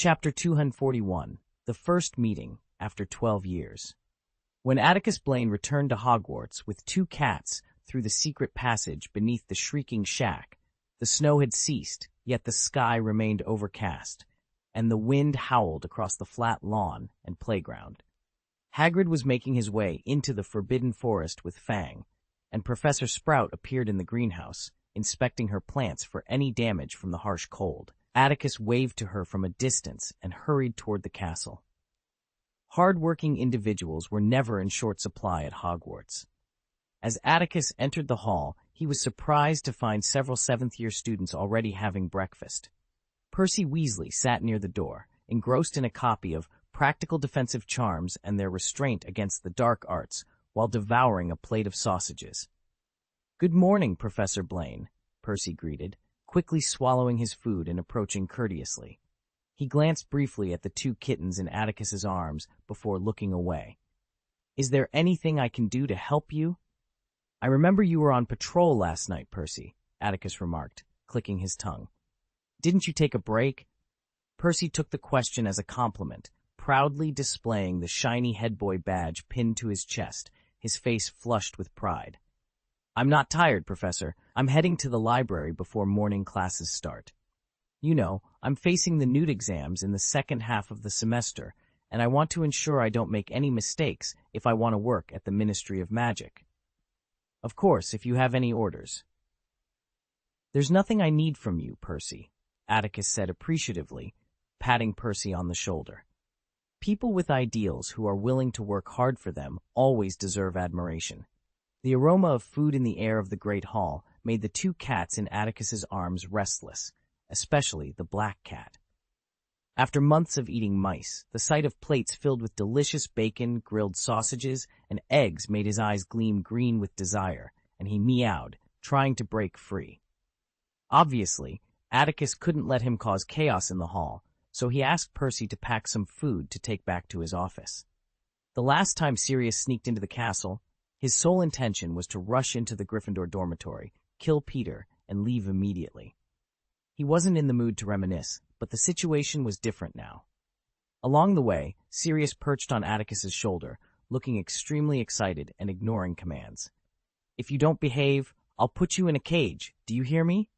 Chapter 241, The First Meeting After 12 Years. When Atticus Blaine returned to Hogwarts with 2 cats through the secret passage beneath the shrieking shack, the snow had ceased, yet the sky remained overcast, and the wind howled across the flat lawn and playground. Hagrid was making his way into the Forbidden Forest with Fang, and Professor Sprout appeared in the greenhouse, inspecting her plants for any damage from the harsh cold. Atticus waved to her from a distance and hurried toward the castle. Hard-working individuals were never in short supply at Hogwarts. As Atticus entered the hall, he was surprised to find several 7th-year students already having breakfast. Percy Weasley sat near the door, engrossed in a copy of Practical Defensive Charms and Their Restraint Against the Dark Arts, while devouring a plate of sausages. "Good morning, Professor Blaine," Percy greeted, quickly swallowing his food and approaching courteously. He glanced briefly at the 2 kittens in Atticus's arms before looking away. "Is there anything I can do to help you?" "I remember you were on patrol last night, Percy," Atticus remarked, clicking his tongue. "Didn't you take a break?" Percy took the question as a compliment, proudly displaying the shiny headboy badge pinned to his chest, his face flushed with pride. "I'm not tired, Professor. I'm heading to the library before morning classes start. You know, I'm facing the Newt exams in the second half of the semester, and I want to ensure I don't make any mistakes if I want to work at the Ministry of Magic." "Of course, if you have any orders." "There's nothing I need from you, Percy," Atticus said appreciatively, patting Percy on the shoulder. People with ideals who are willing to work hard for them always deserve admiration. The aroma of food in the air of the Great Hall made the 2 cats in Atticus's arms restless, especially the black cat. After months of eating mice, the sight of plates filled with delicious bacon, grilled sausages, and eggs made his eyes gleam green with desire, and he meowed, trying to break free. Obviously, Atticus couldn't let him cause chaos in the hall, so he asked Percy to pack some food to take back to his office. The last time Sirius sneaked into the castle, his sole intention was to rush into the Gryffindor dormitory, kill Peter, and leave immediately. He wasn't in the mood to reminisce, but the situation was different now. Along the way, Sirius perched on Atticus's shoulder, looking extremely excited and ignoring commands. "If you don't behave, I'll put you in a cage. Do you hear me?"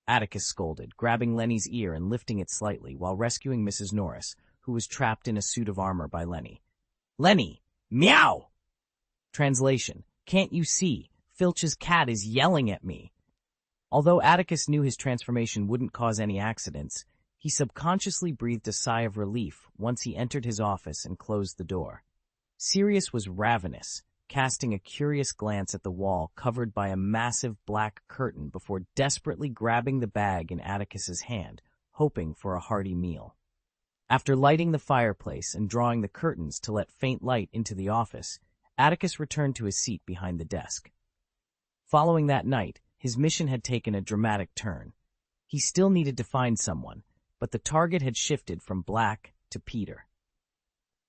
Atticus scolded, grabbing Lenny's ear and lifting it slightly while rescuing Mrs. Norris, who was trapped in a suit of armor by Lenny. "Lenny! Meow!" Translation: "Can't you see? Filch's cat is yelling at me." Although Atticus knew his transformation wouldn't cause any accidents, he subconsciously breathed a sigh of relief once he entered his office and closed the door. Sirius was ravenous, casting a curious glance at the wall covered by a massive black curtain before desperately grabbing the bag in Atticus's hand, hoping for a hearty meal. After lighting the fireplace and drawing the curtains to let faint light into the office, Atticus returned to his seat behind the desk. Following that night, his mission had taken a dramatic turn. He still needed to find someone, but the target had shifted from Black to Peter.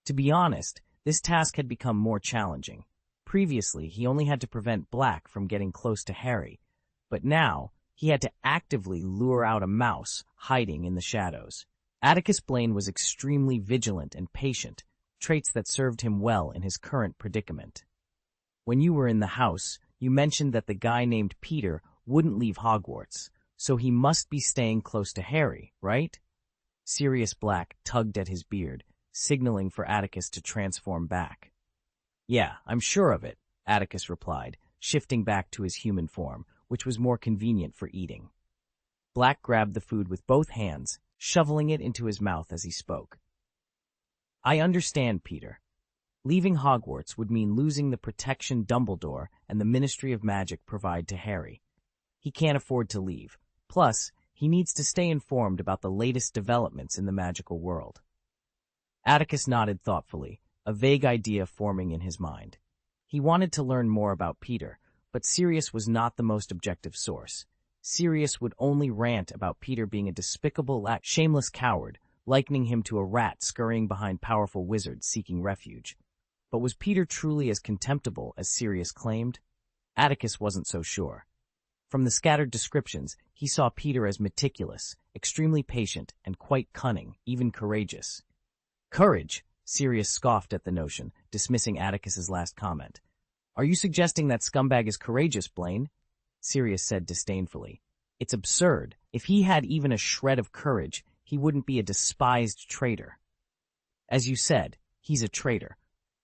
To be honest, this task had become more challenging. Previously, he only had to prevent Black from getting close to Harry, but now he had to actively lure out a mouse hiding in the shadows. Atticus Blaine was extremely vigilant and patient, traits that served him well in his current predicament. "When you were in the house, you mentioned that the guy named Peter wouldn't leave Hogwarts, so he must be staying close to Harry, right?" Sirius Black tugged at his beard, signaling for Atticus to transform back. "Yeah, I'm sure of it," Atticus replied, shifting back to his human form, which was more convenient for eating. Black grabbed the food with both hands, shoveling it into his mouth as he spoke. "I understand, Peter. Leaving Hogwarts would mean losing the protection Dumbledore and the Ministry of Magic provide to Harry. He can't afford to leave. Plus, he needs to stay informed about the latest developments in the magical world." Atticus nodded thoughtfully, a vague idea forming in his mind. He wanted to learn more about Peter, but Sirius was not the most objective source. Sirius would only rant about Peter being a despicable, shameless coward, likening him to a rat scurrying behind powerful wizards seeking refuge. But was Peter truly as contemptible as Sirius claimed? Atticus wasn't so sure. From the scattered descriptions, he saw Peter as meticulous, extremely patient, and quite cunning, even courageous. Courage! Sirius scoffed at the notion, dismissing Atticus's last comment. Are you suggesting that scumbag is courageous, Blaine? Sirius said disdainfully. It's absurd. If he had even a shred of courage, he wouldn't be a despised traitor. As you said, he's a traitor.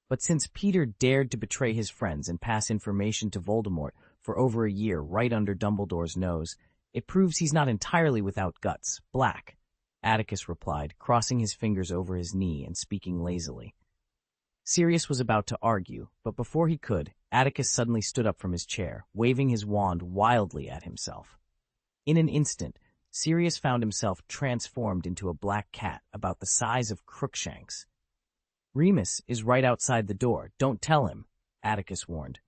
But since Peter dared to betray his friends and pass information to Voldemort for over a year right under Dumbledore's nose, it proves he's not entirely without guts. Black, Atticus replied, crossing his fingers over his knee and speaking lazily. Sirius was about to argue, but before he could, Atticus suddenly stood up from his chair, waving his wand wildly at himself. In an instant, Sirius found himself transformed into a black cat about the size of Crookshanks. Remus is right outside the door. Don't tell him, Atticus warned.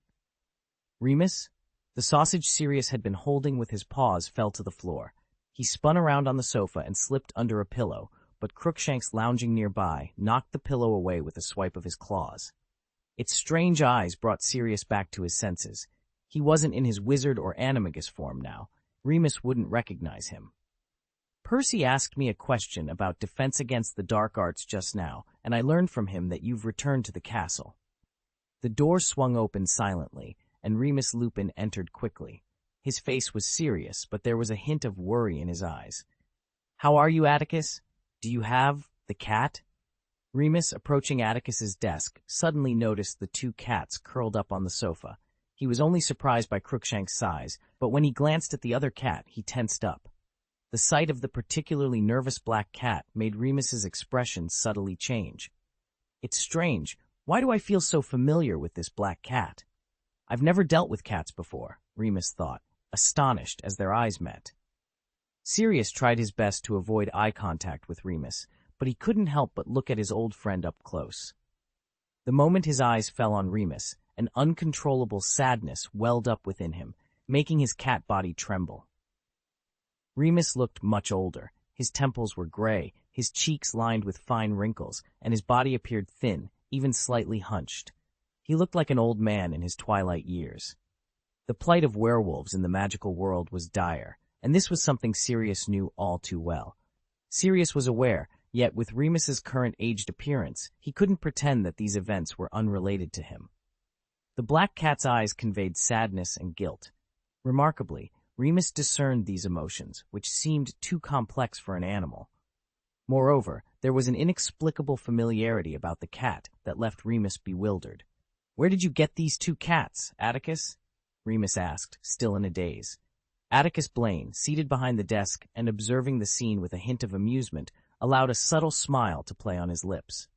Remus? The sausage Sirius had been holding with his paws fell to the floor. He spun around on the sofa and slipped under a pillow, but Crookshanks lounging nearby knocked the pillow away with a swipe of his claws. Its strange eyes brought Sirius back to his senses. He wasn't in his wizard or animagus form now. Remus wouldn't recognize him. Percy asked me a question about defense against the dark arts just now, and I learned from him that you've returned to the castle. The door swung open silently, and Remus Lupin entered quickly. His face was serious, but there was a hint of worry in his eyes. How are you, Atticus? Do you have the cat? Remus, approaching Atticus's desk, suddenly noticed the two cats curled up on the sofa. He was only surprised by Crookshank's size, but when he glanced at the other cat, he tensed up. The sight of the particularly nervous black cat made Remus's expression subtly change. It's strange. Why do I feel so familiar with this black cat? I've never dealt with cats before, Remus thought, astonished as their eyes met. Sirius tried his best to avoid eye contact with Remus, but he couldn't help but look at his old friend up close. The moment his eyes fell on Remus, an uncontrollable sadness welled up within him, making his cat body tremble. Remus looked much older. His temples were gray, his cheeks lined with fine wrinkles, and his body appeared thin, even slightly hunched. He looked like an old man in his twilight years. The plight of werewolves in the magical world was dire, and this was something Sirius knew all too well. Sirius was aware, yet with Remus's current aged appearance, he couldn't pretend that these events were unrelated to him. The black cat's eyes conveyed sadness and guilt. Remarkably, Remus discerned these emotions, which seemed too complex for an animal. Moreover, there was an inexplicable familiarity about the cat that left Remus bewildered. Where did you get these two cats, Atticus? Remus asked, still in a daze. Atticus Blaine, seated behind the desk and observing the scene with a hint of amusement, allowed a subtle smile to play on his lips.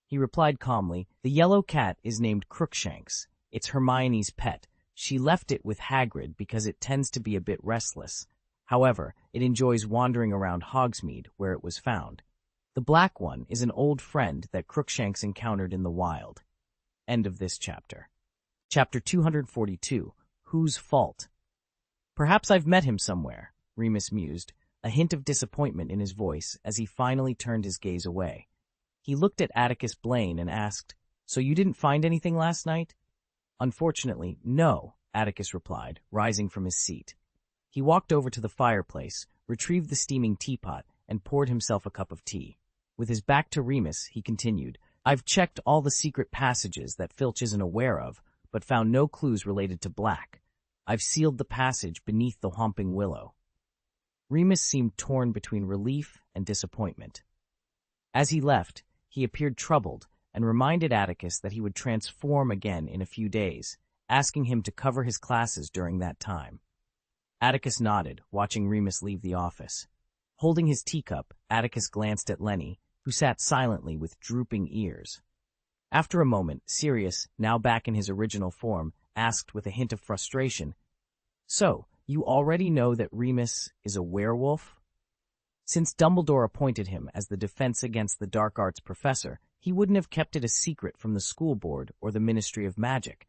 He replied calmly, The yellow cat is named Crookshanks. It's Hermione's pet. She left it with Hagrid because it tends to be a bit restless. However, it enjoys wandering around Hogsmeade, where it was found. The black one is an old friend that Crookshanks encountered in the wild. End of this chapter. Chapter 242. Whose Fault? Perhaps I've met him somewhere, Remus mused, a hint of disappointment in his voice as he finally turned his gaze away. He looked at Atticus Blaine and asked, So you didn't find anything last night? Unfortunately, no, Atticus replied, rising from his seat. He walked over to the fireplace, retrieved the steaming teapot, and poured himself a cup of tea. With his back to Remus, he continued, I've checked all the secret passages that Filch isn't aware of, but found no clues related to Black. I've sealed the passage beneath the Whomping Willow. Remus seemed torn between relief and disappointment. As he left, he appeared troubled, and reminded Atticus that he would transform again in a few days, asking him to cover his classes during that time. Atticus nodded, watching Remus leave the office. Holding his teacup, Atticus glanced at Lenny, who sat silently with drooping ears. After a moment, Sirius, now back in his original form, asked with a hint of frustration, So, you already know that Remus is a werewolf? Since Dumbledore appointed him as the Defense Against the Dark Arts professor, he wouldn't have kept it a secret from the school board or the Ministry of Magic.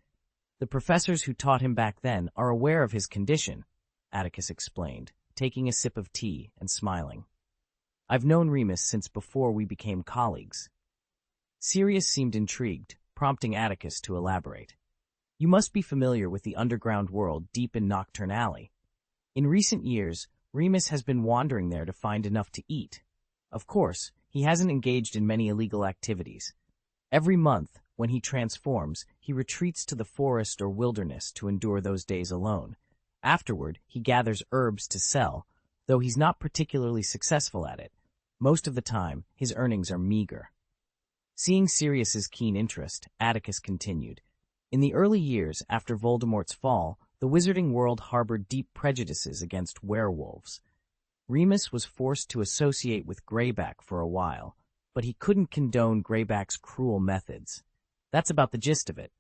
The professors who taught him back then are aware of his condition, Atticus explained, taking a sip of tea and smiling. I've known Remus since before we became colleagues. Sirius seemed intrigued, prompting Atticus to elaborate. You must be familiar with the underground world deep in Nocturne Alley. In recent years, Remus has been wandering there to find enough to eat. Of course, he hasn't engaged in many illegal activities. Every month, when he transforms, he retreats to the forest or wilderness to endure those days alone. Afterward, he gathers herbs to sell, though he's not particularly successful at it. Most of the time, his earnings are meager. Seeing Sirius's keen interest, Atticus continued. In the early years after Voldemort's fall, the wizarding world harbored deep prejudices against werewolves. Remus was forced to associate with Greyback for a while, but he couldn't condone Greyback's cruel methods. That's about the gist of it.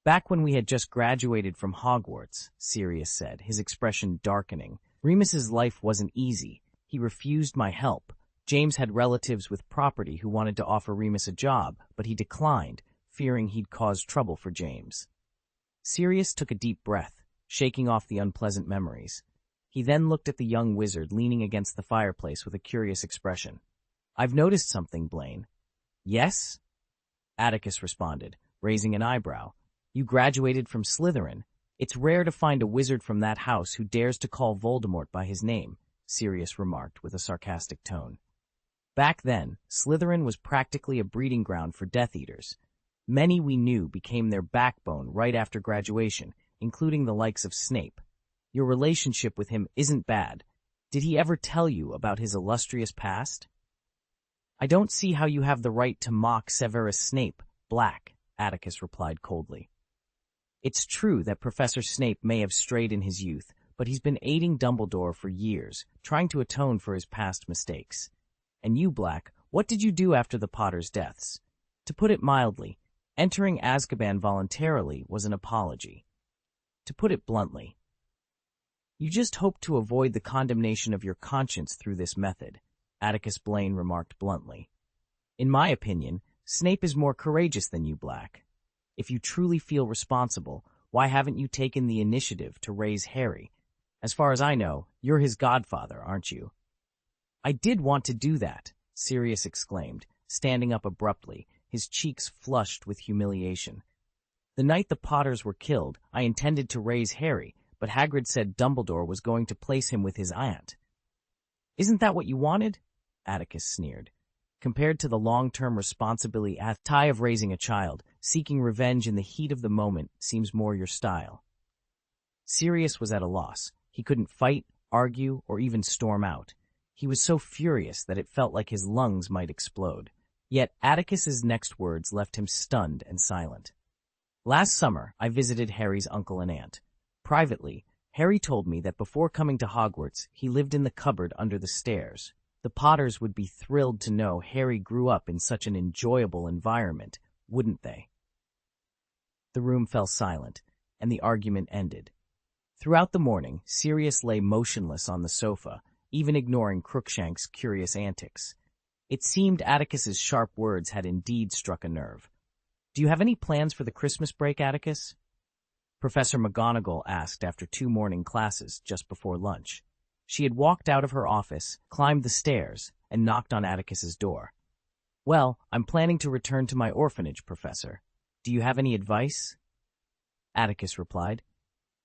Back when we had just graduated from Hogwarts, Sirius said, his expression darkening, Remus's life wasn't easy. He refused my help. James had relatives with property who wanted to offer Remus a job, but he declined, fearing he'd cause trouble for James. Sirius took a deep breath, shaking off the unpleasant memories. He then looked at the young wizard leaning against the fireplace with a curious expression. "I've noticed something, Blaine." "Yes?" Atticus responded, raising an eyebrow. "You graduated from Slytherin. It's rare to find a wizard from that house who dares to call Voldemort by his name," Sirius remarked with a sarcastic tone. Back then, Slytherin was practically a breeding ground for Death Eaters. Many we knew became their backbone right after graduation, including the likes of Snape. Your relationship with him isn't bad. Did he ever tell you about his illustrious past? "I don't see how you have the right to mock Severus Snape, Black," Atticus replied coldly. "It's true that Professor Snape may have strayed in his youth, but he's been aiding Dumbledore for years, trying to atone for his past mistakes. And you, Black, what did you do after the Potters' deaths? To put it mildly, entering Azkaban voluntarily was an apology. To put it bluntly, you just hoped to avoid the condemnation of your conscience through this method," Atticus Blaine remarked bluntly. "In my opinion, Snape is more courageous than you, Black. If you truly feel responsible, why haven't you taken the initiative to raise Harry? As far as I know, you're his godfather, aren't you?" "I did want to do that," Sirius exclaimed, standing up abruptly, his cheeks flushed with humiliation. "The night the Potters were killed, I intended to raise Harry, but Hagrid said Dumbledore was going to place him with his aunt." "Isn't that what you wanted?" Atticus sneered. "Compared to the long-term responsibility tie of raising a child, seeking revenge in the heat of the moment seems more your style." Sirius was at a loss. He couldn't fight, argue, or even storm out. He was so furious that it felt like his lungs might explode. Yet Atticus's next words left him stunned and silent. "Last summer, I visited Harry's uncle and aunt. Privately, Harry told me that before coming to Hogwarts, he lived in the cupboard under the stairs. The Potters would be thrilled to know Harry grew up in such an enjoyable environment, wouldn't they?" The room fell silent, and the argument ended. Throughout the morning, Sirius lay motionless on the sofa, even ignoring Crookshank's curious antics. It seemed Atticus's sharp words had indeed struck a nerve. "Do you have any plans for the Christmas break, Atticus?" Professor McGonagall asked after 2 morning classes just before lunch. She had walked out of her office, climbed the stairs, and knocked on Atticus's door. "Well, I'm planning to return to my orphanage, Professor. Do you have any advice?" Atticus replied.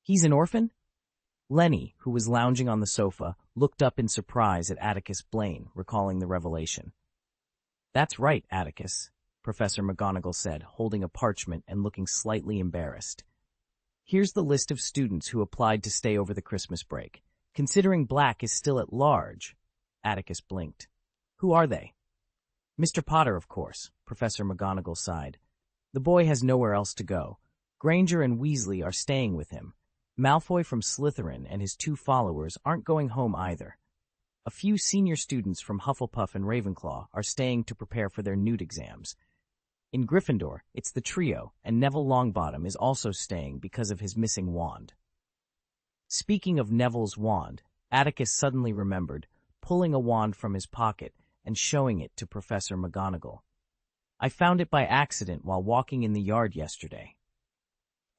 "He's an orphan?" Lenny, who was lounging on the sofa, looked up in surprise at Atticus Blaine, recalling the revelation. "That's right, Atticus," Professor McGonagall said, holding a parchment and looking slightly embarrassed. "Here's the list of students who applied to stay over the Christmas break. Considering Black is still at large," Atticus blinked. "Who are they?" "Mr. Potter, of course," Professor McGonagall sighed. "The boy has nowhere else to go. Granger and Weasley are staying with him. Malfoy from Slytherin and his 2 followers aren't going home either. A few senior students from Hufflepuff and Ravenclaw are staying to prepare for their Newt exams. In Gryffindor, it's the trio, and Neville Longbottom is also staying because of his missing wand." Speaking of Neville's wand, Atticus suddenly remembered, pulling a wand from his pocket and showing it to Professor McGonagall. "I found it by accident while walking in the yard yesterday."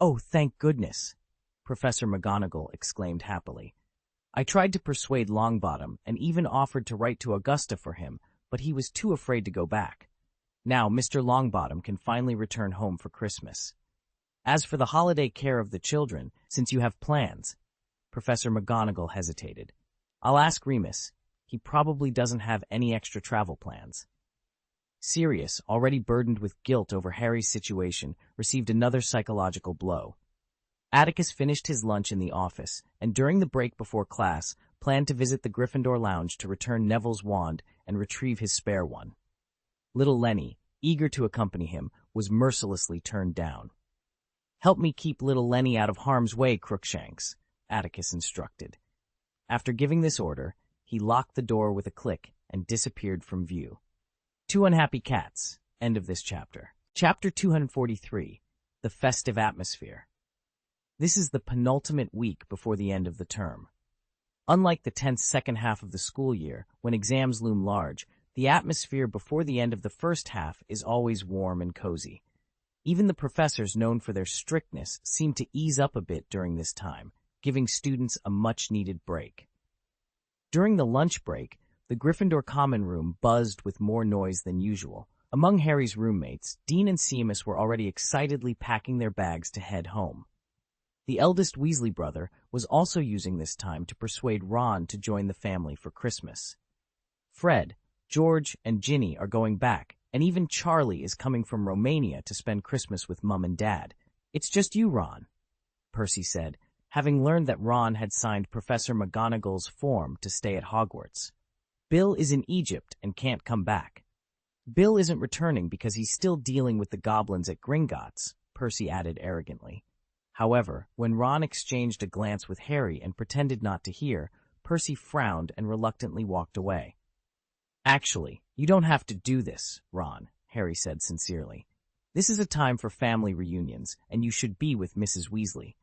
"Oh, thank goodness!" Professor McGonagall exclaimed happily. "I tried to persuade Longbottom and even offered to write to Augusta for him, but he was too afraid to go back. Now Mr. Longbottom can finally return home for Christmas. As for the holiday care of the children, since you have plans, Professor McGonagall hesitated. I'll ask Remus. He probably doesn't have any extra travel plans. Sirius, already burdened with guilt over Harry's situation, received another psychological blow. Atticus finished his lunch in the office, and during the break before class, planned to visit the Gryffindor lounge to return Neville's wand and retrieve his spare one. Little Lenny, eager to accompany him, was mercilessly turned down. "Help me keep little Lenny out of harm's way, Crookshanks," Atticus instructed. After giving this order, he locked the door with a click and disappeared from view. Two unhappy cats. End of this chapter. Chapter 243. The Festive Atmosphere. This is the penultimate week before the end of the term. Unlike the tense second half of the school year, when exams loom large, the atmosphere before the end of the first half is always warm and cozy. Even the professors known for their strictness seem to ease up a bit during this time, giving students a much-needed break. During the lunch break, the Gryffindor common room buzzed with more noise than usual. Among Harry's roommates, Dean and Seamus were already excitedly packing their bags to head home. The eldest Weasley brother was also using this time to persuade Ron to join the family for Christmas. Fred, George, and Ginny are going back, and even Charlie is coming from Romania to spend Christmas with Mum and Dad. "It's just you, Ron," Percy said, having learned that Ron had signed Professor McGonagall's form to stay at Hogwarts. "Bill is in Egypt and can't come back." "Bill isn't returning because he's still dealing with the goblins at Gringotts," Percy added arrogantly. However, when Ron exchanged a glance with Harry and pretended not to hear, Percy frowned and reluctantly walked away. "Actually, you don't have to do this, Ron," Harry said sincerely. "This is a time for family reunions, and you should be with Mrs. Weasley."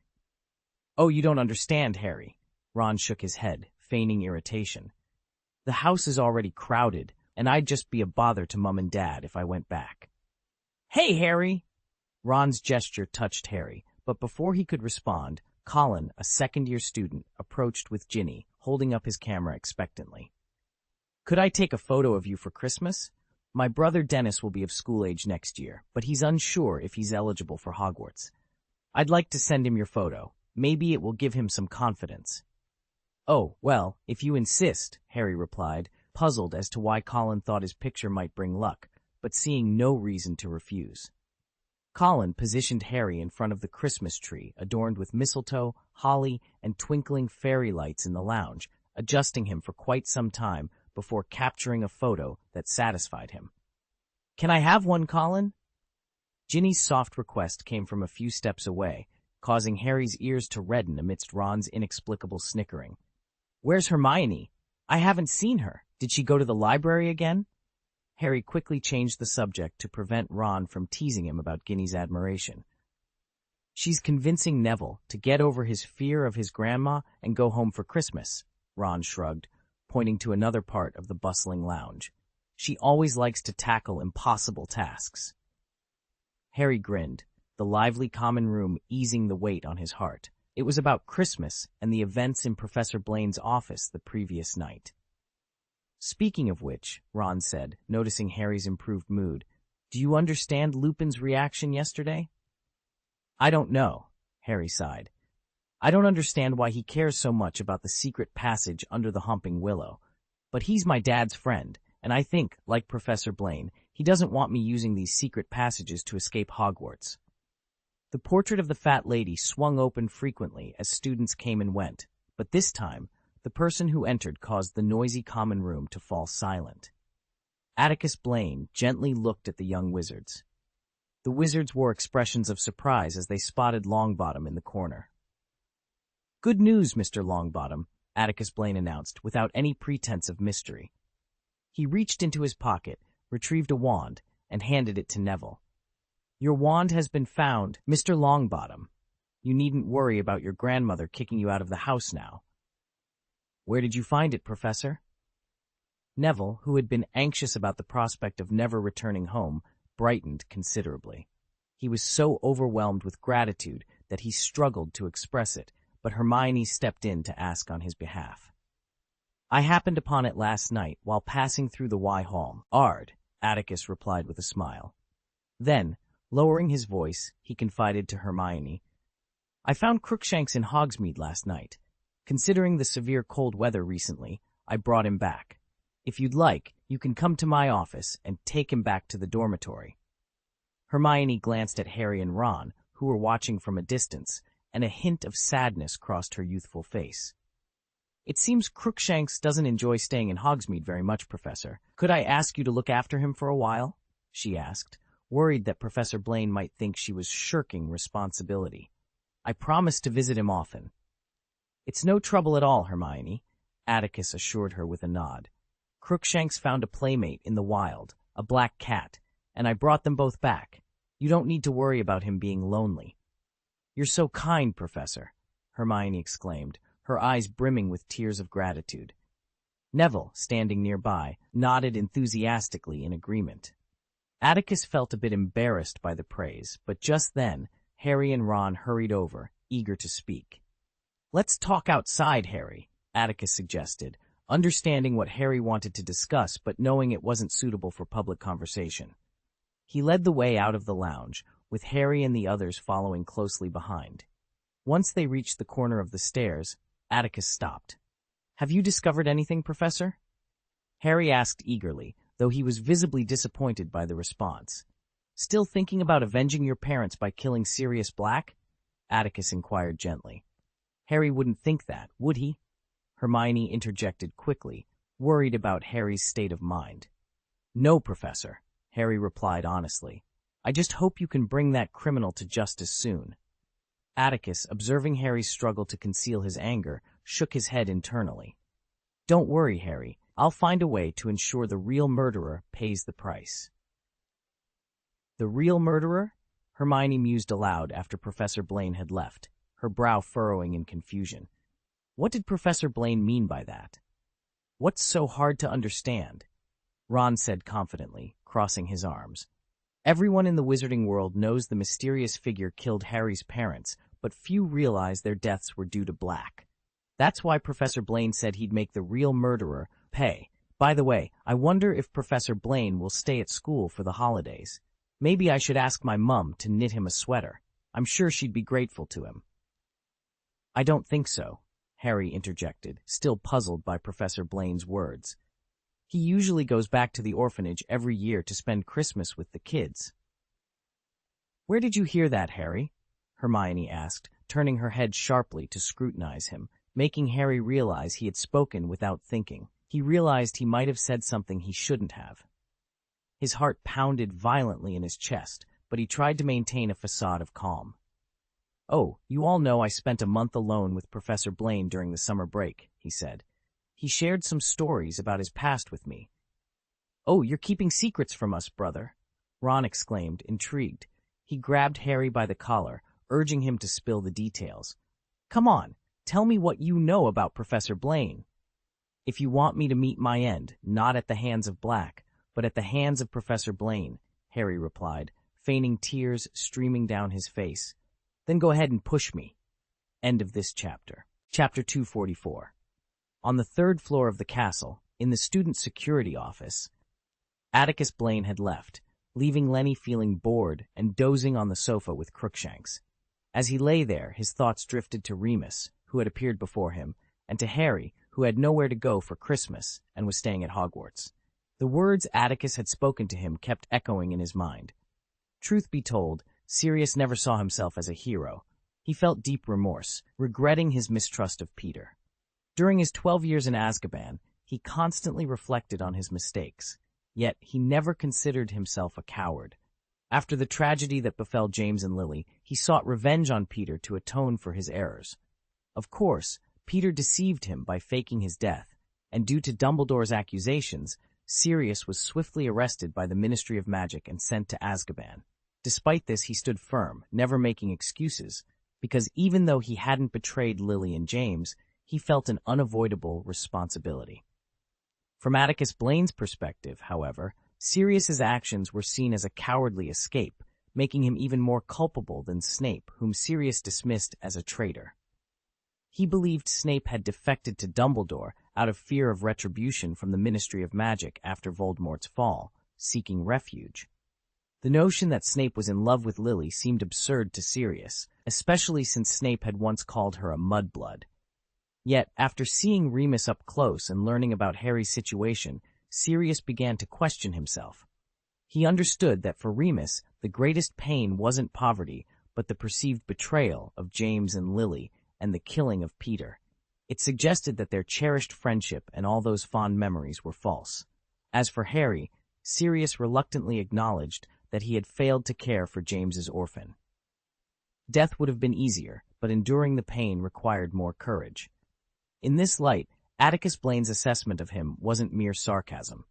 "Oh, you don't understand, Harry." Ron shook his head, feigning irritation. "The house is already crowded, and I'd just be a bother to Mum and Dad if I went back." "Hey, Harry!" Ron's gesture touched Harry, but before he could respond, Colin, a second-year student, approached with Ginny, holding up his camera expectantly. "Could I take a photo of you for Christmas? My brother Dennis will be of school age next year, but he's unsure if he's eligible for Hogwarts. I'd like to send him your photo. Maybe it will give him some confidence." "Oh, well, if you insist," Harry replied, puzzled as to why Colin thought his picture might bring luck, but seeing no reason to refuse. Colin positioned Harry in front of the Christmas tree, adorned with mistletoe, holly, and twinkling fairy lights in the lounge, adjusting him for quite some time before capturing a photo that satisfied him. "Can I have one, Colin?" Ginny's soft request came from a few steps away, causing Harry's ears to redden amidst Ron's inexplicable snickering. "Where's Hermione? I haven't seen her. Did she go to the library again?" Harry quickly changed the subject to prevent Ron from teasing him about Ginny's admiration. "She's convincing Neville to get over his fear of his grandma and go home for Christmas," Ron shrugged, pointing to another part of the bustling lounge. "She always likes to tackle impossible tasks." Harry grinned, the lively common room easing the weight on his heart. It was about Christmas and the events in Professor Blaine's office the previous night. "Speaking of which," Ron said, noticing Harry's improved mood, "do you understand Lupin's reaction yesterday?" "I don't know," Harry sighed. "I don't understand why he cares so much about the secret passage under the Humping Willow. But he's my dad's friend, and I think, like Professor Blaine, he doesn't want me using these secret passages to escape Hogwarts." The portrait of the fat lady swung open frequently as students came and went, but this time, the person who entered caused the noisy common room to fall silent. Atticus Blaine gently looked at the young wizards. The wizards wore expressions of surprise as they spotted Longbottom in the corner. "Good news, Mr. Longbottom," Atticus Blaine announced without any pretense of mystery. He reached into his pocket, retrieved a wand, and handed it to Neville. "Your wand has been found, Mr. Longbottom. You needn't worry about your grandmother kicking you out of the house now." "Where did you find it, Professor?" Neville, who had been anxious about the prospect of never returning home, brightened considerably. He was so overwhelmed with gratitude that he struggled to express it, but Hermione stepped in to ask on his behalf. "I happened upon it last night while passing through the Y Hall." "Ard," Atticus replied with a smile. Then, lowering his voice, he confided to Hermione, "I found Crookshanks in Hogsmeade last night. Considering the severe cold weather recently, I brought him back. If you'd like, you can come to my office and take him back to the dormitory." Hermione glanced at Harry and Ron, who were watching from a distance, and a hint of sadness crossed her youthful face. "It seems Crookshanks doesn't enjoy staying in Hogsmeade very much, Professor. Could I ask you to look after him for a while?" she asked, worried that Professor Blaine might think she was shirking responsibility. "I promise to visit him often." "It's no trouble at all, Hermione," Atticus assured her with a nod. "Crookshanks found a playmate in the wild, a black cat, and I brought them both back. You don't need to worry about him being lonely." "You're so kind, Professor," Hermione exclaimed, her eyes brimming with tears of gratitude. Neville, standing nearby, nodded enthusiastically in agreement. Atticus felt a bit embarrassed by the praise, but just then, Harry and Ron hurried over, eager to speak. "Let's talk outside, Harry," Atticus suggested, understanding what Harry wanted to discuss but knowing it wasn't suitable for public conversation. He led the way out of the lounge, with Harry and the others following closely behind. Once they reached the corner of the stairs, Atticus stopped. "Have you discovered anything, Professor?" Harry asked eagerly, though he was visibly disappointed by the response. "Still thinking about avenging your parents by killing Sirius Black?" Atticus inquired gently. "Harry wouldn't think that, would he?" Hermione interjected quickly, worried about Harry's state of mind. "No, Professor," Harry replied honestly. "I just hope you can bring that criminal to justice soon." Atticus, observing Harry's struggle to conceal his anger, shook his head internally. "Don't worry, Harry. I'll find a way to ensure the real murderer pays the price." "The real murderer?" Hermione mused aloud after Professor Blaine had left, her brow furrowing in confusion. What did Professor Blaine mean by that? "What's so hard to understand?" Ron said confidently, crossing his arms. "Everyone in the wizarding world knows the mysterious figure killed Harry's parents, but few realize their deaths were due to Black. That's why Professor Blaine said he'd make the real murderer pay. By the way, I wonder if Professor Blaine will stay at school for the holidays. Maybe I should ask my mum to knit him a sweater. I'm sure she'd be grateful to him." "I don't think so," Harry interjected, still puzzled by Professor Blaine's words. "He usually goes back to the orphanage every year to spend Christmas with the kids." "Where did you hear that, Harry?" Hermione asked, turning her head sharply to scrutinize him, making Harry realize he had spoken without thinking. He realized he might have said something he shouldn't have. His heart pounded violently in his chest, but he tried to maintain a facade of calm. "Oh, you all know I spent a month alone with Professor Blaine during the summer break," he said. "He shared some stories about his past with me." "Oh, you're keeping secrets from us, brother," Ron exclaimed, intrigued. He grabbed Harry by the collar, urging him to spill the details. "Come on, tell me what you know about Professor Blaine." "If you want me to meet my end, not at the hands of Black, but at the hands of Professor Blaine," Harry replied, feigning tears streaming down his face. "Then go ahead and push me." End of this chapter. Chapter 244. On the third floor of the castle, in the student security office, Atticus Blaine had left, leaving Lenny feeling bored and dozing on the sofa with Crookshanks. As he lay there, his thoughts drifted to Remus, who had appeared before him, and to Harry, who had nowhere to go for Christmas and was staying at Hogwarts. The words Atticus had spoken to him kept echoing in his mind. Truth be told, Sirius never saw himself as a hero. He felt deep remorse, regretting his mistrust of Peter. During his 12 years in Azkaban, he constantly reflected on his mistakes, yet he never considered himself a coward. After the tragedy that befell James and Lily, he sought revenge on Peter to atone for his errors. Of course, Peter deceived him by faking his death, and due to Dumbledore's accusations, Sirius was swiftly arrested by the Ministry of Magic and sent to Azkaban. Despite this, he stood firm, never making excuses, because even though he hadn't betrayed Lily and James, he felt an unavoidable responsibility. From Atticus Blaine's perspective, however, Sirius's actions were seen as a cowardly escape, making him even more culpable than Snape, whom Sirius dismissed as a traitor. He believed Snape had defected to Dumbledore out of fear of retribution from the Ministry of Magic after Voldemort's fall, seeking refuge. The notion that Snape was in love with Lily seemed absurd to Sirius, especially since Snape had once called her a mudblood. Yet, after seeing Remus up close and learning about Harry's situation, Sirius began to question himself. He understood that for Remus, the greatest pain wasn't poverty, but the perceived betrayal of James and Lily and the killing of Peter. It suggested that their cherished friendship and all those fond memories were false. As for Harry, Sirius reluctantly acknowledged that he had failed to care for James's orphan. Death would have been easier, but enduring the pain required more courage. In this light, Atticus Blaine's assessment of him wasn't mere sarcasm.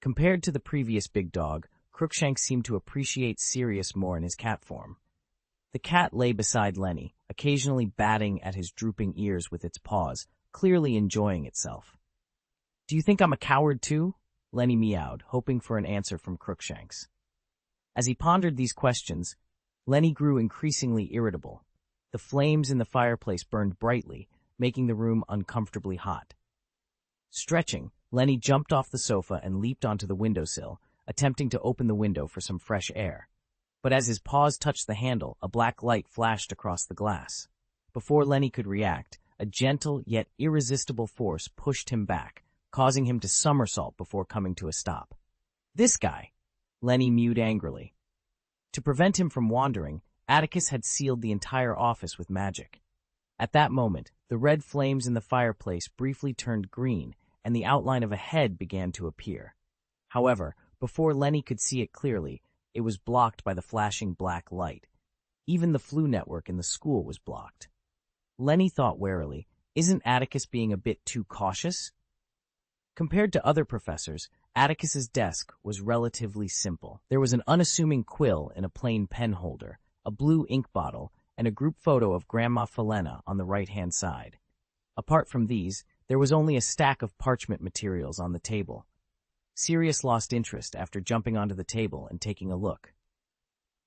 Compared to the previous big dog, Crookshanks seemed to appreciate Sirius more in his cat form. The cat lay beside Lenny, occasionally batting at his drooping ears with its paws, clearly enjoying itself. "Do you think I'm a coward too?" Lenny meowed, hoping for an answer from Crookshanks. As he pondered these questions, Lenny grew increasingly irritable. The flames in the fireplace burned brightly, making the room uncomfortably hot. Stretching, Lenny jumped off the sofa and leaped onto the windowsill, attempting to open the window for some fresh air. But as his paws touched the handle, a black light flashed across the glass. Before Lenny could react, a gentle yet irresistible force pushed him back, causing him to somersault before coming to a stop. "This guy!" Lenny mewed angrily. To prevent him from wandering, Atticus had sealed the entire office with magic. At that moment, the red flames in the fireplace briefly turned green, and the outline of a head began to appear. However, before Lenny could see it clearly, it was blocked by the flashing black light. Even the flu network in the school was blocked. Lenny thought warily, isn't Atticus being a bit too cautious? Compared to other professors, Atticus's desk was relatively simple. There was an unassuming quill in a plain pen holder, a blue ink bottle, and a group photo of Grandma Felena on the right-hand side. Apart from these, there was only a stack of parchment materials on the table. Sirius lost interest after jumping onto the table and taking a look.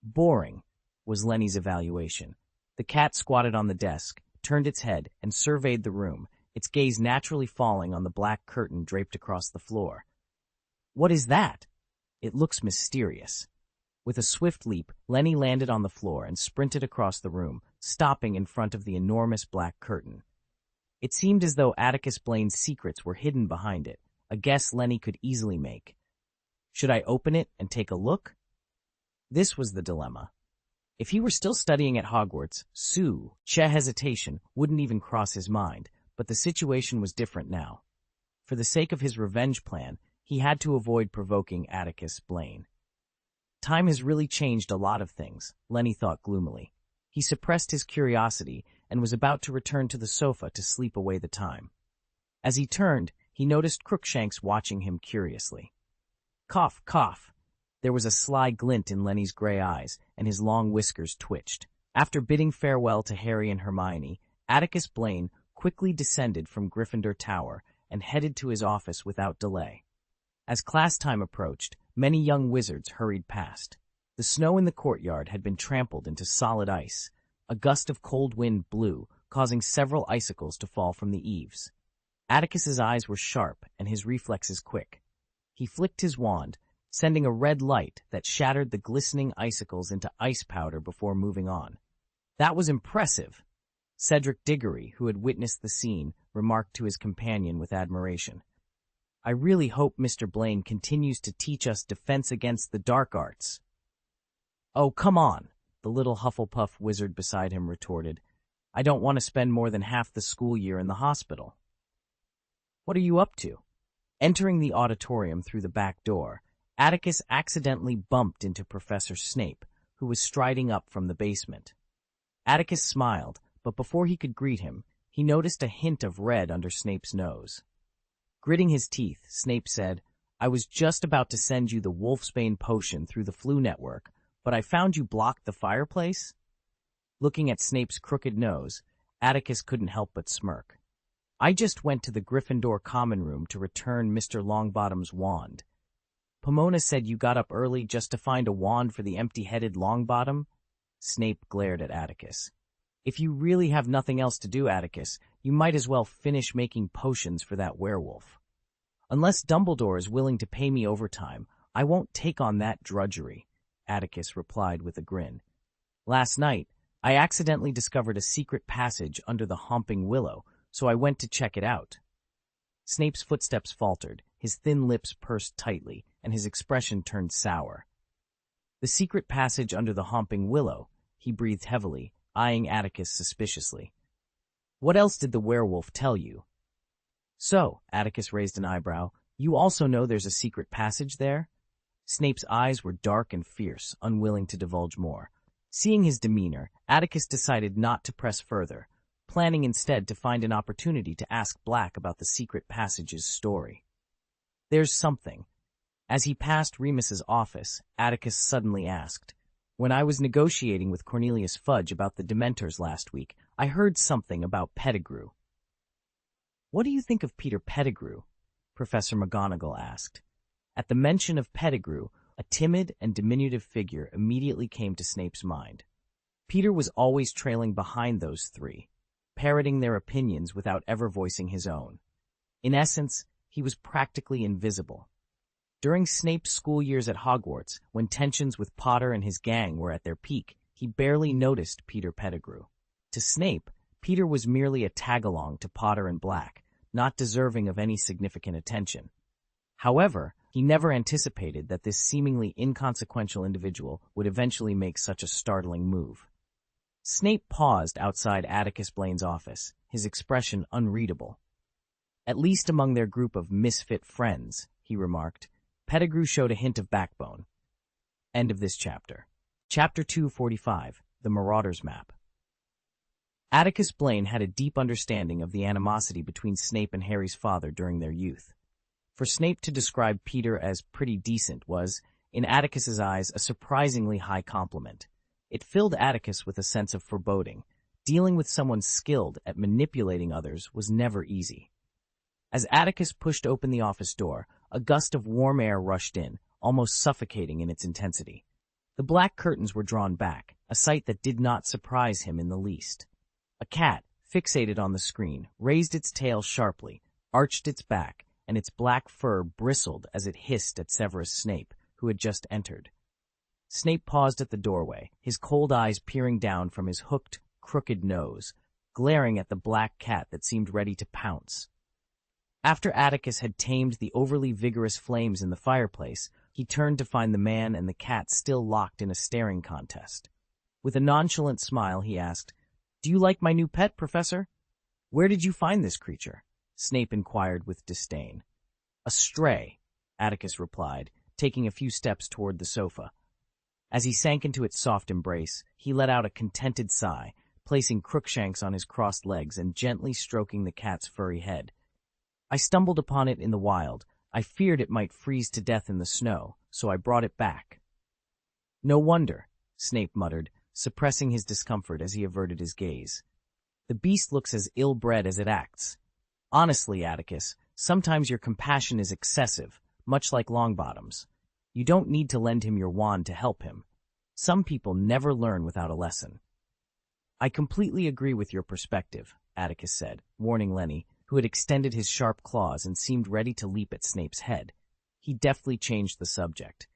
"Boring," was Lenny's evaluation. The cat squatted on the desk, turned its head, and surveyed the room, its gaze naturally falling on the black curtain draped across the floor. "What is that?" "It looks mysterious." With a swift leap, Lenny landed on the floor and sprinted across the room, stopping in front of the enormous black curtain. It seemed as though Atticus Blaine's secrets were hidden behind it, a guess Lenny could easily make. Should I open it and take a look? This was the dilemma. If he were still studying at Hogwarts, hesitation wouldn't even cross his mind, but the situation was different now. For the sake of his revenge plan, he had to avoid provoking Atticus Blaine. Time has really changed a lot of things, Lenny thought gloomily. He suppressed his curiosity and was about to return to the sofa to sleep away the time. As he turned, he noticed Crookshanks watching him curiously. Cough, cough. There was a sly glint in Lenny's gray eyes, and his long whiskers twitched. After bidding farewell to Harry and Hermione, Atticus Blaine quickly descended from Gryffindor Tower and headed to his office without delay. As class time approached, many young wizards hurried past. The snow in the courtyard had been trampled into solid ice. A gust of cold wind blew, causing several icicles to fall from the eaves. Atticus's eyes were sharp and his reflexes quick. He flicked his wand, sending a red light that shattered the glistening icicles into ice powder before moving on. "That was impressive," Cedric Diggory, who had witnessed the scene, remarked to his companion with admiration. "I really hope Mr. Blaine continues to teach us defense against the dark arts." "Oh, come on," the little Hufflepuff wizard beside him retorted. "I don't want to spend more than half the school year in the hospital." "What are you up to?" Entering the auditorium through the back door, Atticus accidentally bumped into Professor Snape, who was striding up from the basement. Atticus smiled, but before he could greet him, he noticed a hint of red under Snape's nose. Gritting his teeth, Snape said, "I was just about to send you the Wolfsbane potion through the flu network, but I found you blocked the fireplace?" Looking at Snape's crooked nose, Atticus couldn't help but smirk. "I just went to the Gryffindor common room to return Mr. Longbottom's wand. Pomona said you got up early just to find a wand for the empty-headed Longbottom?" Snape glared at Atticus. "If you really have nothing else to do, Atticus, you might as well finish making potions for that werewolf. Unless Dumbledore is willing to pay me overtime, I won't take on that drudgery," Atticus replied with a grin. "Last night, I accidentally discovered a secret passage under the Homping Willow, so I went to check it out. Snape's footsteps faltered, his thin lips pursed tightly, and his expression turned sour. The secret passage under the homping willow, he breathed heavily, eyeing Atticus suspiciously. What else did the werewolf tell you? So, Atticus raised an eyebrow, you also know there's a secret passage there? Snape's eyes were dark and fierce, unwilling to divulge more. Seeing his demeanor, Atticus decided not to press further, planning instead to find an opportunity to ask Black about the secret passage's story. There's something. As he passed Remus's office, Atticus suddenly asked, when I was negotiating with Cornelius Fudge about the Dementors last week, I heard something about Pettigrew. What do you think of Peter Pettigrew? Professor McGonagall asked. At the mention of Pettigrew, a timid and diminutive figure immediately came to Snape's mind. Peter was always trailing behind those three, parroting their opinions without ever voicing his own. In essence, he was practically invisible. During Snape's school years at Hogwarts, when tensions with Potter and his gang were at their peak, he barely noticed Peter Pettigrew. To Snape, Peter was merely a tag-along to Potter and Black, not deserving of any significant attention. However, he never anticipated that this seemingly inconsequential individual would eventually make such a startling move. Snape paused outside Atticus Blaine's office, his expression unreadable. At least among their group of misfit friends, he remarked, Pettigrew showed a hint of backbone. End of this chapter. Chapter 245, The Marauder's Map. Atticus Blaine had a deep understanding of the animosity between Snape and Harry's father during their youth. For Snape to describe Peter as pretty decent was, in Atticus's eyes, a surprisingly high compliment. It filled Atticus with a sense of foreboding. Dealing with someone skilled at manipulating others was never easy. As Atticus pushed open the office door, a gust of warm air rushed in, almost suffocating in its intensity. The black curtains were drawn back, a sight that did not surprise him in the least. A cat, fixated on the screen, raised its tail sharply, arched its back, and its black fur bristled as it hissed at Severus Snape, who had just entered. Snape paused at the doorway, his cold eyes peering down from his hooked, crooked nose, glaring at the black cat that seemed ready to pounce. After Atticus had tamed the overly vigorous flames in the fireplace, he turned to find the man and the cat still locked in a staring contest. With a nonchalant smile, he asked, "Do you like my new pet, Professor?" "Where did you find this creature?" Snape inquired with disdain. "A stray," Atticus replied, taking a few steps toward the sofa. As he sank into its soft embrace, he let out a contented sigh, placing Crookshanks on his crossed legs and gently stroking the cat's furry head. "I stumbled upon it in the wild. I feared it might freeze to death in the snow, so I brought it back." "No wonder," Snape muttered, suppressing his discomfort as he averted his gaze. "The beast looks as ill-bred as it acts. Honestly, Atticus, sometimes your compassion is excessive, much like Longbottom's. You don't need to lend him your wand to help him. Some people never learn without a lesson." "I completely agree with your perspective," Atticus said, warning Lenny, who had extended his sharp claws and seemed ready to leap at Snape's head. He deftly changed the subject.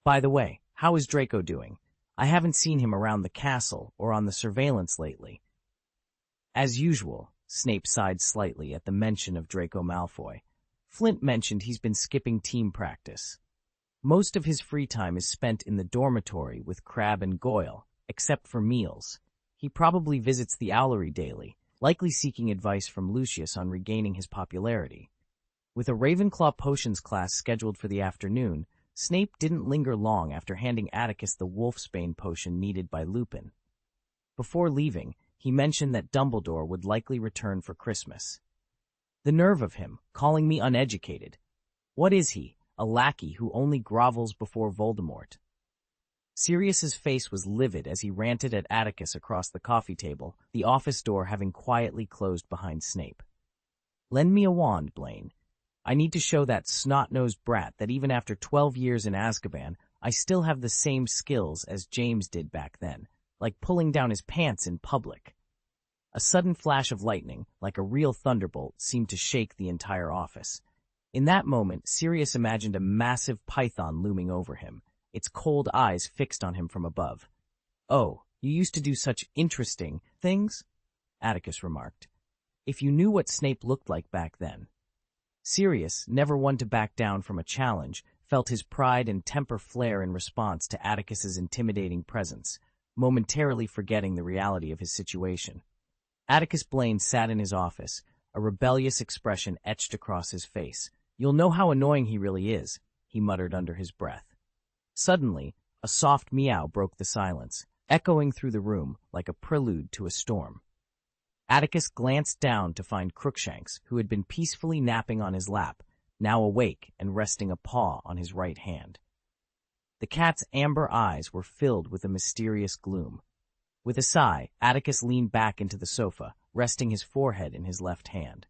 "By the way, how is Draco doing? I haven't seen him around the castle or on the surveillance lately." "As usual," Snape sighed slightly at the mention of Draco Malfoy. "Flint mentioned he's been skipping team practice. Most of his free time is spent in the dormitory with Crabbe and Goyle, except for meals. He probably visits the Owlery daily, likely seeking advice from Lucius on regaining his popularity." With a Ravenclaw potions class scheduled for the afternoon, Snape didn't linger long after handing Atticus the Wolfsbane potion needed by Lupin. Before leaving, he mentioned that Dumbledore would likely return for Christmas. "The nerve of him, calling me uneducated. What is he, a lackey who only grovels before Voldemort?" Sirius's face was livid as he ranted at Atticus across the coffee table, the office door having quietly closed behind Snape. "Lend me a wand, Blaine. I need to show that snot-nosed brat that even after 12 years in Azkaban, I still have the same skills as James did back then, like pulling down his pants in public." A sudden flash of lightning, like a real thunderbolt, seemed to shake the entire office. In that moment, Sirius imagined a massive python looming over him, its cold eyes fixed on him from above. "Oh, you used to do such interesting things?" Atticus remarked. If you knew what Snape looked like back then. Sirius, never one to back down from a challenge, felt his pride and temper flare in response to Atticus's intimidating presence, momentarily forgetting the reality of his situation. Atticus Blaine sat in his office, a rebellious expression etched across his face. "You'll know how annoying he really is," he muttered under his breath. Suddenly, a soft meow broke the silence, echoing through the room like a prelude to a storm. Atticus glanced down to find Crookshanks, who had been peacefully napping on his lap, now awake and resting a paw on his right hand. The cat's amber eyes were filled with a mysterious gloom. With a sigh, Atticus leaned back into the sofa, resting his forehead in his left hand.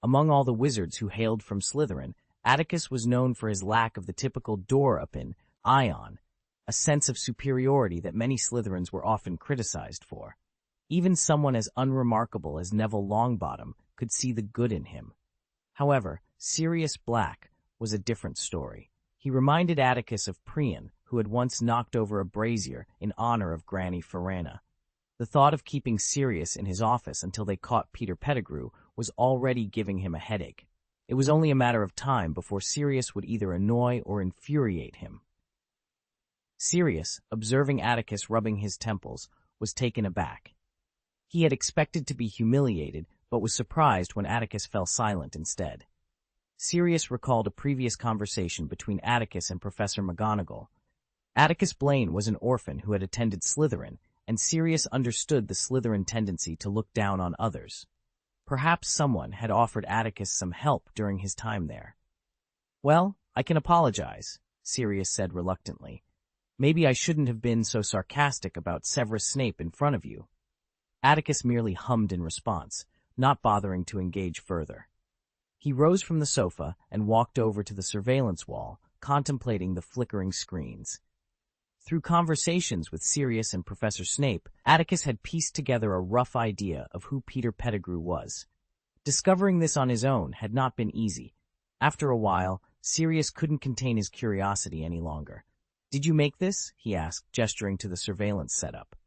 Among all the wizards who hailed from Slytherin, Atticus was known for his lack of the typical door-open, eye-on, a sense of superiority that many Slytherins were often criticized for. Even someone as unremarkable as Neville Longbottom could see the good in him. However, Sirius Black was a different story. He reminded Atticus of Prion, who had once knocked over a brazier in honor of Granny Ferrana. The thought of keeping Sirius in his office until they caught Peter Pettigrew was already giving him a headache. It was only a matter of time before Sirius would either annoy or infuriate him. Sirius, observing Atticus rubbing his temples, was taken aback. He had expected to be humiliated, but was surprised when Atticus fell silent instead. Sirius recalled a previous conversation between Atticus and Professor McGonagall. Atticus Blaine was an orphan who had attended Slytherin, and Sirius understood the Slytherin tendency to look down on others. Perhaps someone had offered Atticus some help during his time there. "Well, I can apologize," Sirius said reluctantly. "Maybe I shouldn't have been so sarcastic about Severus Snape in front of you." Atticus merely hummed in response, not bothering to engage further. He rose from the sofa and walked over to the surveillance wall, contemplating the flickering screens. Through conversations with Sirius and Professor Snape, Atticus had pieced together a rough idea of who Peter Pettigrew was. Discovering this on his own had not been easy. After a while, Sirius couldn't contain his curiosity any longer. "Did you make this?" he asked, gesturing to the surveillance setup.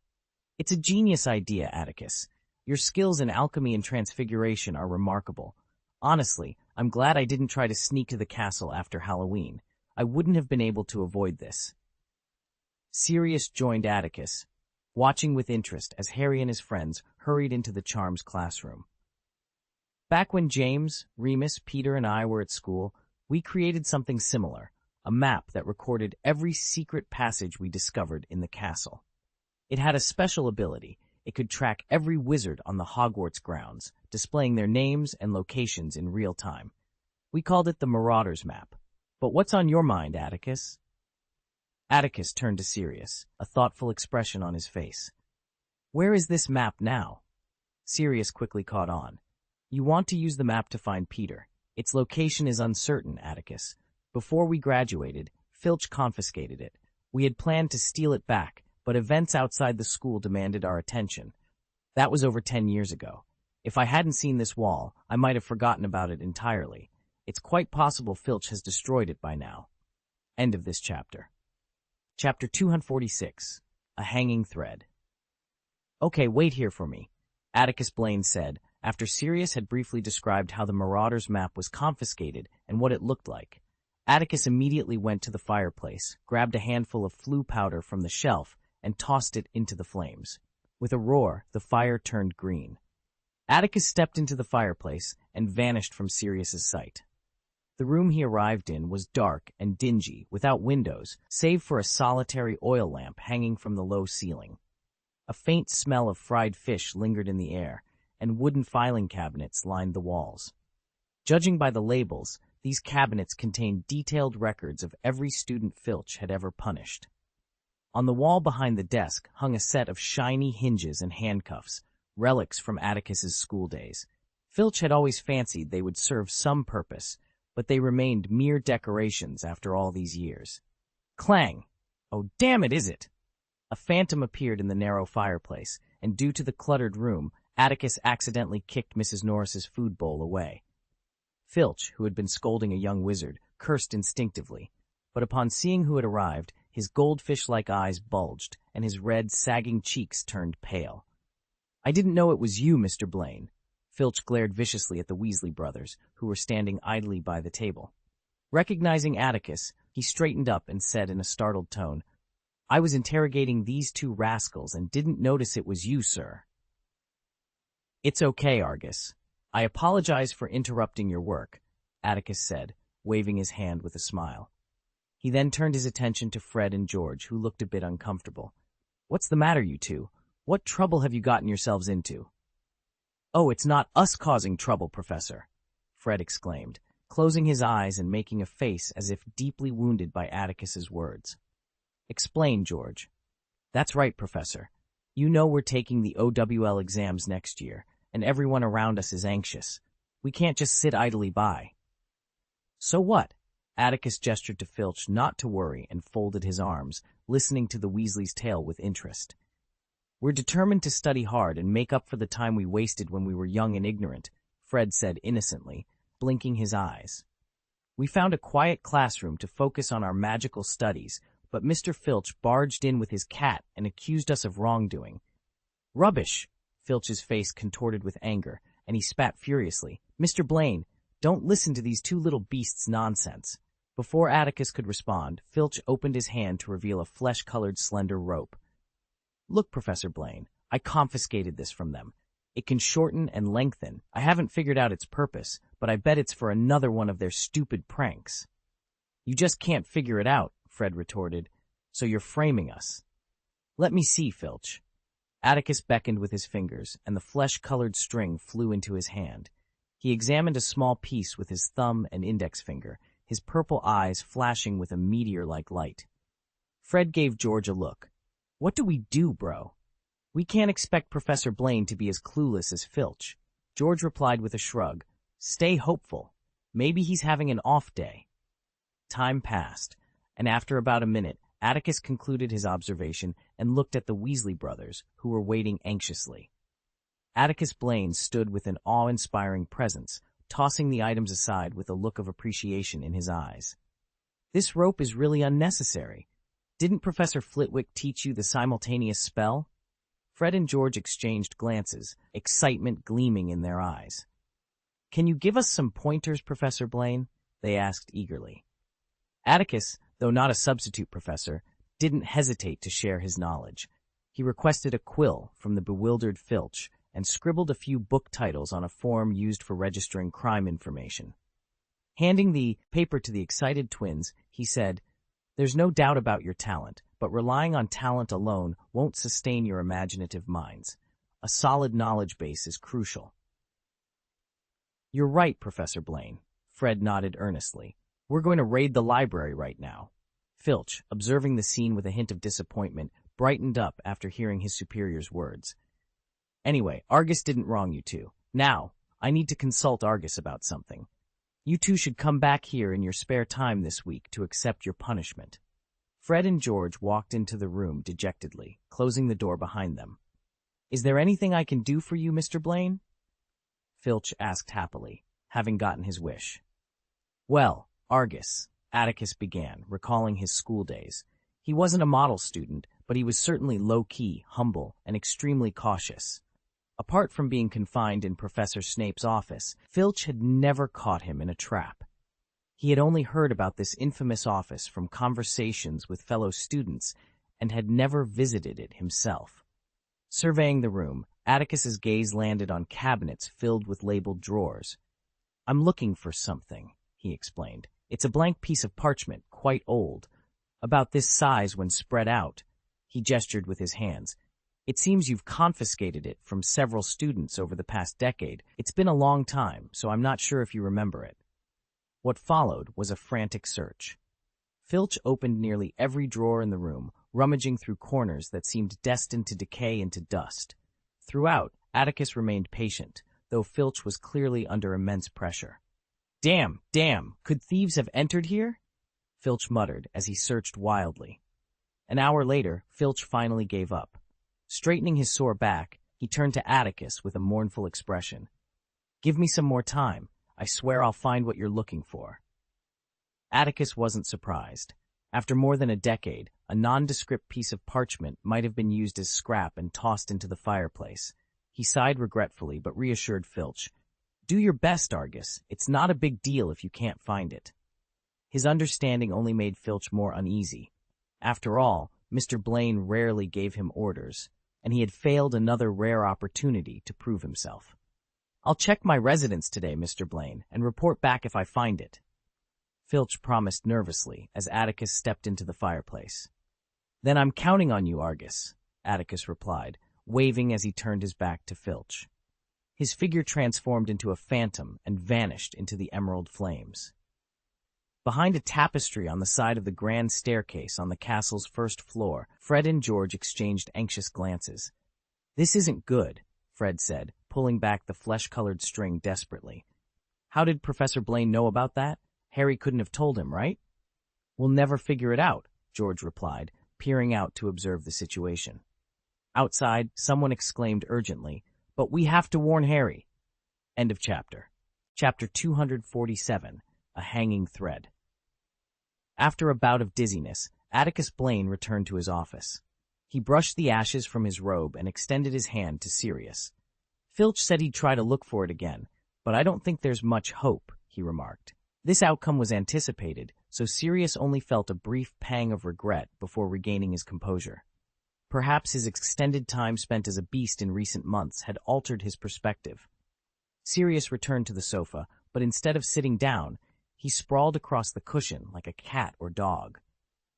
"It's a genius idea, Atticus. Your skills in alchemy and transfiguration are remarkable. Honestly, I'm glad I didn't try to sneak to the castle after Halloween. I wouldn't have been able to avoid this." Sirius joined Atticus, watching with interest as Harry and his friends hurried into the Charms classroom. "Back when James, Remus, Peter, and I were at school, we created something similar, a map that recorded every secret passage we discovered in the castle. It had a special ability. It could track every wizard on the Hogwarts grounds, displaying their names and locations in real time. We called it the Marauders Map. But what's on your mind, Atticus?" Atticus turned to Sirius, a thoughtful expression on his face. "Where is this map now?" Sirius quickly caught on. "You want to use the map to find Peter. Its location is uncertain, Atticus. Before we graduated, Filch confiscated it. We had planned to steal it back, but events outside the school demanded our attention. That was over 10 years ago. If I hadn't seen this wall, I might have forgotten about it entirely. It's quite possible Filch has destroyed it by now." End of this chapter. Chapter 246, A Hanging Thread. "Okay, wait here for me," Atticus Blaine said, after Sirius had briefly described how the Marauders map was confiscated and what it looked like. Atticus immediately went to the fireplace, grabbed a handful of flue powder from the shelf, and tossed it into the flames. With a roar, the fire turned green. Atticus stepped into the fireplace and vanished from Sirius's sight. The room he arrived in was dark and dingy, without windows, save for a solitary oil lamp hanging from the low ceiling. A faint smell of fried fish lingered in the air, and wooden filing cabinets lined the walls. Judging by the labels, these cabinets contained detailed records of every student Filch had ever punished. On the wall behind the desk hung a set of shiny hinges and handcuffs, relics from Atticus's school days. Filch had always fancied they would serve some purpose, but they remained mere decorations after all these years. Clang! "Oh, damn it, is it?" A phantom appeared in the narrow fireplace, and due to the cluttered room, Atticus accidentally kicked Mrs. Norris's food bowl away. Filch, who had been scolding a young wizard, cursed instinctively, but upon seeing who had arrived, his goldfish-like eyes bulged, and his red, sagging cheeks turned pale. "I didn't know it was you, Mr. Blaine." Filch glared viciously at the Weasley brothers, who were standing idly by the table. Recognizing Atticus, he straightened up and said in a startled tone, "I was interrogating these two rascals and didn't notice it was you, sir." "It's okay, Argus. I apologize for interrupting your work," Atticus said, waving his hand with a smile. He then turned his attention to Fred and George, who looked a bit uncomfortable. "What's the matter, you two? What trouble have you gotten yourselves into?" "Oh, it's not us causing trouble, Professor," Fred exclaimed, closing his eyes and making a face as if deeply wounded by Atticus's words. "Explain, George." "That's right, Professor. You know we're taking the OWL exams next year, and everyone around us is anxious. We can't just sit idly by." "So what?" Atticus gestured to Filch not to worry and folded his arms, listening to the Weasley's tale with interest. "We're determined to study hard and make up for the time we wasted when we were young and ignorant," Fred said innocently, blinking his eyes. "We found a quiet classroom to focus on our magical studies, but Mr. Filch barged in with his cat and accused us of wrongdoing." "Rubbish!" Filch's face contorted with anger, and he spat furiously. "Mr. Blaine, don't listen to these two little beasts' nonsense." Before Atticus could respond, Filch opened his hand to reveal a flesh-colored slender rope. "Look, Professor Blaine, I confiscated this from them. It can shorten and lengthen. I haven't figured out its purpose, but I bet it's for another one of their stupid pranks." "You just can't figure it out," Fred retorted, "so you're framing us." "Let me see, Filch." Atticus beckoned with his fingers, and the flesh-colored string flew into his hand. He examined a small piece with his thumb and index finger, his purple eyes flashing with a meteor-like light. Fred gave George a look. "What do we do, bro?" "We can't expect Professor Blaine to be as clueless as Filch." George replied with a shrug. "Stay hopeful. Maybe he's having an off day." Time passed, and after about a minute, Atticus concluded his observation and looked at the Weasley brothers, who were waiting anxiously. Atticus Blaine stood with an awe-inspiring presence, tossing the items aside with a look of appreciation in his eyes. "This rope is really unnecessary. Didn't Professor Flitwick teach you the simultaneous spell?" Fred and George exchanged glances, excitement gleaming in their eyes. "Can you give us some pointers, Professor Blaine?" they asked eagerly. Atticus, though not a substitute professor, didn't hesitate to share his knowledge. He requested a quill from the bewildered Filch and scribbled a few book titles on a form used for registering crime information. Handing the paper to the excited twins, he said, "There's no doubt about your talent, but relying on talent alone won't sustain your imaginative minds. A solid knowledge base is crucial." "You're right, Professor Blaine," Fred nodded earnestly. "We're going to raid the library right now." Filch, observing the scene with a hint of disappointment, brightened up after hearing his superior's words. "Anyway, Argus didn't wrong you two. Now, I need to consult Argus about something. You two should come back here in your spare time this week to accept your punishment." Fred and George walked into the room dejectedly, closing the door behind them. "Is there anything I can do for you, Mr. Blaine?" Filch asked happily, having gotten his wish. "Well, Argus," Atticus began, recalling his school days. He wasn't a model student, but he was certainly low-key, humble, and extremely cautious. Apart from being confined in Professor Snape's office, Filch had never caught him in a trap. He had only heard about this infamous office from conversations with fellow students and had never visited it himself. Surveying the room, Atticus's gaze landed on cabinets filled with labeled drawers. "I'm looking for something," he explained. "It's a blank piece of parchment, quite old. About this size when spread out." He gestured with his hands. "It seems you've confiscated it from several students over the past decade. It's been a long time, so I'm not sure if you remember it." What followed was a frantic search. Filch opened nearly every drawer in the room, rummaging through corners that seemed destined to decay into dust. Throughout, Atticus remained patient, though Filch was clearly under immense pressure. Damn, could thieves have entered here?" Filch muttered as he searched wildly. An hour later, Filch finally gave up. Straightening his sore back, he turned to Atticus with a mournful expression. "Give me some more time. I swear I'll find what you're looking for." Atticus wasn't surprised. After more than a decade, a nondescript piece of parchment might have been used as scrap and tossed into the fireplace. He sighed regretfully, but reassured Filch. Do your best, Argus. It's not a big deal if you can't find it. His understanding only made Filch more uneasy. After all, Mr. Blaine rarely gave him orders, and he had failed another rare opportunity to prove himself. I'll check my residence today, Mr. Blaine, and report back if I find it. Filch promised nervously as Atticus stepped into the fireplace. Then I'm counting on you, Argus, Atticus replied, waving as he turned his back to Filch. His figure transformed into a phantom and vanished into the emerald flames. Behind a tapestry on the side of the grand staircase on the castle's first floor, Fred and George exchanged anxious glances. This isn't good, Fred said, pulling back the flesh-colored string desperately. How did Professor Blaine know about that? Harry couldn't have told him, right? We'll never figure it out, George replied, peering out to observe the situation. Outside, someone exclaimed urgently, but we have to warn Harry. End of chapter. Chapter 247, A Hanging Thread. After a bout of dizziness, Atticus Blaine returned to his office. He brushed the ashes from his robe and extended his hand to Sirius. Filch said he'd try to look for it again, but I don't think there's much hope, he remarked. This outcome was anticipated, so Sirius only felt a brief pang of regret before regaining his composure. Perhaps his extended time spent as a beast in recent months had altered his perspective. Sirius returned to the sofa, but instead of sitting down, he sprawled across the cushion like a cat or dog.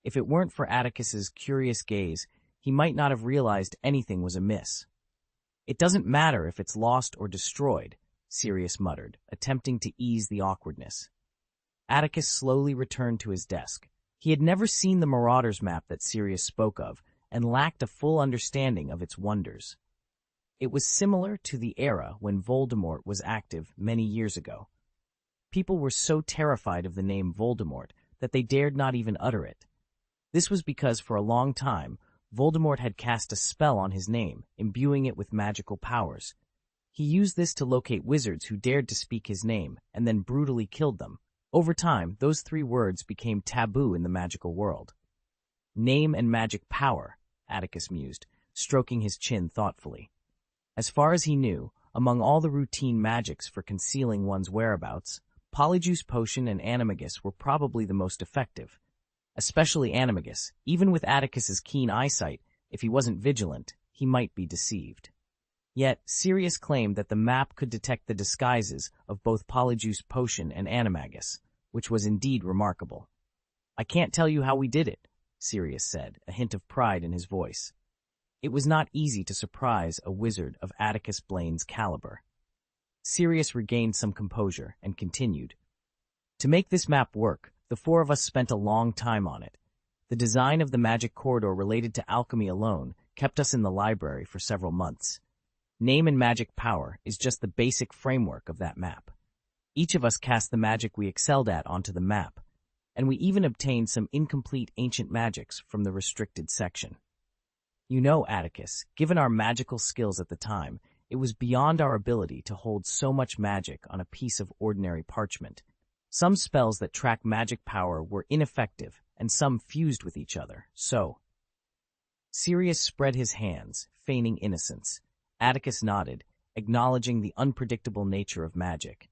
If it weren't for Atticus's curious gaze, he might not have realized anything was amiss. It doesn't matter if it's lost or destroyed, Sirius muttered, attempting to ease the awkwardness. Atticus slowly returned to his desk. He had never seen the Marauders map that Sirius spoke of, and lacked a full understanding of its wonders. It was similar to the era when Voldemort was active many years ago. People were so terrified of the name Voldemort that they dared not even utter it. This was because for a long time, Voldemort had cast a spell on his name, imbuing it with magical powers. He used this to locate wizards who dared to speak his name, and then brutally killed them. Over time, those three words became taboo in the magical world. Name and magic power, Atticus mused, stroking his chin thoughtfully. As far as he knew, among all the routine magics for concealing one's whereabouts, Polyjuice Potion and Animagus were probably the most effective. Especially Animagus. Even with Atticus's keen eyesight, if he wasn't vigilant, he might be deceived. Yet, Sirius claimed that the map could detect the disguises of both Polyjuice Potion and Animagus, which was indeed remarkable. I can't tell you how we did it, Sirius said, a hint of pride in his voice. It was not easy to surprise a wizard of Atticus Blaine's caliber. Sirius regained some composure and continued. To make this map work, the four of us spent a long time on it. The design of the magic corridor related to alchemy alone kept us in the library for several months. Name and magic power is just the basic framework of that map. Each of us cast the magic we excelled at onto the map, and we even obtained some incomplete ancient magics from the restricted section. You know, Atticus, given our magical skills at the time, it was beyond our ability to hold so much magic on a piece of ordinary parchment. Some spells that track magic power were ineffective, and some fused with each other, so... Sirius spread his hands, feigning innocence. Atticus nodded, acknowledging the unpredictable nature of magic.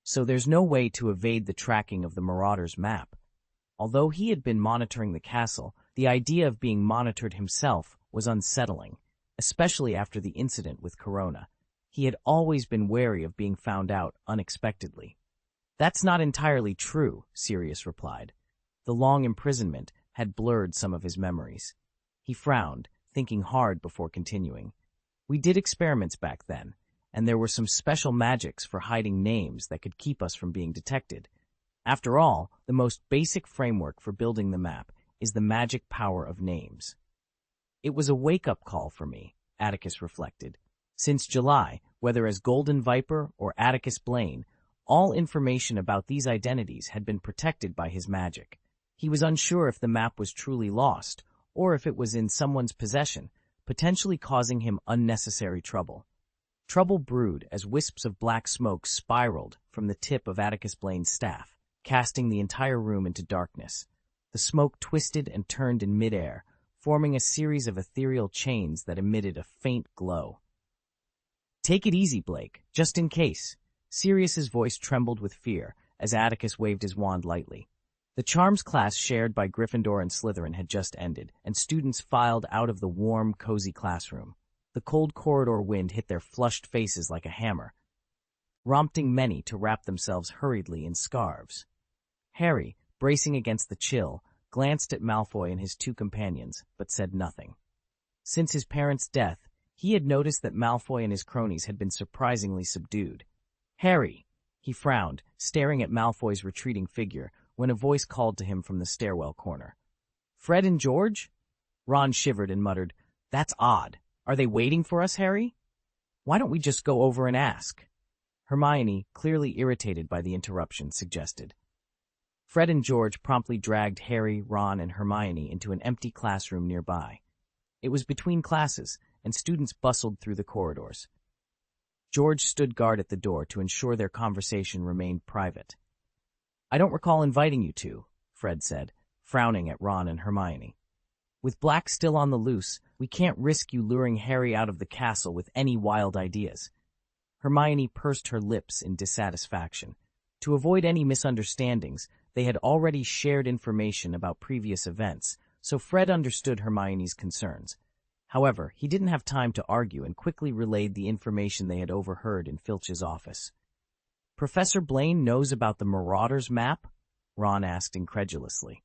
So there's no way to evade the tracking of the Marauders' map. Although he had been monitoring the castle, the idea of being monitored himself was unsettling, especially after the incident with Corona. He had always been wary of being found out unexpectedly. That's not entirely true, Sirius replied. The long imprisonment had blurred some of his memories. He frowned, thinking hard before continuing. We did experiments back then, and there were some special magics for hiding names that could keep us from being detected. After all, the most basic framework for building the map is the magic power of names. It was a wake-up call for me, Atticus reflected. Since July, whether as Golden Viper or Atticus Blaine, all information about these identities had been protected by his magic. He was unsure if the map was truly lost, or if it was in someone's possession, potentially causing him unnecessary trouble. Trouble brewed as wisps of black smoke spiraled from the tip of Atticus Blaine's staff, casting the entire room into darkness. The smoke twisted and turned in midair, forming a series of ethereal chains that emitted a faint glow. Take it easy, Blake, just in case. Sirius's voice trembled with fear as Atticus waved his wand lightly. The charms class shared by Gryffindor and Slytherin had just ended, and students filed out of the warm, cozy classroom. The cold corridor wind hit their flushed faces like a hammer, prompting many to wrap themselves hurriedly in scarves. Harry, bracing against the chill, glanced at Malfoy and his two companions, but said nothing. Since his parents' death, he had noticed that Malfoy and his cronies had been surprisingly subdued. "Harry!" He frowned, staring at Malfoy's retreating figure, when a voice called to him from the stairwell corner. "Fred and George?" Ron shivered and muttered, "That's odd. Are they waiting for us, Harry? Why don't we just go over and ask?" Hermione, clearly irritated by the interruption, suggested. Fred and George promptly dragged Harry, Ron, and Hermione into an empty classroom nearby. It was between classes, and students bustled through the corridors. George stood guard at the door to ensure their conversation remained private. "I don't recall inviting you to," Fred said, frowning at Ron and Hermione. "With Black still on the loose, we can't risk you luring Harry out of the castle with any wild ideas." Hermione pursed her lips in dissatisfaction. To avoid any misunderstandings, they had already shared information about previous events, so Fred understood Hermione's concerns. However, he didn't have time to argue and quickly relayed the information they had overheard in Filch's office. "Professor Blaine knows about the Marauders map?" Ron asked incredulously.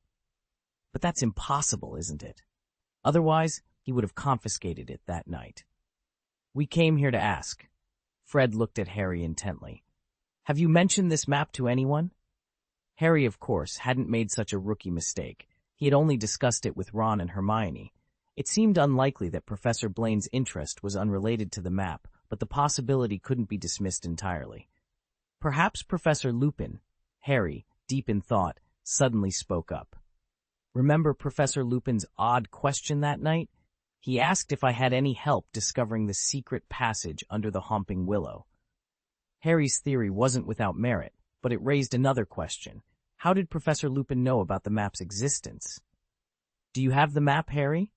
"But that's impossible, isn't it? Otherwise, he would have confiscated it that night." "We came here to ask." Fred looked at Harry intently. "Have you mentioned this map to anyone?" Harry, of course, hadn't made such a rookie mistake. He had only discussed it with Ron and Hermione. It seemed unlikely that Professor Blaine's interest was unrelated to the map, but the possibility couldn't be dismissed entirely. "Perhaps Professor Lupin." Harry, deep in thought, suddenly spoke up. "Remember Professor Lupin's odd question that night? He asked if I had any help discovering the secret passage under the Homping Willow." Harry's theory wasn't without merit, but it raised another question. How did Professor Lupin know about the map's existence? "Do you have the map, Harry?"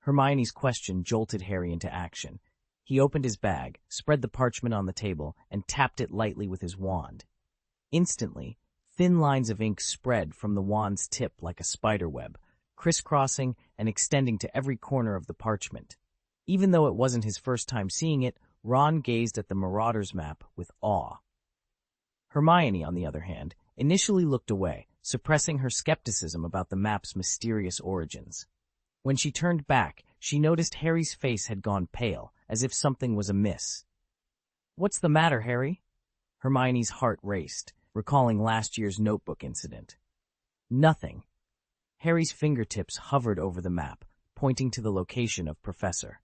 Hermione's question jolted Harry into action. He opened his bag, spread the parchment on the table, and tapped it lightly with his wand. Instantly, thin lines of ink spread from the wand's tip like a spider web, crisscrossing and extending to every corner of the parchment. Even though it wasn't his first time seeing it, Ron gazed at the Marauders map with awe. Hermione, on the other hand, initially looked away, suppressing her skepticism about the map's mysterious origins. When she turned back, she noticed Harry's face had gone pale, as if something was amiss. "What's the matter, Harry?" Hermione's heart raced, recalling last year's notebook incident. "Nothing." Harry's fingertips hovered over the map, pointing to the location of Professor.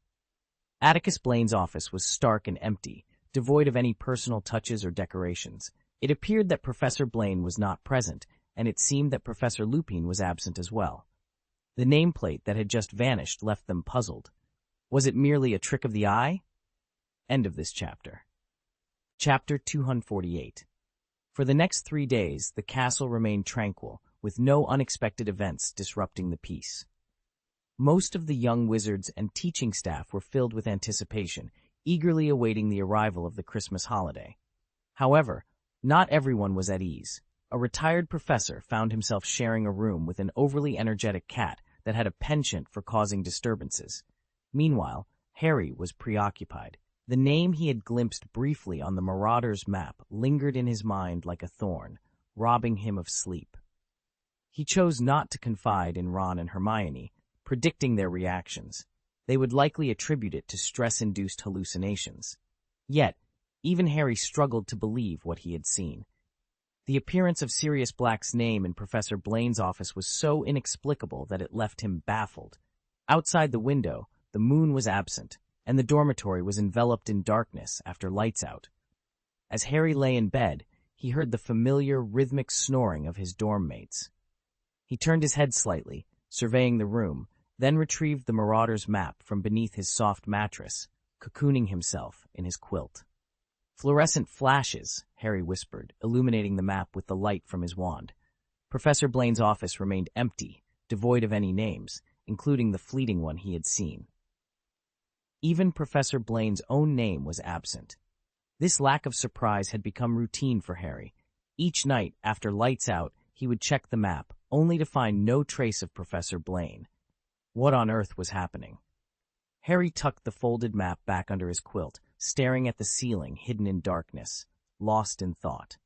Atticus Blaine's office was stark and empty, devoid of any personal touches or decorations. It appeared that Professor Blaine was not present, and it seemed that Professor Lupin was absent as well. The nameplate that had just vanished left them puzzled. Was it merely a trick of the eye? End of this chapter. Chapter 248. For the next 3 days, the castle remained tranquil, with no unexpected events disrupting the peace. Most of the young wizards and teaching staff were filled with anticipation, eagerly awaiting the arrival of the Christmas holiday. However, not everyone was at ease. A retired professor found himself sharing a room with an overly energetic cat that had a penchant for causing disturbances. Meanwhile, Harry was preoccupied. The name he had glimpsed briefly on the Marauders map lingered in his mind like a thorn, robbing him of sleep. He chose not to confide in Ron and Hermione, predicting their reactions. They would likely attribute it to stress-induced hallucinations. Yet, even Harry struggled to believe what he had seen. The appearance of Sirius Black's name in Professor Blaine's office was so inexplicable that it left him baffled. Outside the window, the moon was absent, and the dormitory was enveloped in darkness after lights out. As Harry lay in bed, he heard the familiar, rhythmic snoring of his dorm mates. He turned his head slightly, surveying the room, then retrieved the Marauders map from beneath his soft mattress, cocooning himself in his quilt. "Fluorescent flashes," Harry whispered, illuminating the map with the light from his wand. Professor Blaine's office remained empty, devoid of any names, including the fleeting one he had seen. Even Professor Blaine's own name was absent. This lack of surprise had become routine for Harry. Each night, after lights out, he would check the map, only to find no trace of Professor Blaine. What on earth was happening? Harry tucked the folded map back under his quilt, staring at the ceiling hidden in darkness, lost in thought.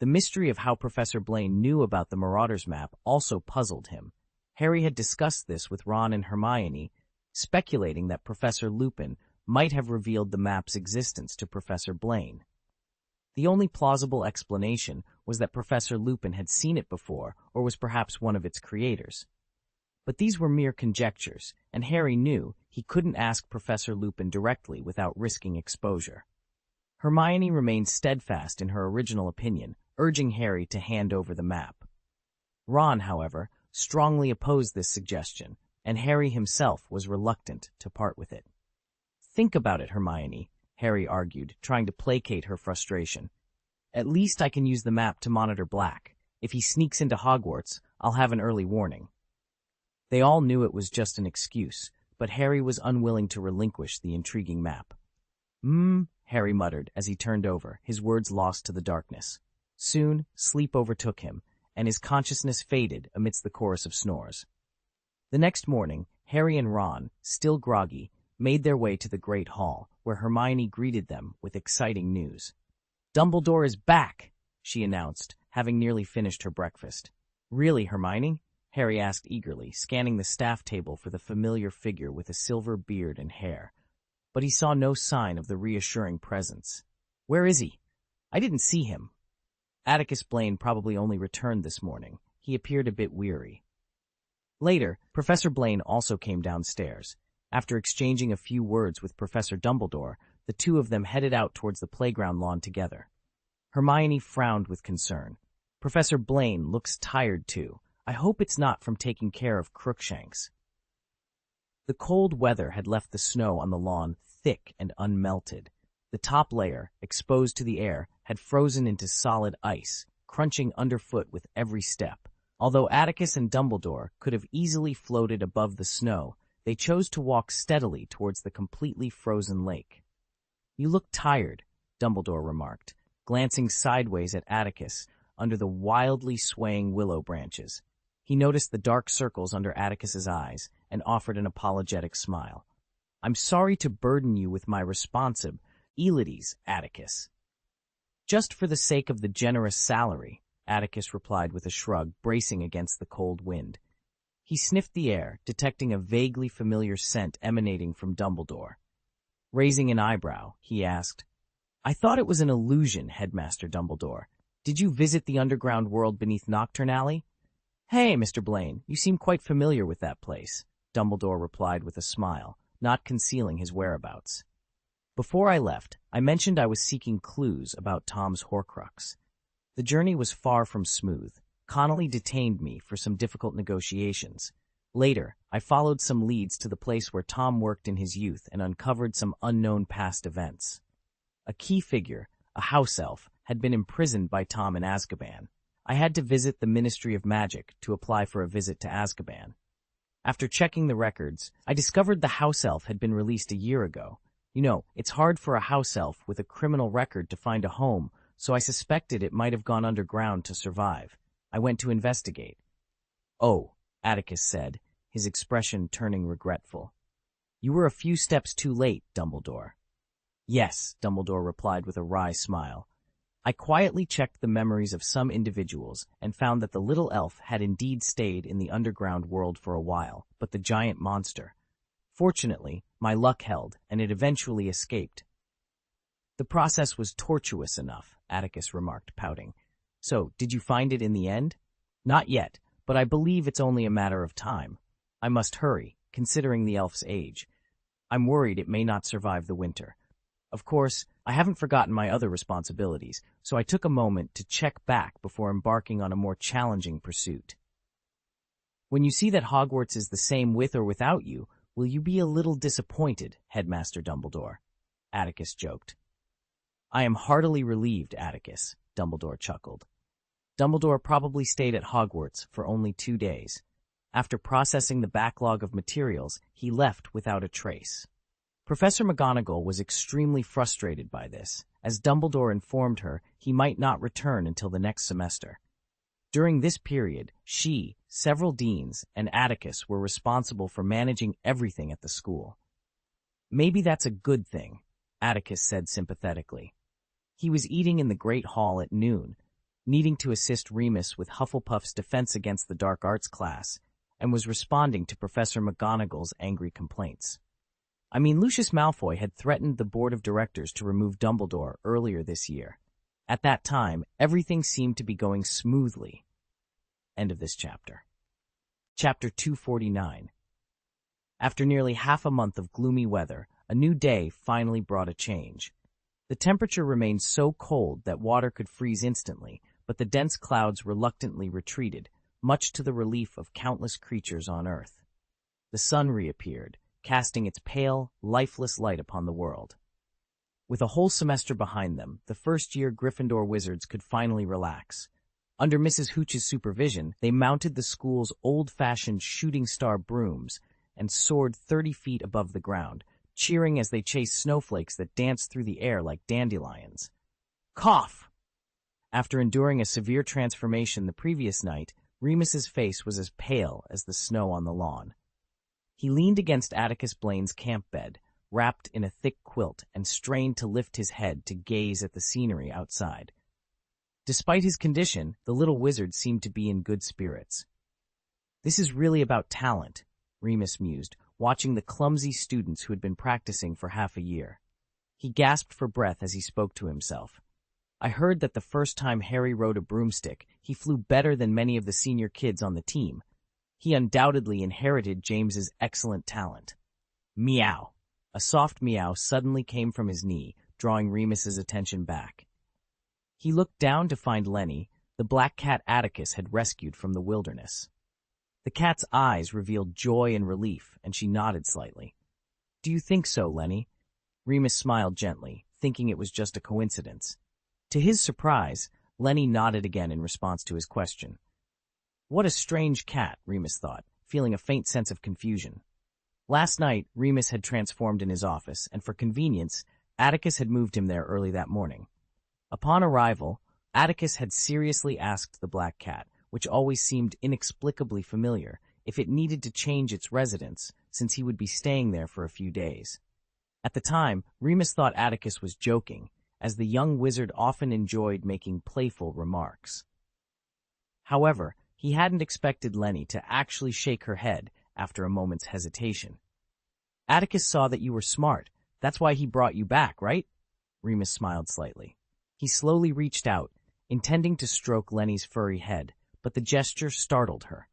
The mystery of how Professor Blaine knew about the Marauder's map also puzzled him. Harry had discussed this with Ron and Hermione, speculating that Professor Lupin might have revealed the map's existence to Professor Blaine. The only plausible explanation was that Professor Lupin had seen it before or was perhaps one of its creators. But these were mere conjectures, and Harry knew he couldn't ask Professor Lupin directly without risking exposure. Hermione remained steadfast in her original opinion, urging Harry to hand over the map. Ron, however, strongly opposed this suggestion, and Harry himself was reluctant to part with it. "Think about it, Hermione," Harry argued, trying to placate her frustration. "At least I can use the map to monitor Black. If he sneaks into Hogwarts, I'll have an early warning." They all knew it was just an excuse, but Harry was unwilling to relinquish the intriguing map. Harry muttered as he turned over, his words lost to the darkness. Soon, sleep overtook him, and his consciousness faded amidst the chorus of snores. The next morning, Harry and Ron, still groggy, made their way to the Great Hall, where Hermione greeted them with exciting news. "Dumbledore is back," she announced, having nearly finished her breakfast. "Really, Hermione?" Harry asked eagerly, scanning the staff table for the familiar figure with a silver beard and hair. But he saw no sign of the reassuring presence. "Where is he? I didn't see him." Atticus Blaine probably only returned this morning. He appeared a bit weary. Later, Professor Blaine also came downstairs. After exchanging a few words with Professor Dumbledore, the two of them headed out towards the playground lawn together. Hermione frowned with concern. "Professor Blaine looks tired too. I hope it's not from taking care of Crookshanks." The cold weather had left the snow on the lawn thick and unmelted. The top layer, exposed to the air, had frozen into solid ice, crunching underfoot with every step. Although Atticus and Dumbledore could have easily floated above the snow, they chose to walk steadily towards the completely frozen lake. "You look tired," Dumbledore remarked, glancing sideways at Atticus under the wildly swaying willow branches. He noticed the dark circles under Atticus's eyes and offered an apologetic smile. "I'm sorry to burden you with my responsibilities, Atticus." "Just for the sake of the generous salary," Atticus replied with a shrug, bracing against the cold wind. He sniffed the air, detecting a vaguely familiar scent emanating from Dumbledore. Raising an eyebrow, he asked, "I thought it was an illusion, Headmaster Dumbledore. Did you visit the underground world beneath Nocturne Alley?" "Hey, Mr. Blaine, you seem quite familiar with that place," Dumbledore replied with a smile, not concealing his whereabouts. "Before I left, I mentioned I was seeking clues about Tom's Horcrux. The journey was far from smooth. Connolly detained me for some difficult negotiations. Later, I followed some leads to the place where Tom worked in his youth and uncovered some unknown past events. A key figure, a house elf, had been imprisoned by Tom in Azkaban. I had to visit the Ministry of Magic to apply for a visit to Azkaban. After checking the records, I discovered the house elf had been released a year ago. You know, it's hard for a house elf with a criminal record to find a home, so I suspected it might have gone underground to survive. I went to investigate." "Oh," Atticus said, his expression turning regretful. "You were a few steps too late, Dumbledore." "Yes," Dumbledore replied with a wry smile. "I quietly checked the memories of some individuals and found that the little elf had indeed stayed in the underground world for a while, but the giant monster. Fortunately, my luck held, and it eventually escaped." "The process was tortuous enough," Atticus remarked, pouting. "So, did you find it in the end?" "Not yet, but I believe it's only a matter of time. I must hurry, considering the elf's age. I'm worried it may not survive the winter. Of course, I haven't forgotten my other responsibilities, so I took a moment to check back before embarking on a more challenging pursuit." "When you see that Hogwarts is the same with or without you, will you be a little disappointed, Headmaster Dumbledore?" Atticus joked. "I am heartily relieved, Atticus," Dumbledore chuckled. Dumbledore probably stayed at Hogwarts for only 2 days. After processing the backlog of materials, he left without a trace. Professor McGonagall was extremely frustrated by this, as Dumbledore informed her he might not return until the next semester. During this period, she, several deans, and Atticus were responsible for managing everything at the school. "Maybe that's a good thing," Atticus said sympathetically. He was eating in the Great Hall at noon, needing to assist Remus with Hufflepuff's defense against the dark arts class, and was responding to Professor McGonagall's angry complaints. I mean, Lucius Malfoy had threatened the board of directors to remove Dumbledore earlier this year. At that time, everything seemed to be going smoothly. End of this chapter. Chapter 249. After nearly half a month of gloomy weather, a new day finally brought a change. The temperature remained so cold that water could freeze instantly, but the dense clouds reluctantly retreated, much to the relief of countless creatures on Earth. The sun reappeared, casting its pale, lifeless light upon the world. With a whole semester behind them, the first-year Gryffindor wizards could finally relax. Under Mrs. Hooch's supervision, they mounted the school's old-fashioned shooting star brooms and soared 30 feet above the ground, cheering as they chased snowflakes that danced through the air like dandelions. Cough! After enduring a severe transformation the previous night, Remus's face was as pale as the snow on the lawn. He leaned against Atticus Blaine's camp bed, wrapped in a thick quilt, and strained to lift his head to gaze at the scenery outside. Despite his condition, the little wizard seemed to be in good spirits. "This is really about talent," Remus mused, watching the clumsy students who had been practicing for half a year. He gasped for breath as he spoke to himself. "I heard that the first time Harry rode a broomstick, he flew better than many of the senior kids on the team. He undoubtedly inherited James's excellent talent." Meow. A soft meow suddenly came from his knee, drawing Remus's attention back. He looked down to find Lenny, the black cat Atticus had rescued from the wilderness. The cat's eyes revealed joy and relief, and she nodded slightly. "Do you think so, Lenny?" Remus smiled gently, thinking it was just a coincidence. To his surprise, Lenny nodded again in response to his question. What a strange cat, Remus thought, feeling a faint sense of confusion. Last night, Remus had transformed in his office, and for convenience, Atticus had moved him there early that morning. Upon arrival, Atticus had seriously asked the black cat, which always seemed inexplicably familiar, if it needed to change its residence, since he would be staying there for a few days. At the time, Remus thought Atticus was joking, as the young wizard often enjoyed making playful remarks. However, he hadn't expected Lenny to actually shake her head after a moment's hesitation. "Atticus saw that you were smart. That's why he brought you back, right?" Remus smiled slightly. He slowly reached out, intending to stroke Lenny's furry head, but the gesture startled her.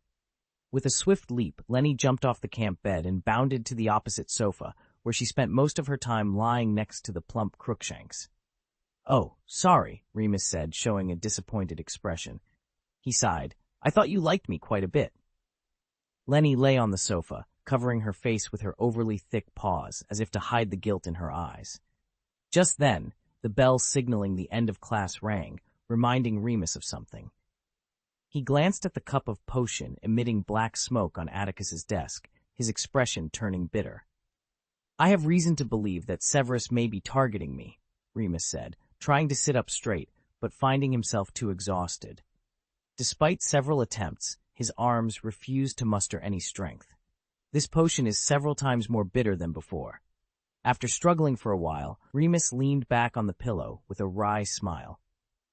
With a swift leap, Lenny jumped off the camp bed and bounded to the opposite sofa, where she spent most of her time lying next to the plump Crookshanks. "Oh, sorry," Remus said, showing a disappointed expression. He sighed. "I thought you liked me quite a bit." Lenny lay on the sofa, covering her face with her overly thick paws, as if to hide the guilt in her eyes. Just then, the bell signaling the end of class rang, reminding Remus of something. He glanced at the cup of potion emitting black smoke on Atticus's desk, his expression turning bitter. "I have reason to believe that Severus may be targeting me," Remus said, trying to sit up straight, but finding himself too exhausted. Despite several attempts, his arms refused to muster any strength. "This potion is several times more bitter than before." After struggling for a while, Remus leaned back on the pillow with a wry smile.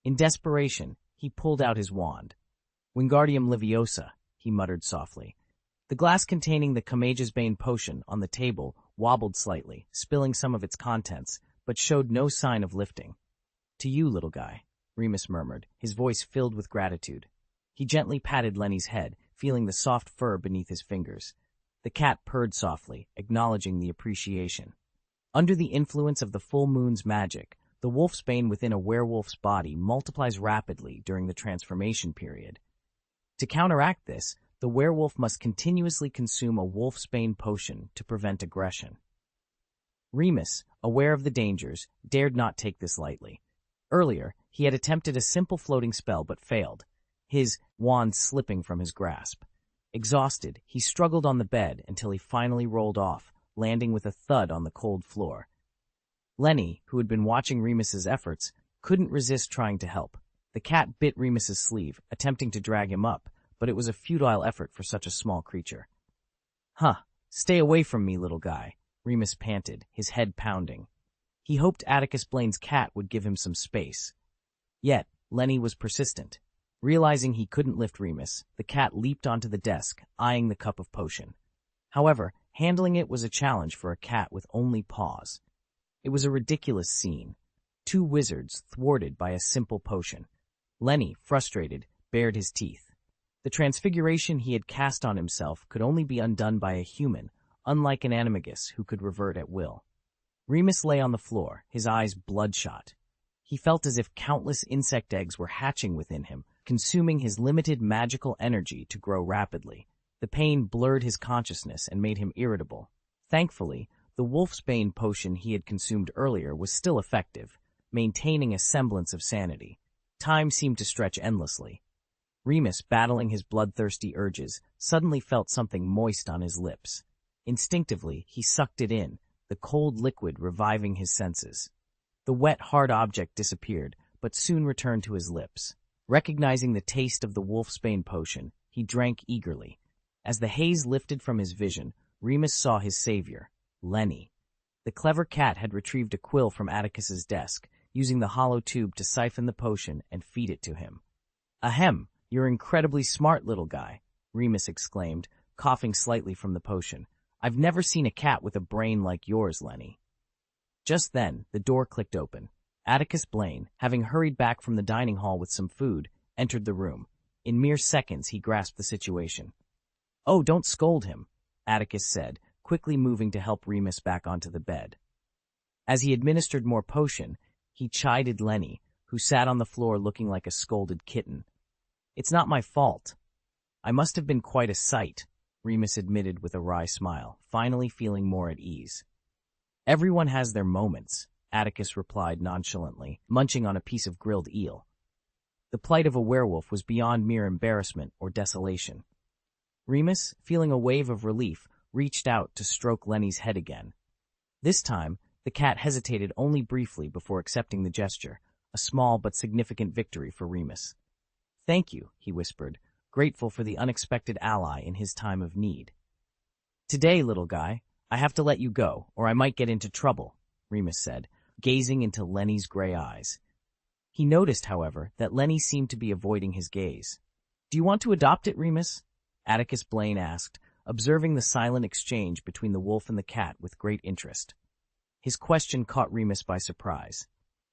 In desperation, he pulled out his wand. "Wingardium Leviosa," he muttered softly. The glass containing the Commage's Bane potion on the table wobbled slightly, spilling some of its contents, but showed no sign of lifting. "To you, little guy," Remus murmured, his voice filled with gratitude. He gently patted Lenny's head, feeling the soft fur beneath his fingers. The cat purred softly, acknowledging the appreciation. Under the influence of the full moon's magic, the wolf's bane within a werewolf's body multiplies rapidly during the transformation period. To counteract this, the werewolf must continuously consume a wolf's bane potion to prevent aggression. Remus, aware of the dangers, dared not take this lightly. Earlier, he had attempted a simple floating spell but failed, his wand slipping from his grasp. Exhausted, he struggled on the bed until he finally rolled off, landing with a thud on the cold floor. Lenny, who had been watching Remus's efforts, couldn't resist trying to help. The cat bit Remus's sleeve, attempting to drag him up, but it was a futile effort for such a small creature. "Huh, stay away from me, little guy," Remus panted, his head pounding. He hoped Atticus Blaine's cat would give him some space. Yet, Lenny was persistent. Realizing he couldn't lift Remus, the cat leaped onto the desk, eyeing the cup of potion. However, handling it was a challenge for a cat with only paws. It was a ridiculous scene. Two wizards thwarted by a simple potion. Lenny, frustrated, bared his teeth. The transfiguration he had cast on himself could only be undone by a human, unlike an animagus who could revert at will. Remus lay on the floor, his eyes bloodshot. He felt as if countless insect eggs were hatching within him, consuming his limited magical energy to grow rapidly. The pain blurred his consciousness and made him irritable. Thankfully, the wolfsbane potion he had consumed earlier was still effective, maintaining a semblance of sanity. Time seemed to stretch endlessly. Remus, battling his bloodthirsty urges, suddenly felt something moist on his lips. Instinctively, he sucked it in, the cold liquid reviving his senses. The wet, hard object disappeared, but soon returned to his lips. Recognizing the taste of the wolfsbane potion, he drank eagerly. As the haze lifted from his vision, Remus saw his savior, Lenny. The clever cat had retrieved a quill from Atticus's desk, using the hollow tube to siphon the potion and feed it to him. "Ahem, you're incredibly smart, little guy," Remus exclaimed, coughing slightly from the potion. "I've never seen a cat with a brain like yours, Lenny." Just then, the door clicked open. Atticus Blaine, having hurried back from the dining hall with some food, entered the room. In mere seconds, he grasped the situation. "Oh, don't scold him," Atticus said, quickly moving to help Remus back onto the bed. As he administered more potion, he chided Lenny, who sat on the floor looking like a scolded kitten. "It's not my fault. I must have been quite a sight," Remus admitted with a wry smile, finally feeling more at ease. "Everyone has their moments," Atticus replied nonchalantly, munching on a piece of grilled eel. The plight of a werewolf was beyond mere embarrassment or desolation. Remus, feeling a wave of relief, reached out to stroke Lenny's head again. This time, the cat hesitated only briefly before accepting the gesture, a small but significant victory for Remus. "Thank you," he whispered, grateful for the unexpected ally in his time of need. "Today, little guy, I have to let you go, or I might get into trouble," Remus said, gazing into Lenny's gray eyes. He noticed, however, that Lenny seemed to be avoiding his gaze. "Do you want to adopt it, Remus?" Atticus Blaine asked, observing the silent exchange between the wolf and the cat with great interest. His question caught Remus by surprise.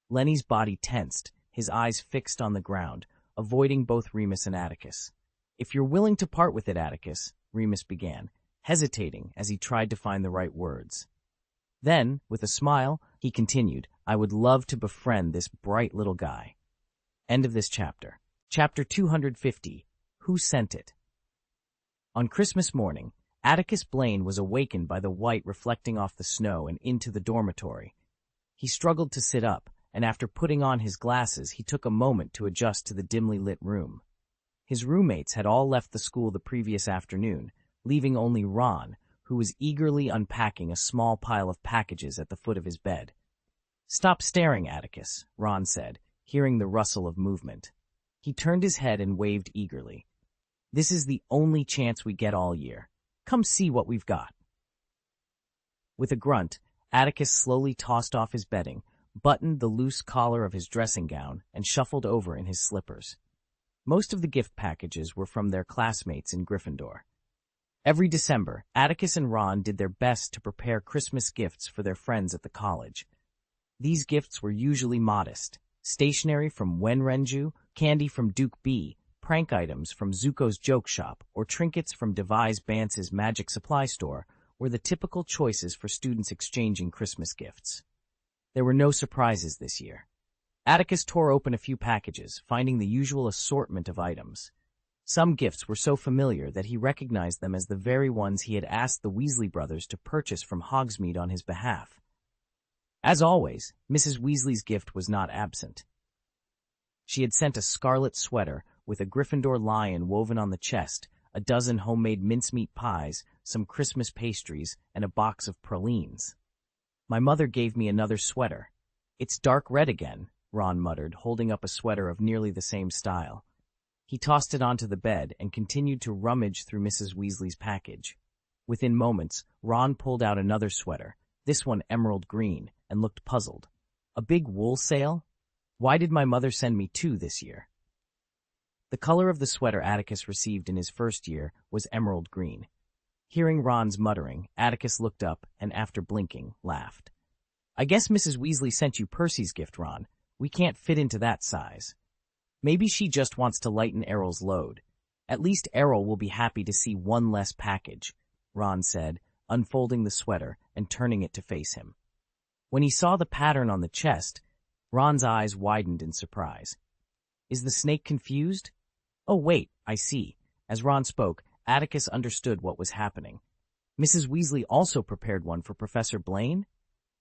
Lenny's body tensed, his eyes fixed on the ground, avoiding both Remus and Atticus. "If you're willing to part with it, Atticus," Remus began, hesitating as he tried to find the right words. Then, with a smile, he continued, "I would love to befriend this bright little guy." End of this chapter. Chapter 250. Who Sent It? On Christmas morning, Atticus Blaine was awakened by the white reflecting off the snow and into the dormitory. He struggled to sit up, and after putting on his glasses, he took a moment to adjust to the dimly lit room. His roommates had all left the school the previous afternoon, leaving only Ron, who was eagerly unpacking a small pile of packages at the foot of his bed. "Stop staring, Atticus," Ron said, hearing the rustle of movement. He turned his head and waved eagerly. "This is the only chance we get all year. Come see what we've got." With a grunt, Atticus slowly tossed off his bedding, buttoned the loose collar of his dressing gown, and shuffled over in his slippers. Most of the gift packages were from their classmates in Gryffindor. Every December, Atticus and Ron did their best to prepare Christmas gifts for their friends at the college. These gifts were usually modest: stationery from Wenrenju, candy from Duke B, prank items from Zuko's Joke Shop, or trinkets from Devise Bance's Magic Supply Store were the typical choices for students exchanging Christmas gifts. There were no surprises this year. Atticus tore open a few packages, finding the usual assortment of items. Some gifts were so familiar that he recognized them as the very ones he had asked the Weasley brothers to purchase from Hogsmeade on his behalf. As always, Mrs. Weasley's gift was not absent. She had sent a scarlet sweater with a Gryffindor lion woven on the chest, a dozen homemade mincemeat pies, some Christmas pastries, and a box of pralines. My mother gave me another sweater. It's dark red again, Ron muttered, holding up a sweater of nearly the same style. He tossed it onto the bed and continued to rummage through Mrs. Weasley's package. Within moments, Ron pulled out another sweater, this one emerald green, and looked puzzled. A big wool sale? Why did my mother send me 2 this year? The color of the sweater Atticus received in his first year was emerald green. Hearing Ron's muttering, Atticus looked up and, after blinking, laughed. I guess Mrs. Weasley sent you Percy's gift, Ron. We can't fit into that size. Maybe she just wants to lighten Errol's load. At least Errol will be happy to see one less package, Ron said, unfolding the sweater and turning it to face him. When he saw the pattern on the chest, Ron's eyes widened in surprise. Is the snake confused? Oh, wait, I see. As Ron spoke, Atticus understood what was happening. Mrs. Weasley also prepared one for Professor Blaine?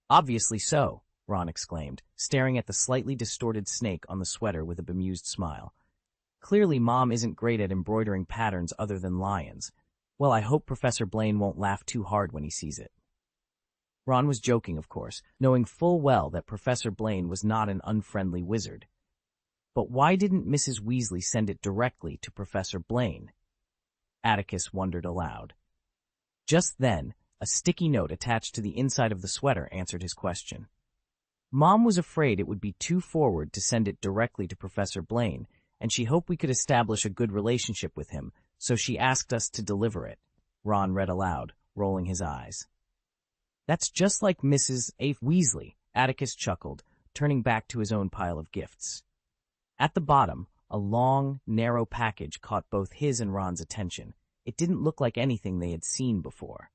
Obviously so, Ron exclaimed, staring at the slightly distorted snake on the sweater with a bemused smile. Clearly Mom isn't great at embroidering patterns other than lions. Well, I hope Professor Blaine won't laugh too hard when he sees it. Ron was joking, of course, knowing full well that Professor Blaine was not an unfriendly wizard. But why didn't Mrs. Weasley send it directly to Professor Blaine? Atticus wondered aloud. Just then, a sticky note attached to the inside of the sweater answered his question. Mom was afraid it would be too forward to send it directly to Professor Blaine, and she hoped we could establish a good relationship with him, so she asked us to deliver it, Ron read aloud, rolling his eyes. That's just like Mrs. A. Weasley, Atticus chuckled, turning back to his own pile of gifts. At the bottom, a long, narrow package caught both his and Ron's attention. It didn't look like anything they had seen before.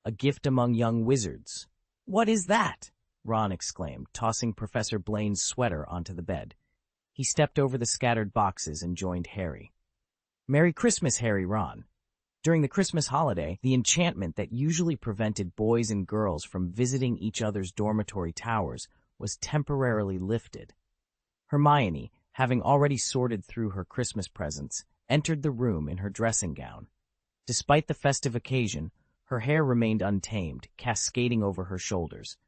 A gift among young wizards. What is that? Ron exclaimed, tossing Professor Blaine's sweater onto the bed. He stepped over the scattered boxes and joined Harry. Merry Christmas, Harry, Ron. During the Christmas holiday, the enchantment that usually prevented boys and girls from visiting each other's dormitory towers was temporarily lifted. Hermione, having already sorted through her Christmas presents, entered the room in her dressing gown. Despite the festive occasion, her hair remained untamed, cascading over her shoulders.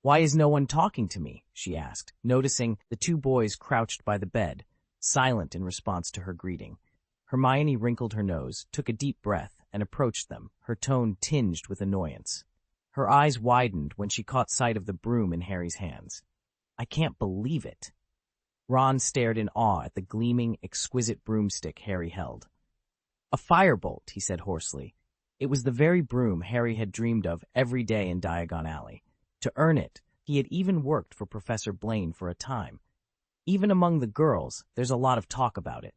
Why is no one talking to me? She asked, noticing the 2 boys crouched by the bed, silent in response to her greeting. Hermione wrinkled her nose, took a deep breath, and approached them, her tone tinged with annoyance. Her eyes widened when she caught sight of the broom in Harry's hands. I can't believe it. Ron stared in awe at the gleaming, exquisite broomstick Harry held. A firebolt, he said hoarsely. It was the very broom Harry had dreamed of every day in Diagon Alley. To earn it, he had even worked for Professor Blaine for a time. Even among the girls, there's a lot of talk about it.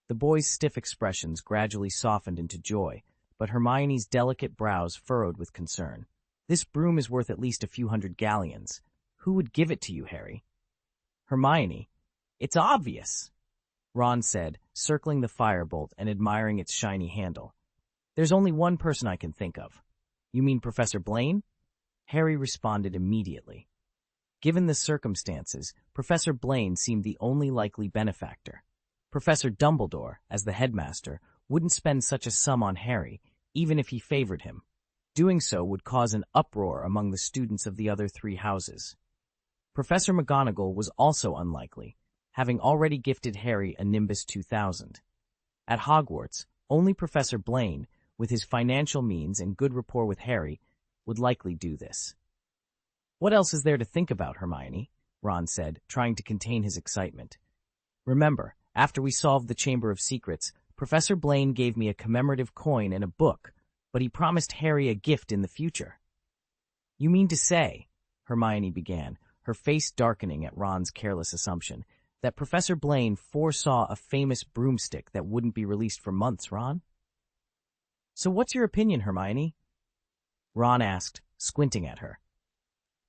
The boys' stiff expressions gradually softened into joy, but Hermione's delicate brows furrowed with concern. This broom is worth at least a few hundred galleons. Who would give it to you, Harry? Hermione, it's obvious, Ron said, circling the firebolt and admiring its shiny handle. There's only one person I can think of. You mean Professor Blaine? Harry responded immediately. Given the circumstances, Professor Blaine seemed the only likely benefactor. Professor Dumbledore, as the headmaster, wouldn't spend such a sum on Harry, even if he favored him. Doing so would cause an uproar among the students of the other 3 houses. Professor McGonagall was also unlikely, having already gifted Harry a Nimbus 2000. At Hogwarts, only Professor Blaine, with his financial means and good rapport with Harry, would likely do this. What else is there to think about, Hermione? Ron said, trying to contain his excitement. Remember, after we solved the Chamber of Secrets, Professor Blaine gave me a commemorative coin and a book, but he promised Harry a gift in the future. You mean to say, Hermione began, her face darkening at Ron's careless assumption, that Professor Blaine foresaw a famous broomstick that wouldn't be released for months, Ron? So what's your opinion, Hermione? Ron asked, squinting at her.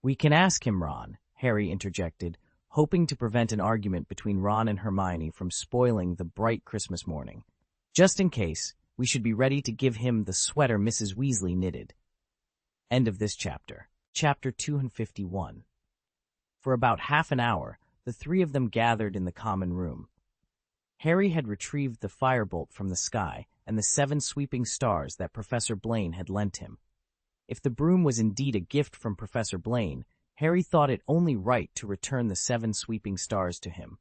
We can ask him, Ron, Harry interjected, hoping to prevent an argument between Ron and Hermione from spoiling the bright Christmas morning. Just in case, we should be ready to give him the sweater Mrs. Weasley knitted. End of this chapter. Chapter 251. For about half an hour, the 3 of them gathered in the common room. Harry had retrieved the firebolt from the sky and the 7 sweeping stars that Professor Blaine had lent him. If the broom was indeed a gift from Professor Blaine, Harry thought it only right to return the 7 sweeping stars to him.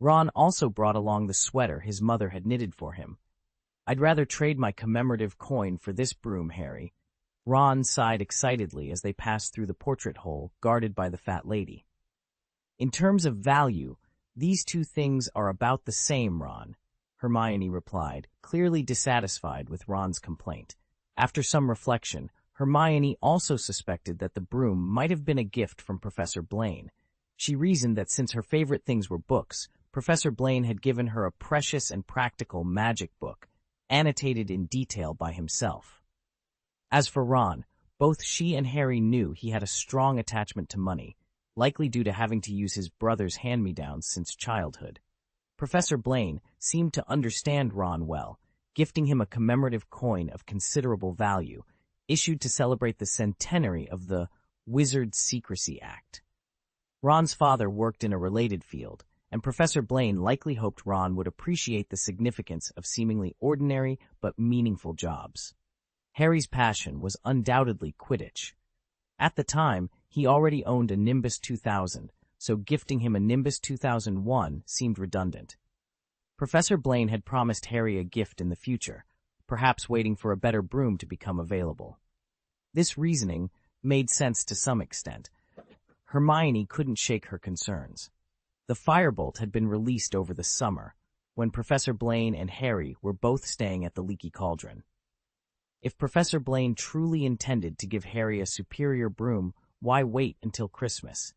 Ron also brought along the sweater his mother had knitted for him. "I'd rather trade my commemorative coin for this broom, Harry." Ron sighed excitedly as they passed through the portrait hole guarded by the fat lady. "In terms of value, these two things are about the same, Ron," Hermione replied, clearly dissatisfied with Ron's complaint. After some reflection, Hermione also suspected that the broom might have been a gift from Professor Blaine. She reasoned that since her favorite things were books, Professor Blaine had given her a precious and practical magic book, annotated in detail by himself. As for Ron, both she and Harry knew he had a strong attachment to money, likely due to having to use his brother's hand-me-downs since childhood. Professor Blaine seemed to understand Ron well, gifting him a commemorative coin of considerable value, issued to celebrate the centenary of the Wizard's Secrecy Act. Ron's father worked in a related field, and Professor Blaine likely hoped Ron would appreciate the significance of seemingly ordinary but meaningful jobs. Harry's passion was undoubtedly Quidditch. At the time, he already owned a Nimbus 2000, so gifting him a Nimbus 2001 seemed redundant. Professor Blaine had promised Harry a gift in the future, perhaps waiting for a better broom to become available. This reasoning made sense to some extent. Hermione couldn't shake her concerns. The firebolt had been released over the summer, when Professor Blaine and Harry were both staying at the Leaky Cauldron. If Professor Blaine truly intended to give Harry a superior broom, why wait until Christmas?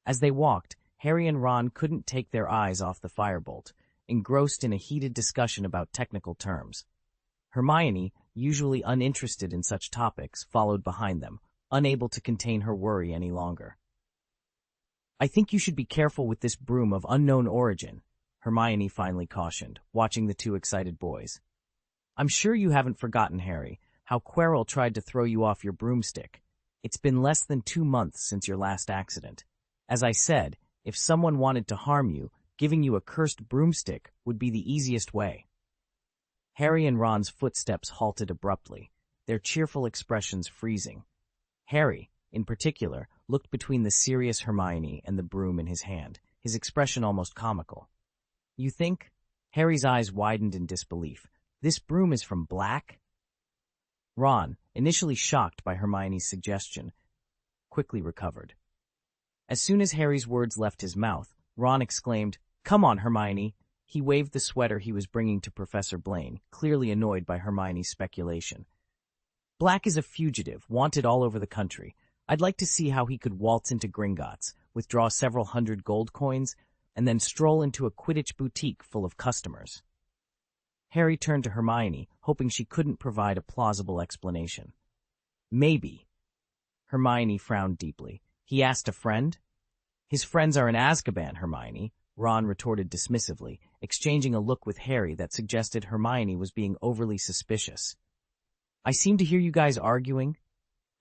As they walked, Harry and Ron couldn't take their eyes off the firebolt, engrossed in a heated discussion about technical terms. Hermione, usually uninterested in such topics, followed behind them, unable to contain her worry any longer. "I think you should be careful with this broom of unknown origin," Hermione finally cautioned, watching the two excited boys. "I'm sure you haven't forgotten, Harry, how Quirrell tried to throw you off your broomstick. It's been less than 2 months since your last accident. As I said, if someone wanted to harm you, giving you a cursed broomstick would be the easiest way." Harry and Ron's footsteps halted abruptly, their cheerful expressions freezing. Harry, in particular, looked between the serious Hermione and the broom in his hand, his expression almost comical. "You think?" Harry's eyes widened in disbelief. "This broom is from Black?" Ron, initially shocked by Hermione's suggestion, quickly recovered. As soon as Harry's words left his mouth, Ron exclaimed, "Come on, Hermione!" He waved the sweater he was bringing to Professor Blaine, clearly annoyed by Hermione's speculation. "Black is a fugitive, wanted all over the country. I'd like to see how he could waltz into Gringotts, withdraw several hundred gold coins, and then stroll into a Quidditch boutique full of customers." Harry turned to Hermione, hoping she couldn't provide a plausible explanation. "Maybe." Hermione frowned deeply. "He asked a friend?" "His friends are in Azkaban, Hermione," Ron retorted dismissively, exchanging a look with Harry that suggested Hermione was being overly suspicious. "I seem to hear you guys arguing."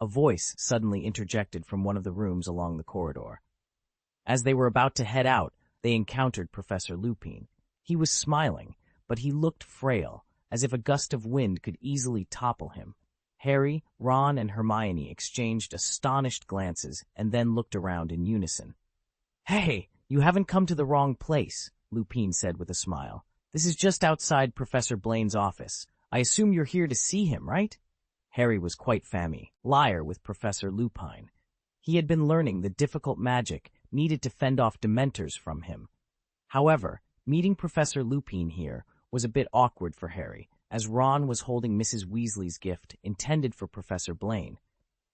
A voice suddenly interjected from one of the rooms along the corridor. As they were about to head out, they encountered Professor Lupin. He was smiling, but he looked frail, as if a gust of wind could easily topple him. Harry, Ron, and Hermione exchanged astonished glances and then looked around in unison. "Hey, you haven't come to the wrong place," Lupin said with a smile. "This is just outside Professor Blaine's office. I assume you're here to see him, right?" Harry was quite familiar with Professor Lupin. He had been learning the difficult magic needed to fend off Dementors from him. However, meeting Professor Lupin here was a bit awkward for Harry, as Ron was holding Mrs. Weasley's gift intended for Professor Blaine.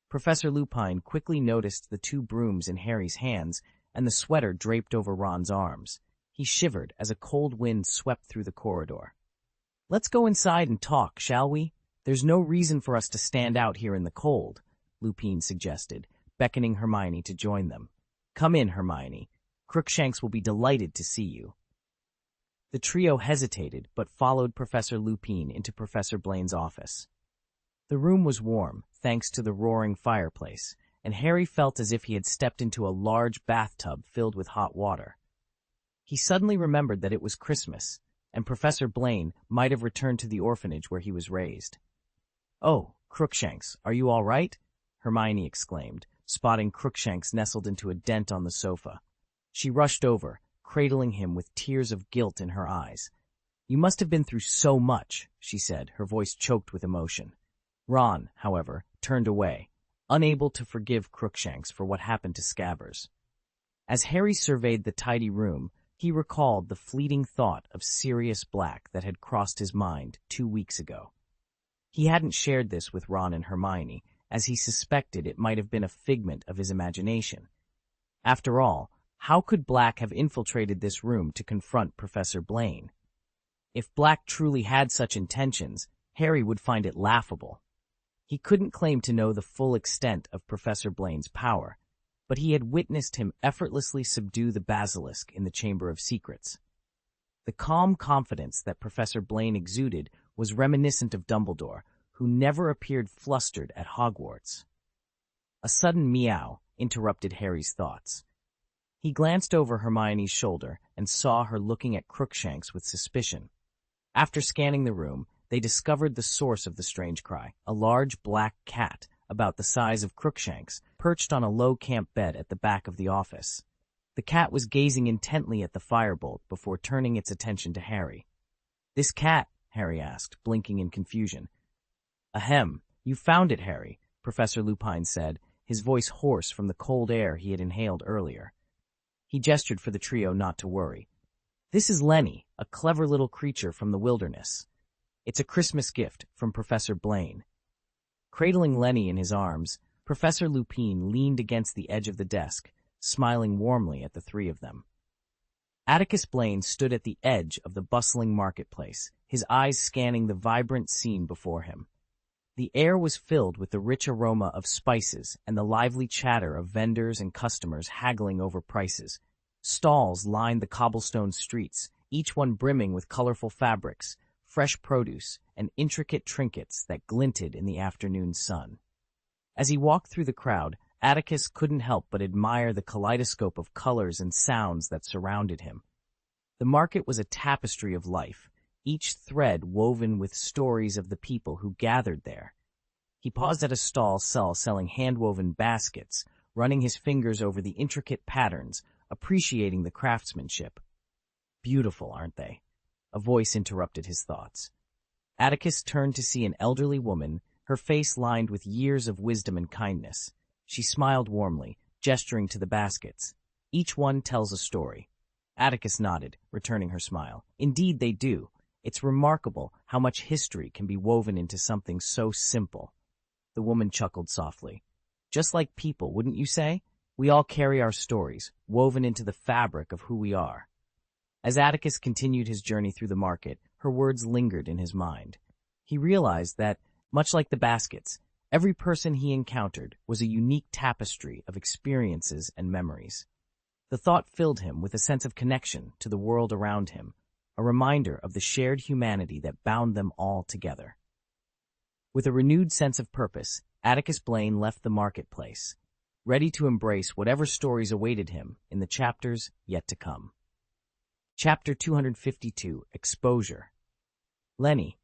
Professor Lupin quickly noticed the 2 brooms in Harry's hands and the sweater draped over Ron's arms. He shivered as a cold wind swept through the corridor. "Let's go inside and talk, shall we? There's no reason for us to stand out here in the cold," Lupin suggested, beckoning Hermione to join them. "Come in, Hermione. Crookshanks will be delighted to see you." The trio hesitated, but followed Professor Lupin into Professor Blaine's office. The room was warm, thanks to the roaring fireplace, and Harry felt as if he had stepped into a large bathtub filled with hot water. He suddenly remembered that it was Christmas, and Professor Blaine might have returned to the orphanage where he was raised. "Oh, Crookshanks, are you all right?" Hermione exclaimed, spotting Crookshanks nestled into a dent on the sofa. She rushed over, cradling him with tears of guilt in her eyes. "You must have been through so much," she said, her voice choked with emotion. Ron, however, turned away, unable to forgive Crookshanks for what happened to Scabbers. As Harry surveyed the tidy room, he recalled the fleeting thought of Sirius Black that had crossed his mind 2 weeks ago. He hadn't shared this with Ron and Hermione, as he suspected it might have been a figment of his imagination. After all, how could Black have infiltrated this room to confront Professor Blaine? If Black truly had such intentions, Harry would find it laughable. He couldn't claim to know the full extent of Professor Blaine's power, but he had witnessed him effortlessly subdue the basilisk in the Chamber of Secrets. The calm confidence that Professor Blaine exuded was reminiscent of Dumbledore, who never appeared flustered at Hogwarts. A sudden meow interrupted Harry's thoughts. He glanced over Hermione's shoulder and saw her looking at Crookshanks with suspicion. After scanning the room, they discovered the source of the strange cry, a large black cat about the size of Crookshanks, perched on a low camp bed at the back of the office. The cat was gazing intently at the firebolt before turning its attention to Harry. "This cat?" Harry asked, blinking in confusion. "Ahem, you found it, Harry," Professor Lupin said, his voice hoarse from the cold air he had inhaled earlier. He gestured for the trio not to worry. "This is Lenny, a clever little creature from the wilderness. It's a Christmas gift from Professor Blaine." Cradling Lenny in his arms, Professor Lupin leaned against the edge of the desk, smiling warmly at the three of them. Atticus Blaine stood at the edge of the bustling marketplace, his eyes scanning the vibrant scene before him. The air was filled with the rich aroma of spices and the lively chatter of vendors and customers haggling over prices. Stalls lined the cobblestone streets, each one brimming with colorful fabrics, fresh produce, and intricate trinkets that glinted in the afternoon sun. As he walked through the crowd, Atticus couldn't help but admire the kaleidoscope of colors and sounds that surrounded him. The market was a tapestry of life, each thread woven with stories of the people who gathered there. He paused at a stall selling hand-woven baskets, running his fingers over the intricate patterns, appreciating the craftsmanship. "Beautiful, aren't they?" A voice interrupted his thoughts. Atticus turned to see an elderly woman, her face lined with years of wisdom and kindness. She smiled warmly, gesturing to the baskets. "Each one tells a story." Atticus nodded, returning her smile. "Indeed they do. It's remarkable how much history can be woven into something so simple." The woman chuckled softly. "Just like people, wouldn't you say? We all carry our stories, woven into the fabric of who we are." As Atticus continued his journey through the market, her words lingered in his mind. He realized that, much like the baskets, every person he encountered was a unique tapestry of experiences and memories. The thought filled him with a sense of connection to the world around him, a reminder of the shared humanity that bound them all together. With a renewed sense of purpose, Atticus Blaine left the marketplace, ready to embrace whatever stories awaited him in the chapters yet to come. Chapter 252, Exposure. "Lenny!"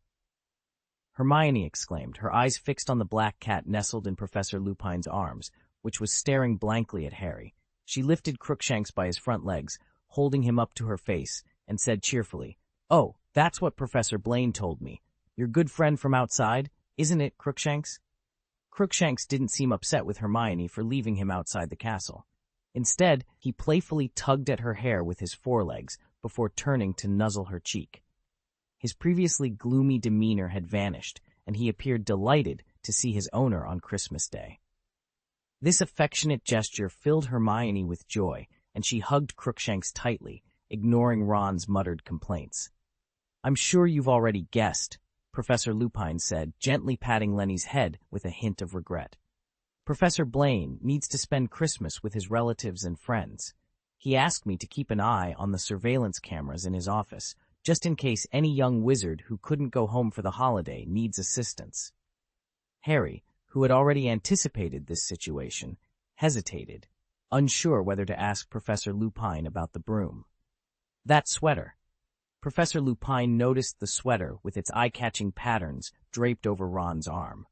Hermione exclaimed, her eyes fixed on the black cat nestled in Professor Lupin's arms, which was staring blankly at Harry. She lifted Crookshanks by his front legs, holding him up to her face, and said cheerfully, "Oh, that's what Professor Blaine told me. Your good friend from outside, isn't it, Crookshanks?" Crookshanks didn't seem upset with Hermione for leaving him outside the castle. Instead, he playfully tugged at her hair with his forelegs before turning to nuzzle her cheek. His previously gloomy demeanor had vanished, and he appeared delighted to see his owner on Christmas Day. This affectionate gesture filled Hermione with joy, and she hugged Crookshanks tightly, ignoring Ron's muttered complaints. "I'm sure you've already guessed," Professor Lupin said, gently patting Lenny's head with a hint of regret. "Professor Blaine needs to spend Christmas with his relatives and friends. He asked me to keep an eye on the surveillance cameras in his office, just in case any young wizard who couldn't go home for the holiday needs assistance." Harry, who had already anticipated this situation, hesitated, unsure whether to ask Professor Lupin about the broom. "That sweater." Professor Lupin noticed the sweater with its eye-catching patterns draped over Ron's arm.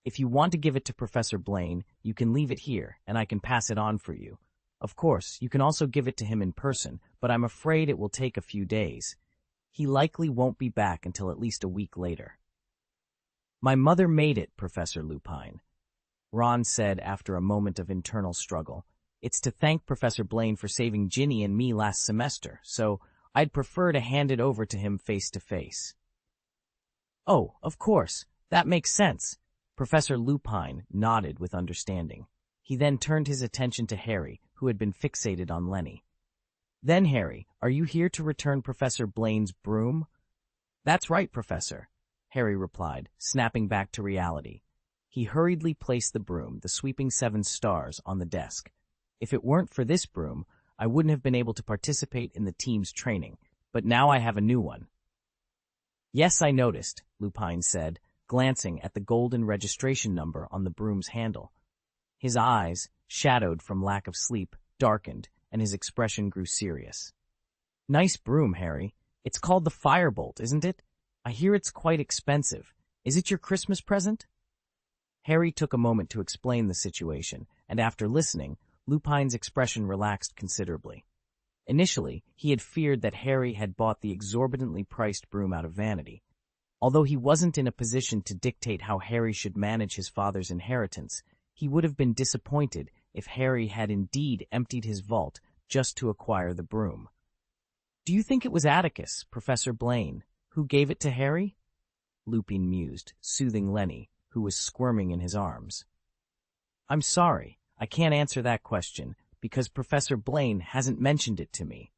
If you want to give it to Professor Blaine, you can leave it here, and I can pass it on for you. Of course, you can also give it to him in person, but I'm afraid it will take a few days. He likely won't be back until at least a week later. My mother made it, Professor Lupin, Ron said after a moment of internal struggle. It's to thank Professor Blaine for saving Ginny and me last semester, so I'd prefer to hand it over to him face to face. Oh, of course, that makes sense. Professor Lupin nodded with understanding. He then turned his attention to Harry, who had been fixated on Lenny. Then, Harry, are you here to return Professor Blaine's broom? That's right, Professor, Harry replied, snapping back to reality. He hurriedly placed the broom, the sweeping 7 stars, on the desk. If it weren't for this broom, I wouldn't have been able to participate in the team's training, but now I have a new one. Yes, I noticed, Lupin said, glancing at the golden registration number on the broom's handle. His eyes, shadowed from lack of sleep, darkened, and his expression grew serious. Nice broom, Harry. It's called the Firebolt, isn't it? I hear it's quite expensive. Is it your Christmas present? Harry took a moment to explain the situation, and after listening, Lupin's expression relaxed considerably. Initially, he had feared that Harry had bought the exorbitantly priced broom out of vanity. Although he wasn't in a position to dictate how Harry should manage his father's inheritance, he would have been disappointed if Harry had indeed emptied his vault just to acquire the broom. Do you think it was Atticus, Professor Blaine, who gave it to Harry? Lupin mused, soothing Lenny, who was squirming in his arms. I'm sorry, I can't answer that question, because Professor Blaine hasn't mentioned it to me.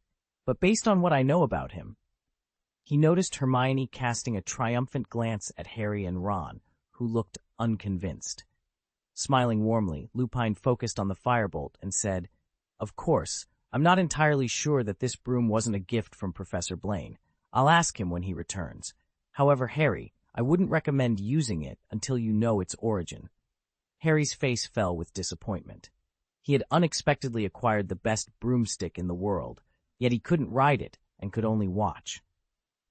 But based on what I know about him... He noticed Hermione casting a triumphant glance at Harry and Ron, who looked unconvinced. Smiling warmly, Lupin focused on the firebolt and said, Of course, I'm not entirely sure that this broom wasn't a gift from Professor Blaine. I'll ask him when he returns. However, Harry, I wouldn't recommend using it until you know its origin. Harry's face fell with disappointment. He had unexpectedly acquired the best broomstick in the world, yet he couldn't ride it and could only watch.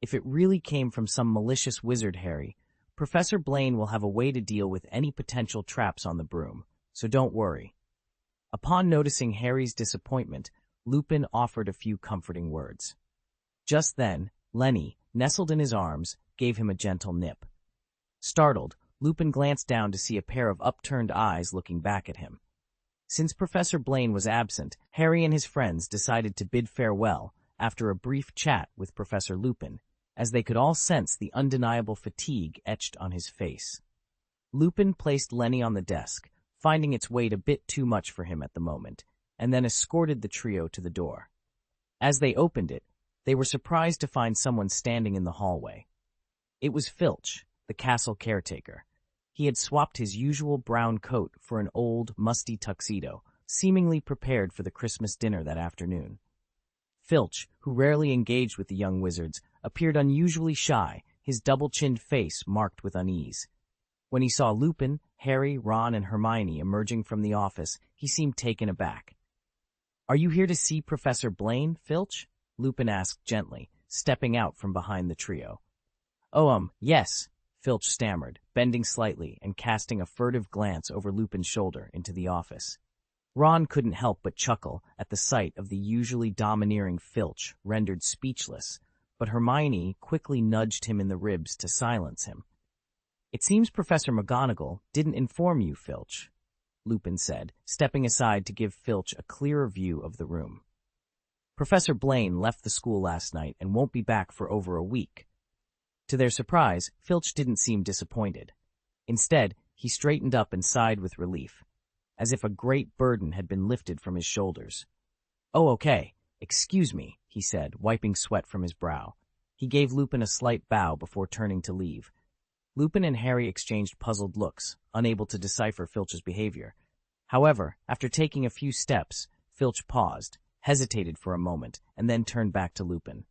If it really came from some malicious wizard, Harry, Professor Blaine will have a way to deal with any potential traps on the broom, so don't worry. Upon noticing Harry's disappointment, Lupin offered a few comforting words. Just then, Lenny, nestled in his arms, gave him a gentle nip. Startled, Lupin glanced down to see a pair of upturned eyes looking back at him. Since Professor Blaine was absent, Harry and his friends decided to bid farewell after a brief chat with Professor Lupin, as they could all sense the undeniable fatigue etched on his face. Lupin placed Lenny on the desk, finding its weight a bit too much for him at the moment, and then escorted the trio to the door. As they opened it, they were surprised to find someone standing in the hallway. It was Filch, the castle caretaker. He had swapped his usual brown coat for an old, musty tuxedo, seemingly prepared for the Christmas dinner that afternoon. Filch, who rarely engaged with the young wizards, appeared unusually shy, his double-chinned face marked with unease. When he saw Lupin, Harry, Ron, and Hermione emerging from the office, he seemed taken aback. "Are you here to see Professor Blaine, Filch?" Lupin asked gently, stepping out from behind the trio. "Oh, yes," Filch stammered, bending slightly and casting a furtive glance over Lupin's shoulder into the office. Ron couldn't help but chuckle at the sight of the usually domineering Filch, rendered speechless, but Hermione quickly nudged him in the ribs to silence him. "It seems Professor McGonagall didn't inform you, Filch," Lupin said, stepping aside to give Filch a clearer view of the room. "Professor Blaine left the school last night and won't be back for over a week." To their surprise, Filch didn't seem disappointed. Instead, he straightened up and sighed with relief, as if a great burden had been lifted from his shoulders. "Oh, okay. Excuse me," he said, wiping sweat from his brow. He gave Lupin a slight bow before turning to leave. Lupin and Harry exchanged puzzled looks, unable to decipher Filch's behavior. However, after taking a few steps, Filch paused, hesitated for a moment, and then turned back to Lupin.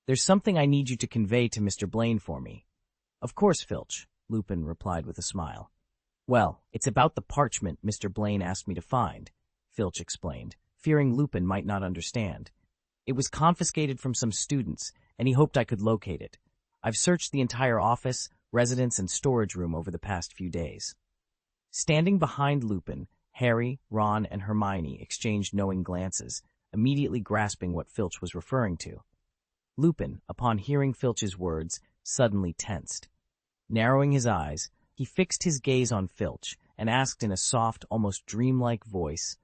"There's something I need you to convey to Mr. Blaine for me." "Of course, Filch," Lupin replied with a smile. "Well, it's about the parchment Mr. Blaine asked me to find," Filch explained, fearing Lupin might not understand. "It was confiscated from some students, and he hoped I could locate it. I've searched the entire office, residence, and storage room over the past few days. Standing behind Lupin, Harry, Ron, and Hermione exchanged knowing glances, immediately grasping what Filch was referring to. Lupin, upon hearing Filch's words, suddenly tensed. Narrowing his eyes, he fixed his gaze on Filch and asked in a soft, almost dreamlike voice,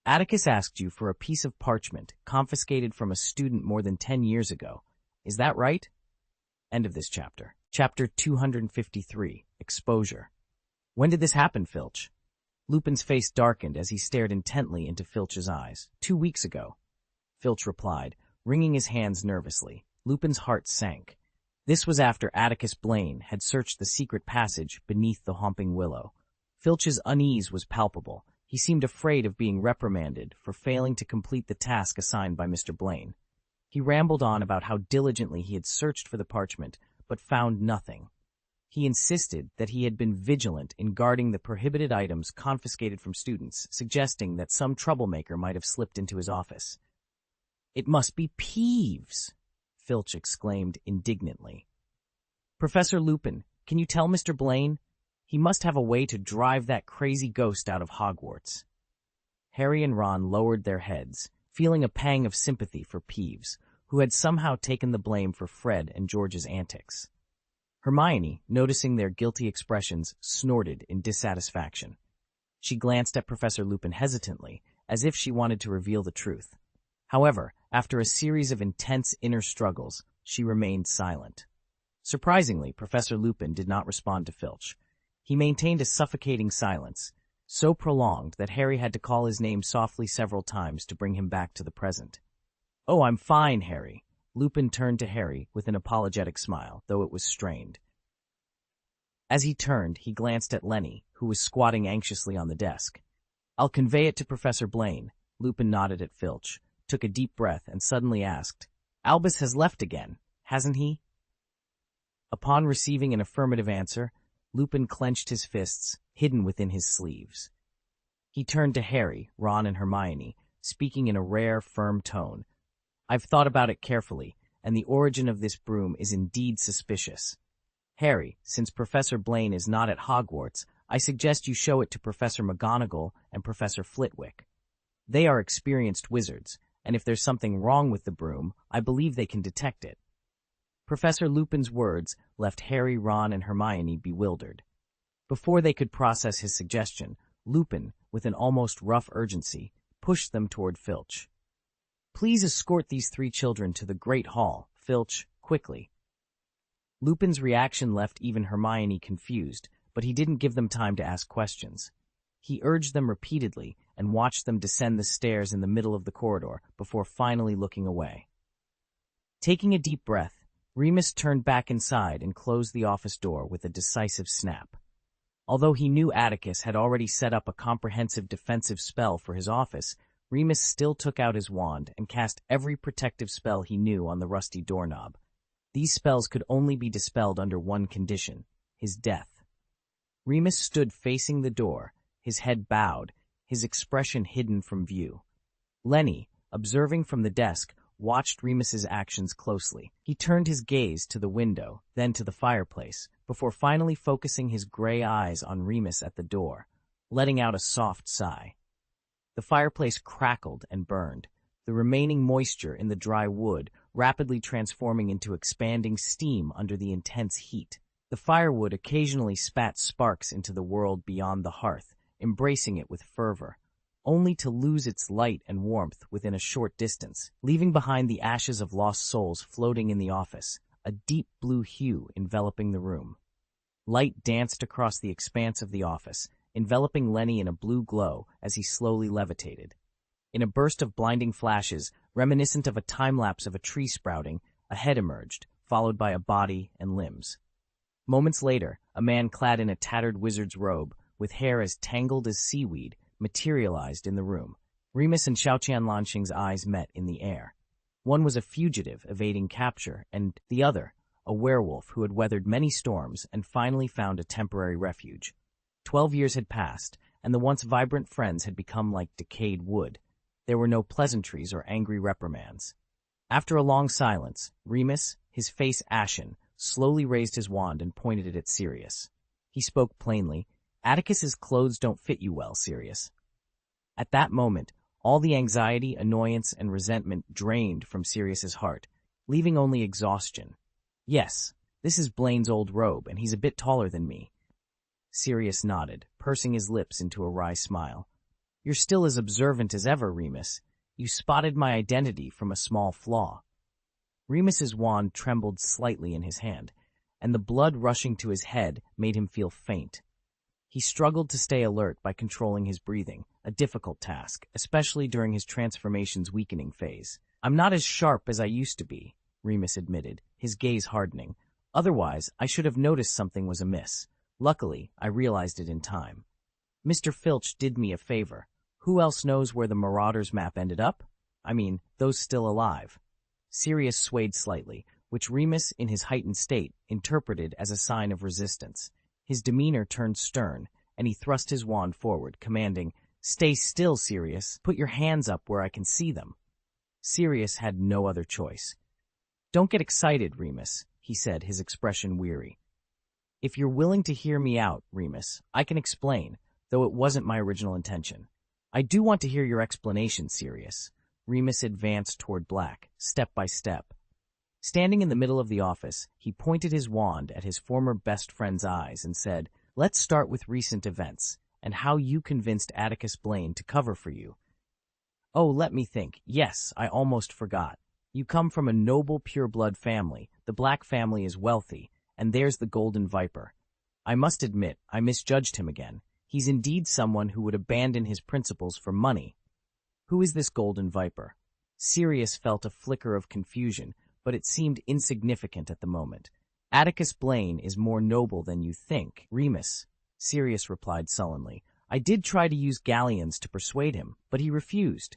"Atticus asked you for a piece of parchment confiscated from a student more than 10 years ago. Is that right?" End of this chapter. Chapter 253, Exposure. When did this happen, Filch? Lupin's face darkened as he stared intently into Filch's eyes. 2 weeks ago, Filch replied, wringing his hands nervously. Lupin's heart sank. This was after Atticus Blaine had searched the secret passage beneath the Homping Willow. Filch's unease was palpable. He seemed afraid of being reprimanded for failing to complete the task assigned by Mr. Blaine. He rambled on about how diligently he had searched for the parchment, but found nothing. He insisted that he had been vigilant in guarding the prohibited items confiscated from students, suggesting that some troublemaker might have slipped into his office. "It must be Peeves!" Filch exclaimed indignantly. "Professor Lupin, can you tell Mr. Blaine? He must have a way to drive that crazy ghost out of Hogwarts." Harry and Ron lowered their heads, feeling a pang of sympathy for Peeves, who had somehow taken the blame for Fred and George's antics. Hermione, noticing their guilty expressions, snorted in dissatisfaction. She glanced at Professor Lupin hesitantly, as if she wanted to reveal the truth. However, after a series of intense inner struggles, she remained silent. Surprisingly, Professor Lupin did not respond to Filch. He maintained a suffocating silence, so prolonged that Harry had to call his name softly several times to bring him back to the present. "Oh, I'm fine, Harry." Lupin turned to Harry with an apologetic smile, though it was strained. As he turned, he glanced at Lenny, who was squatting anxiously on the desk. "I'll convey it to Professor Blaine." Lupin nodded at Filch, took a deep breath, and suddenly asked, "Albus has left again, hasn't he?" Upon receiving an affirmative answer, Lupin clenched his fists, hidden within his sleeves. He turned to Harry, Ron, and Hermione, speaking in a rare, firm tone. "I've thought about it carefully, and the origin of this broom is indeed suspicious. Harry, since Professor Blaine is not at Hogwarts, I suggest you show it to Professor McGonagall and Professor Flitwick. They are experienced wizards, and if there's something wrong with the broom, I believe they can detect it." Professor Lupin's words left Harry, Ron, and Hermione bewildered. Before they could process his suggestion, Lupin, with an almost rough urgency, pushed them toward Filch. "Please escort these 3 children to the Great Hall, Filch, quickly." Lupin's reaction left even Hermione confused, but he didn't give them time to ask questions. He urged them repeatedly and watched them descend the stairs in the middle of the corridor before finally looking away. Taking a deep breath, Remus turned back inside and closed the office door with a decisive snap. Although he knew Atticus had already set up a comprehensive defensive spell for his office, Remus still took out his wand and cast every protective spell he knew on the rusty doorknob. These spells could only be dispelled under one condition: his death. Remus stood facing the door, his head bowed, his expression hidden from view. Lenny, observing from the desk, watched Remus's actions closely. He turned his gaze to the window, then to the fireplace, before finally focusing his gray eyes on Remus at the door, letting out a soft sigh. The fireplace crackled and burned, the remaining moisture in the dry wood rapidly transforming into expanding steam under the intense heat. The firewood occasionally spat sparks into the world beyond the hearth, embracing it with fervor, only to lose its light and warmth within a short distance, leaving behind the ashes of lost souls floating in the office, a deep blue hue enveloping the room. Light danced across the expanse of the office, enveloping Lenny in a blue glow as he slowly levitated. In a burst of blinding flashes, reminiscent of a time-lapse of a tree sprouting, a head emerged, followed by a body and limbs. Moments later, a man clad in a tattered wizard's robe, with hair as tangled as seaweed, materialized in the room. Remus and Xiaoqian Lanxing's eyes met in the air. One was a fugitive evading capture, and the other, a werewolf who had weathered many storms and finally found a temporary refuge. 12 years had passed, and the once vibrant friends had become like decayed wood. There were no pleasantries or angry reprimands. After a long silence, Remus, his face ashen, slowly raised his wand and pointed it at Sirius. He spoke plainly. Atticus's clothes don't fit you well, Sirius. At that moment, all the anxiety, annoyance, and resentment drained from Sirius's heart, leaving only exhaustion. Yes, this is Blaine's old robe, and he's a bit taller than me. Sirius nodded, pursing his lips into a wry smile. You're still as observant as ever, Remus. You spotted my identity from a small flaw. Remus's wand trembled slightly in his hand, and the blood rushing to his head made him feel faint. He struggled to stay alert by controlling his breathing, a difficult task, especially during his transformation's weakening phase. I'm not as sharp as I used to be, Remus admitted, his gaze hardening. Otherwise, I should have noticed something was amiss. Luckily, I realized it in time. Mr. Filch did me a favor. Who else knows where the Marauders map ended up? I mean, those still alive. Sirius swayed slightly, which Remus, in his heightened state, interpreted as a sign of resistance. His demeanor turned stern, and he thrust his wand forward, commanding, Stay still, Sirius. Put your hands up where I can see them. Sirius had no other choice. Don't get excited, Remus, he said, his expression weary. If you're willing to hear me out, Remus, I can explain, though it wasn't my original intention. I do want to hear your explanation, Sirius. Remus advanced toward Black, step by step. Standing in the middle of the office, he pointed his wand at his former best friend's eyes and said, Let's start with recent events, and how you convinced Atticus Blaine to cover for you. Oh, let me think. Yes, I almost forgot. You come from a noble pure-blood family. The Black family is wealthy, and there's the Golden Viper. I must admit, I misjudged him again. He's indeed someone who would abandon his principles for money. Who is this Golden Viper? Sirius felt a flicker of confusion, but it seemed insignificant at the moment. Atticus Blaine is more noble than you think, Remus, Sirius replied sullenly. I did try to use galleons to persuade him, but he refused.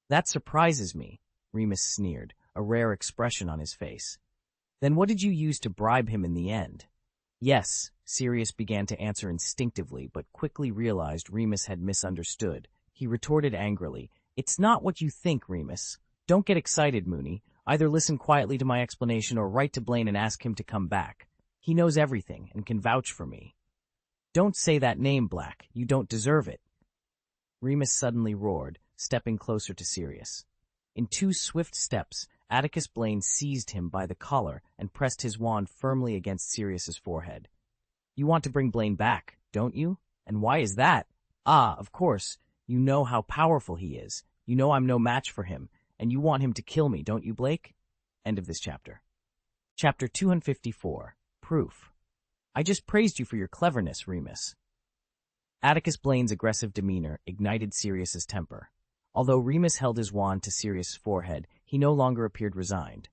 That surprises me, Remus sneered, a rare expression on his face. Then what did you use to bribe him in the end? Yes, Sirius began to answer instinctively, but quickly realized Remus had misunderstood. He retorted angrily, It's not what you think, Remus. Don't get excited, Mooney. Either listen quietly to my explanation or write to Blaine and ask him to come back. He knows everything and can vouch for me. Don't say that name, Black. You don't deserve it. Remus suddenly roared, stepping closer to Sirius. In 2 swift steps, Atticus Blaine seized him by the collar and pressed his wand firmly against Sirius's forehead. You want to bring Blaine back, don't you? And why is that? Ah, of course. You know how powerful he is. You know I'm no match for him. And you want him to kill me, don't you, Blake? End of this chapter. Chapter 254. Proof. I just praised you for your cleverness, Remus. Atticus Blaine's aggressive demeanor ignited Sirius's temper. Although Remus held his wand to Sirius's forehead, he no longer appeared resigned.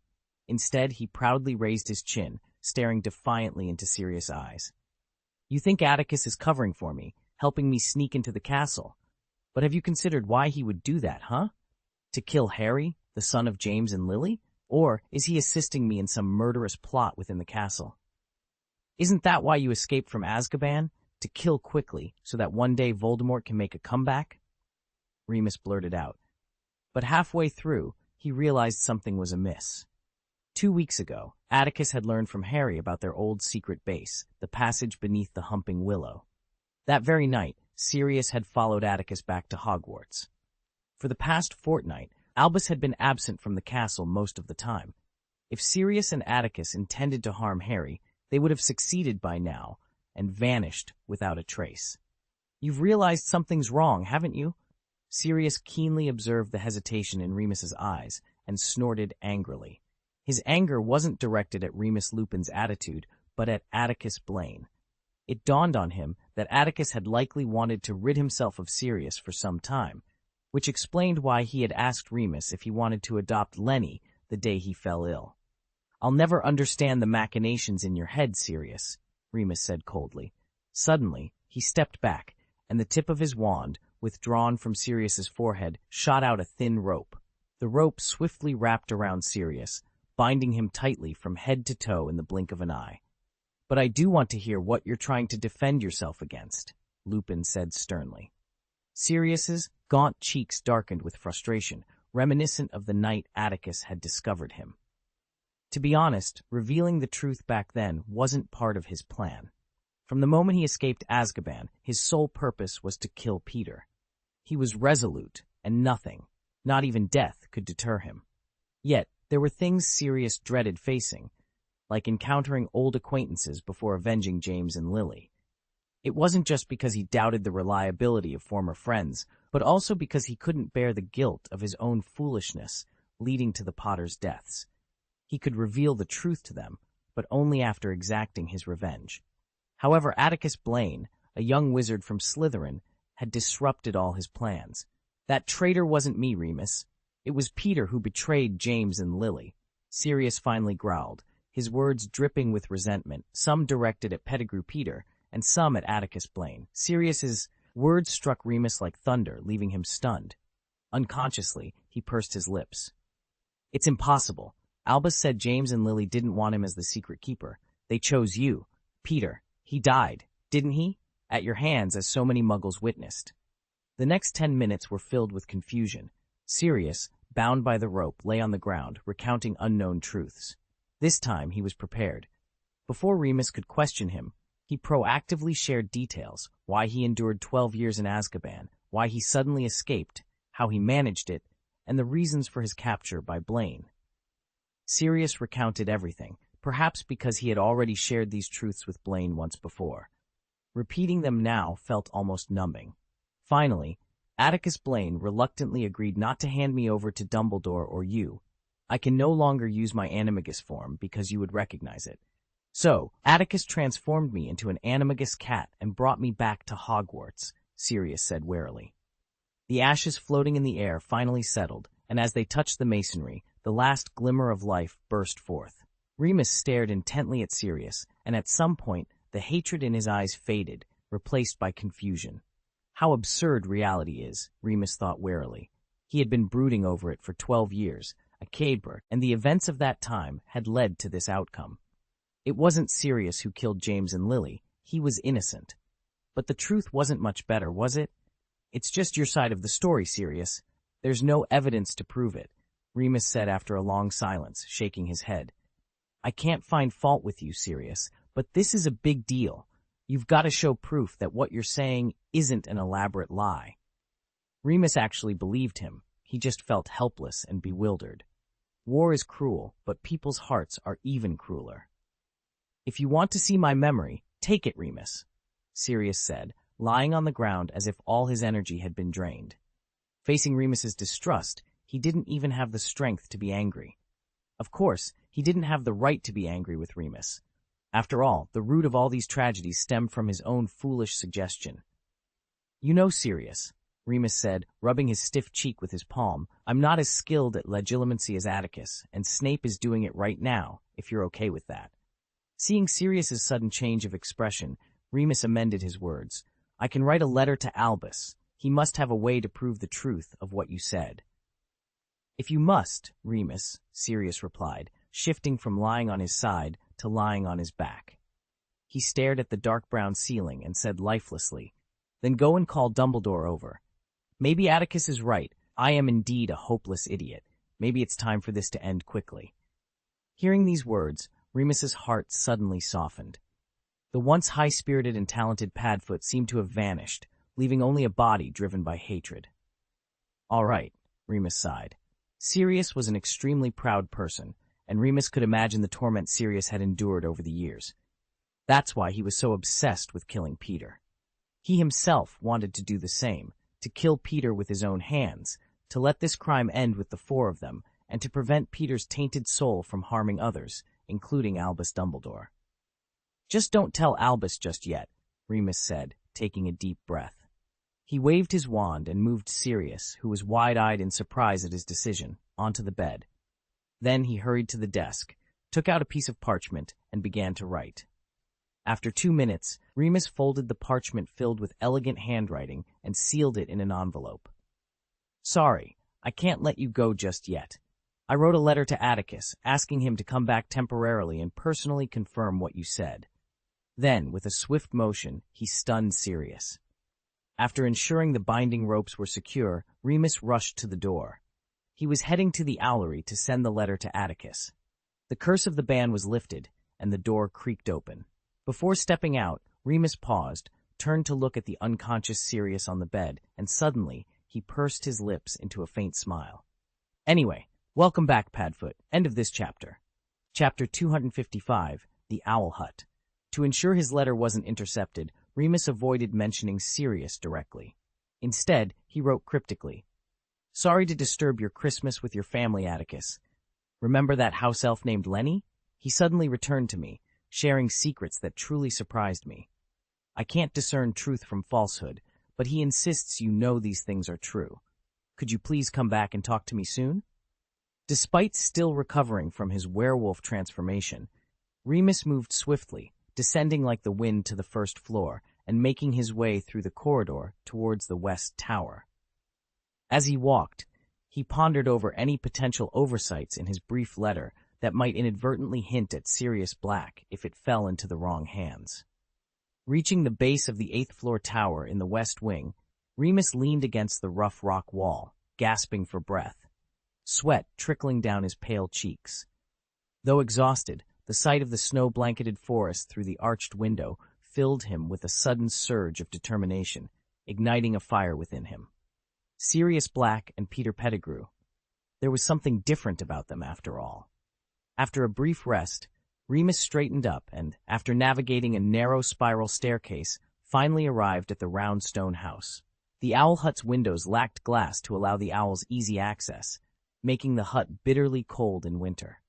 Instead, he proudly raised his chin, staring defiantly into Sirius's eyes. You think Atticus is covering for me, helping me sneak into the castle. But have you considered why he would do that, huh? To kill Harry, the son of James and Lily? Or is he assisting me in some murderous plot within the castle? Isn't that why you escaped from Azkaban? To kill quickly, so that one day Voldemort can make a comeback? Remus blurted out. But halfway through, he realized something was amiss. 2 weeks ago, Atticus had learned from Harry about their old secret base, the passage beneath the Humping Willow. That very night, Sirius had followed Atticus back to Hogwarts. For the past fortnight, Albus had been absent from the castle most of the time. If Sirius and Atticus intended to harm Harry, they would have succeeded by now and vanished without a trace. You've realized something's wrong, haven't you? Sirius keenly observed the hesitation in Remus's eyes and snorted angrily. His anger wasn't directed at Remus Lupin's attitude, but at Atticus Blaine. It dawned on him that Atticus had likely wanted to rid himself of Sirius for some time, which explained why he had asked Remus if he wanted to adopt Lenny the day he fell ill. I'll never understand the machinations in your head, Sirius, Remus said coldly. Suddenly, he stepped back, and the tip of his wand, withdrawn from Sirius's forehead, shot out a thin rope. The rope swiftly wrapped around Sirius, binding him tightly from head to toe in the blink of an eye. But I do want to hear what you're trying to defend yourself against, Lupin said sternly. Sirius's gaunt cheeks darkened with frustration, reminiscent of the night Atticus had discovered him. To be honest, revealing the truth back then wasn't part of his plan. From the moment he escaped Azkaban, his sole purpose was to kill Peter. He was resolute, and nothing, not even death, could deter him. Yet, there were things Sirius dreaded facing, like encountering old acquaintances before avenging James and Lily. It wasn't just because he doubted the reliability of former friends, but also because he couldn't bear the guilt of his own foolishness leading to the Potters' deaths. He could reveal the truth to them, but only after exacting his revenge. However, Atticus Blaine, a young wizard from Slytherin, had disrupted all his plans. That traitor wasn't me, Remus. It was Peter who betrayed James and Lily. Sirius finally growled, his words dripping with resentment, some directed at Pettigrew Peter, and some at Atticus Blaine. Sirius's words struck Remus like thunder, leaving him stunned. Unconsciously, he pursed his lips. It's impossible. Albus said James and Lily didn't want him as the secret keeper. They chose you. Peter. He died, didn't he? At your hands, as so many muggles witnessed. The next 10 minutes were filled with confusion. Sirius, bound by the rope, lay on the ground, recounting unknown truths. This time he was prepared. Before Remus could question him, he proactively shared details, why he endured 12 years in Azkaban, why he suddenly escaped, how he managed it, and the reasons for his capture by Blaine. Sirius recounted everything, perhaps because he had already shared these truths with Blaine once before. Repeating them now felt almost numbing. Finally, Atticus Blaine reluctantly agreed not to hand me over to Dumbledore or you. I can no longer use my animagus form because you would recognize it. So, Atticus transformed me into an animagus cat and brought me back to Hogwarts, Sirius said warily. The ashes floating in the air finally settled, and as they touched the masonry, the last glimmer of life burst forth. Remus stared intently at Sirius, and at some point, the hatred in his eyes faded, replaced by confusion. How absurd reality is, Remus thought warily. He had been brooding over it for 12 years, a Cadber, and the events of that time had led to this outcome. It wasn't Sirius who killed James and Lily. He was innocent. But the truth wasn't much better, was it? It's just your side of the story, Sirius. There's no evidence to prove it, Remus said after a long silence, shaking his head. I can't find fault with you, Sirius, but this is a big deal. You've got to show proof that what you're saying isn't an elaborate lie. Remus actually believed him. He just felt helpless and bewildered. War is cruel, but people's hearts are even crueler. If you want to see my memory, take it, Remus, Sirius said, lying on the ground as if all his energy had been drained. Facing Remus's distrust, he didn't even have the strength to be angry. Of course, he didn't have the right to be angry with Remus. After all, the root of all these tragedies stemmed from his own foolish suggestion. You know, Sirius, Remus said, rubbing his stiff cheek with his palm, I'm not as skilled at legilimency as Atticus, and Snape is doing it right now, if you're okay with that. Seeing Sirius's sudden change of expression, Remus amended his words. I can write a letter to Albus. He must have a way to prove the truth of what you said. If you must, Remus, Sirius replied, shifting from lying on his side to lying on his back. He stared at the dark brown ceiling and said lifelessly, Then go and call Dumbledore over. Maybe Atticus is right. I am indeed a hopeless idiot. Maybe it's time for this to end quickly. Hearing these words, Remus's heart suddenly softened. The once high-spirited and talented Padfoot seemed to have vanished, leaving only a body driven by hatred. All right, Remus sighed. Sirius was an extremely proud person, and Remus could imagine the torment Sirius had endured over the years. That's why he was so obsessed with killing Peter. He himself wanted to do the same, to kill Peter with his own hands, to let this crime end with the four of them, and to prevent Peter's tainted soul from harming others, including Albus Dumbledore. Just don't tell Albus just yet, Remus said, taking a deep breath. He waved his wand and moved Sirius, who was wide-eyed in surprise at his decision, onto the bed. Then he hurried to the desk, took out a piece of parchment, and began to write. After 2 minutes, Remus folded the parchment filled with elegant handwriting and sealed it in an envelope. Sorry, I can't let you go just yet. I wrote a letter to Atticus, asking him to come back temporarily and personally confirm what you said. Then, with a swift motion, he stunned Sirius. After ensuring the binding ropes were secure, Remus rushed to the door. He was heading to the owlery to send the letter to Atticus. The curse of the ban was lifted, and the door creaked open. Before stepping out, Remus paused, turned to look at the unconscious Sirius on the bed, and suddenly he pursed his lips into a faint smile. Anyway, welcome back, Padfoot. End of this chapter. Chapter 255, The Owl Hut. To ensure his letter wasn't intercepted, Remus avoided mentioning Sirius directly. Instead, he wrote cryptically, "Sorry to disturb your Christmas with your family, Atticus. Remember that house elf named Lenny? He suddenly returned to me, sharing secrets that truly surprised me. I can't discern truth from falsehood, but he insists you know these things are true. Could you please come back and talk to me soon?" Despite still recovering from his werewolf transformation, Remus moved swiftly, descending like the wind to the first floor and making his way through the corridor towards the west tower. As he walked, he pondered over any potential oversights in his brief letter that might inadvertently hint at Sirius Black if it fell into the wrong hands. Reaching the base of the 8th floor tower in the west wing, Remus leaned against the rough rock wall, gasping for breath, sweat trickling down his pale cheeks. Though exhausted, the sight of the snow-blanketed forest through the arched window filled him with a sudden surge of determination, igniting a fire within him. Sirius Black and Peter Pettigrew. There was something different about them, after all. After a brief rest, Remus straightened up and, after navigating a narrow spiral staircase, finally arrived at the round stone house. The owl hut's windows lacked glass to allow the owls easy access, making the hut bitterly cold in winter.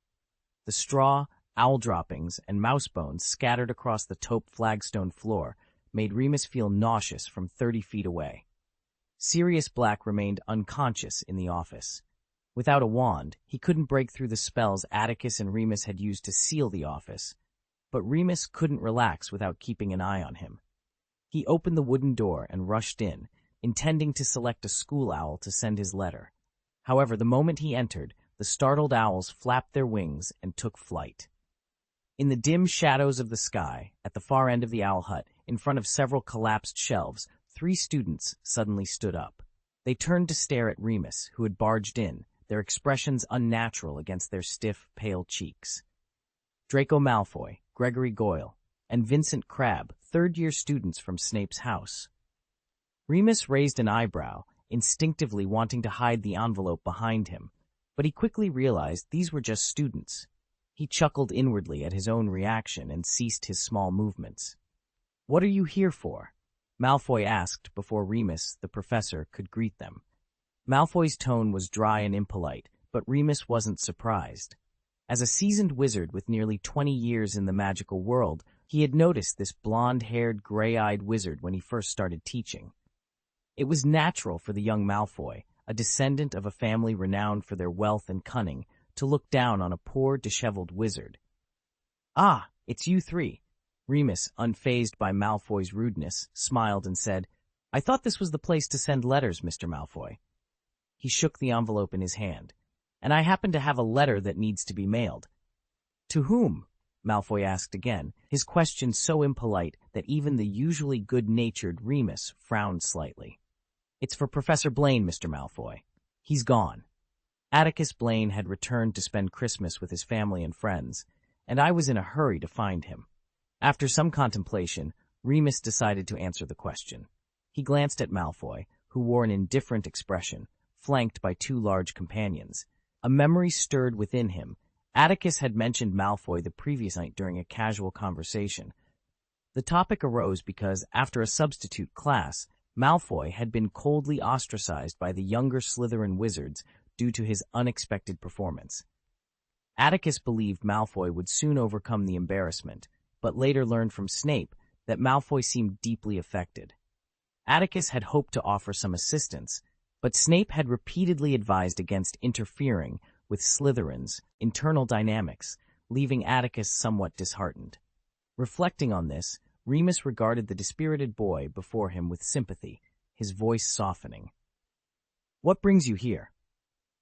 The straw, owl droppings, and mouse bones scattered across the taupe flagstone floor made Remus feel nauseous from 30 feet away. Sirius Black remained unconscious in the office. Without a wand, he couldn't break through the spells Atticus and Remus had used to seal the office, but Remus couldn't relax without keeping an eye on him. He opened the wooden door and rushed in, intending to select a school owl to send his letter. However, the moment he entered, the startled owls flapped their wings and took flight. In the dim shadows of the sky, at the far end of the owl hut, in front of several collapsed shelves, 3 students suddenly stood up. They turned to stare at Remus, who had barged in, their expressions unnatural against their stiff, pale cheeks. Draco Malfoy, Gregory Goyle, and Vincent Crabbe, third-year students from Snape's house. Remus raised an eyebrow, instinctively wanting to hide the envelope behind him, but he quickly realized these were just students. He chuckled inwardly at his own reaction and ceased his small movements. "What are you here for?" Malfoy asked before Remus, the professor, could greet them. Malfoy's tone was dry and impolite, but Remus wasn't surprised. As a seasoned wizard with nearly 20 years in the magical world, he had noticed this blonde-haired, gray-eyed wizard when he first started teaching. It was natural for the young Malfoy, a descendant of a family renowned for their wealth and cunning, to look down on a poor, disheveled wizard. "Ah, it's you 3. Remus, unfazed by Malfoy's rudeness, smiled and said, "I thought this was the place to send letters, Mr. Malfoy." He shook the envelope in his hand. "And I happen to have a letter that needs to be mailed." "To whom?" Malfoy asked again, his question so impolite that even the usually good-natured Remus frowned slightly. "It's for Professor Blaine, Mr. Malfoy. He's gone." Atticus Blaine had returned to spend Christmas with his family and friends, and I was in a hurry to find him. After some contemplation, Remus decided to answer the question. He glanced at Malfoy, who wore an indifferent expression, flanked by 2 large companions. A memory stirred within him. Atticus had mentioned Malfoy the previous night during a casual conversation. The topic arose because, after a substitute class, Malfoy had been coldly ostracized by the younger Slytherin wizards due to his unexpected performance. Atticus believed Malfoy would soon overcome the embarrassment, but later learned from Snape that Malfoy seemed deeply affected. Atticus had hoped to offer some assistance, but Snape had repeatedly advised against interfering with Slytherin's internal dynamics, leaving Atticus somewhat disheartened. Reflecting on this, Remus regarded the dispirited boy before him with sympathy, his voice softening. "What brings you here?"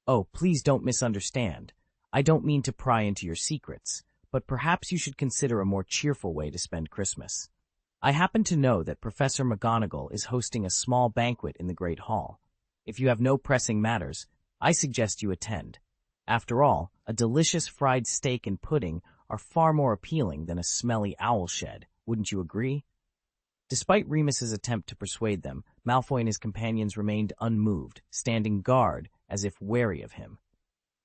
"Oh, please don't misunderstand. I don't mean to pry into your secrets, but perhaps you should consider a more cheerful way to spend Christmas. I happen to know that Professor McGonagall is hosting a small banquet in the Great Hall. If you have no pressing matters, I suggest you attend. After all, a delicious fried steak and pudding are far more appealing than a smelly owl shed, wouldn't you agree? Despite Remus's attempt to persuade them, Malfoy and his companions remained unmoved, standing guard as if wary of him.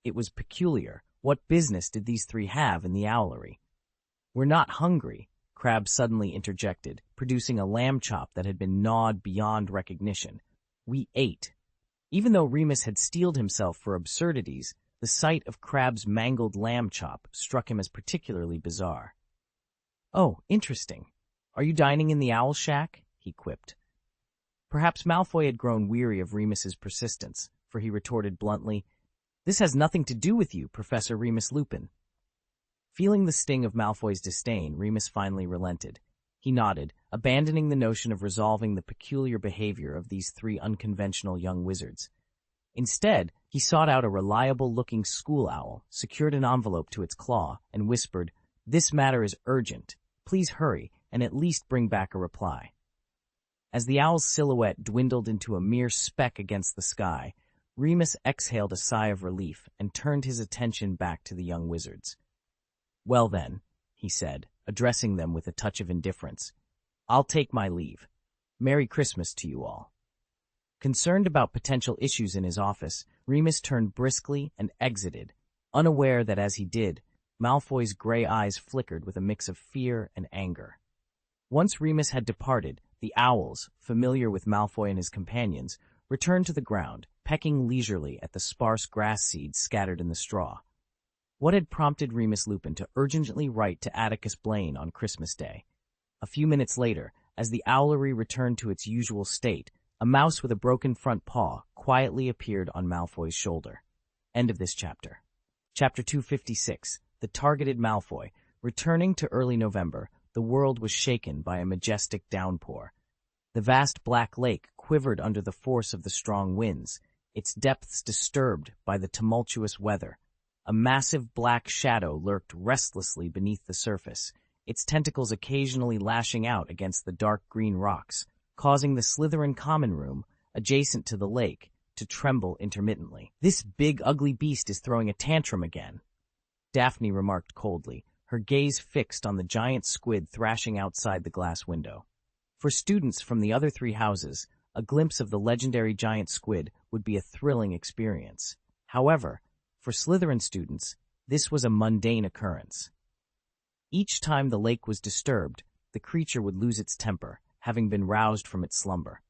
It was peculiar. What business did these three have in the owlery? "We're not hungry," Crabbe suddenly interjected, producing a lamb chop that had been gnawed beyond recognition. "We ate." Even though Remus had steeled himself for absurdities, the sight of Crabbe's mangled lamb chop struck him as particularly bizarre. "Oh, interesting. Are you dining in the owl shack?" he quipped. Perhaps Malfoy had grown weary of Remus's persistence, for he retorted bluntly, "This has nothing to do with you, Professor Remus Lupin." Feeling the sting of Malfoy's disdain, Remus finally relented. He nodded, abandoning the notion of resolving the peculiar behavior of these three unconventional young wizards. Instead, he sought out a reliable-looking school owl, secured an envelope to its claw, and whispered, "This matter is urgent. Please hurry, and at least bring back a reply." As the owl's silhouette dwindled into a mere speck against the sky, Remus exhaled a sigh of relief and turned his attention back to the young wizards. "Well then," he said, addressing them with a touch of indifference, "I'll take my leave. Merry Christmas to you all." Concerned about potential issues in his office, Remus turned briskly and exited, unaware that as he did, Malfoy's gray eyes flickered with a mix of fear and anger. Once Remus had departed, the owls, familiar with Malfoy and his companions, returned to the ground, pecking leisurely at the sparse grass seeds scattered in the straw. What had prompted Remus Lupin to urgently write to Atticus Blaine on Christmas Day? A few minutes later, as the owlery returned to its usual state, a mouse with a broken front paw quietly appeared on Malfoy's shoulder. End of this chapter. Chapter 256, The Targeted Malfoy. Returning to early November, the world was shaken by a majestic downpour. The vast black lake quivered under the force of the strong winds, its depths disturbed by the tumultuous weather. A massive black shadow lurked restlessly beneath the surface, its tentacles occasionally lashing out against the dark green rocks, causing the Slytherin common room, adjacent to the lake, to tremble intermittently. "This big, ugly beast is throwing a tantrum again," Daphne remarked coldly, her gaze fixed on the giant squid thrashing outside the glass window. For students from the other three houses, a glimpse of the legendary giant squid would be a thrilling experience. However, for Slytherin students, this was a mundane occurrence. Each time the lake was disturbed, the creature would lose its temper, having been roused from its slumber.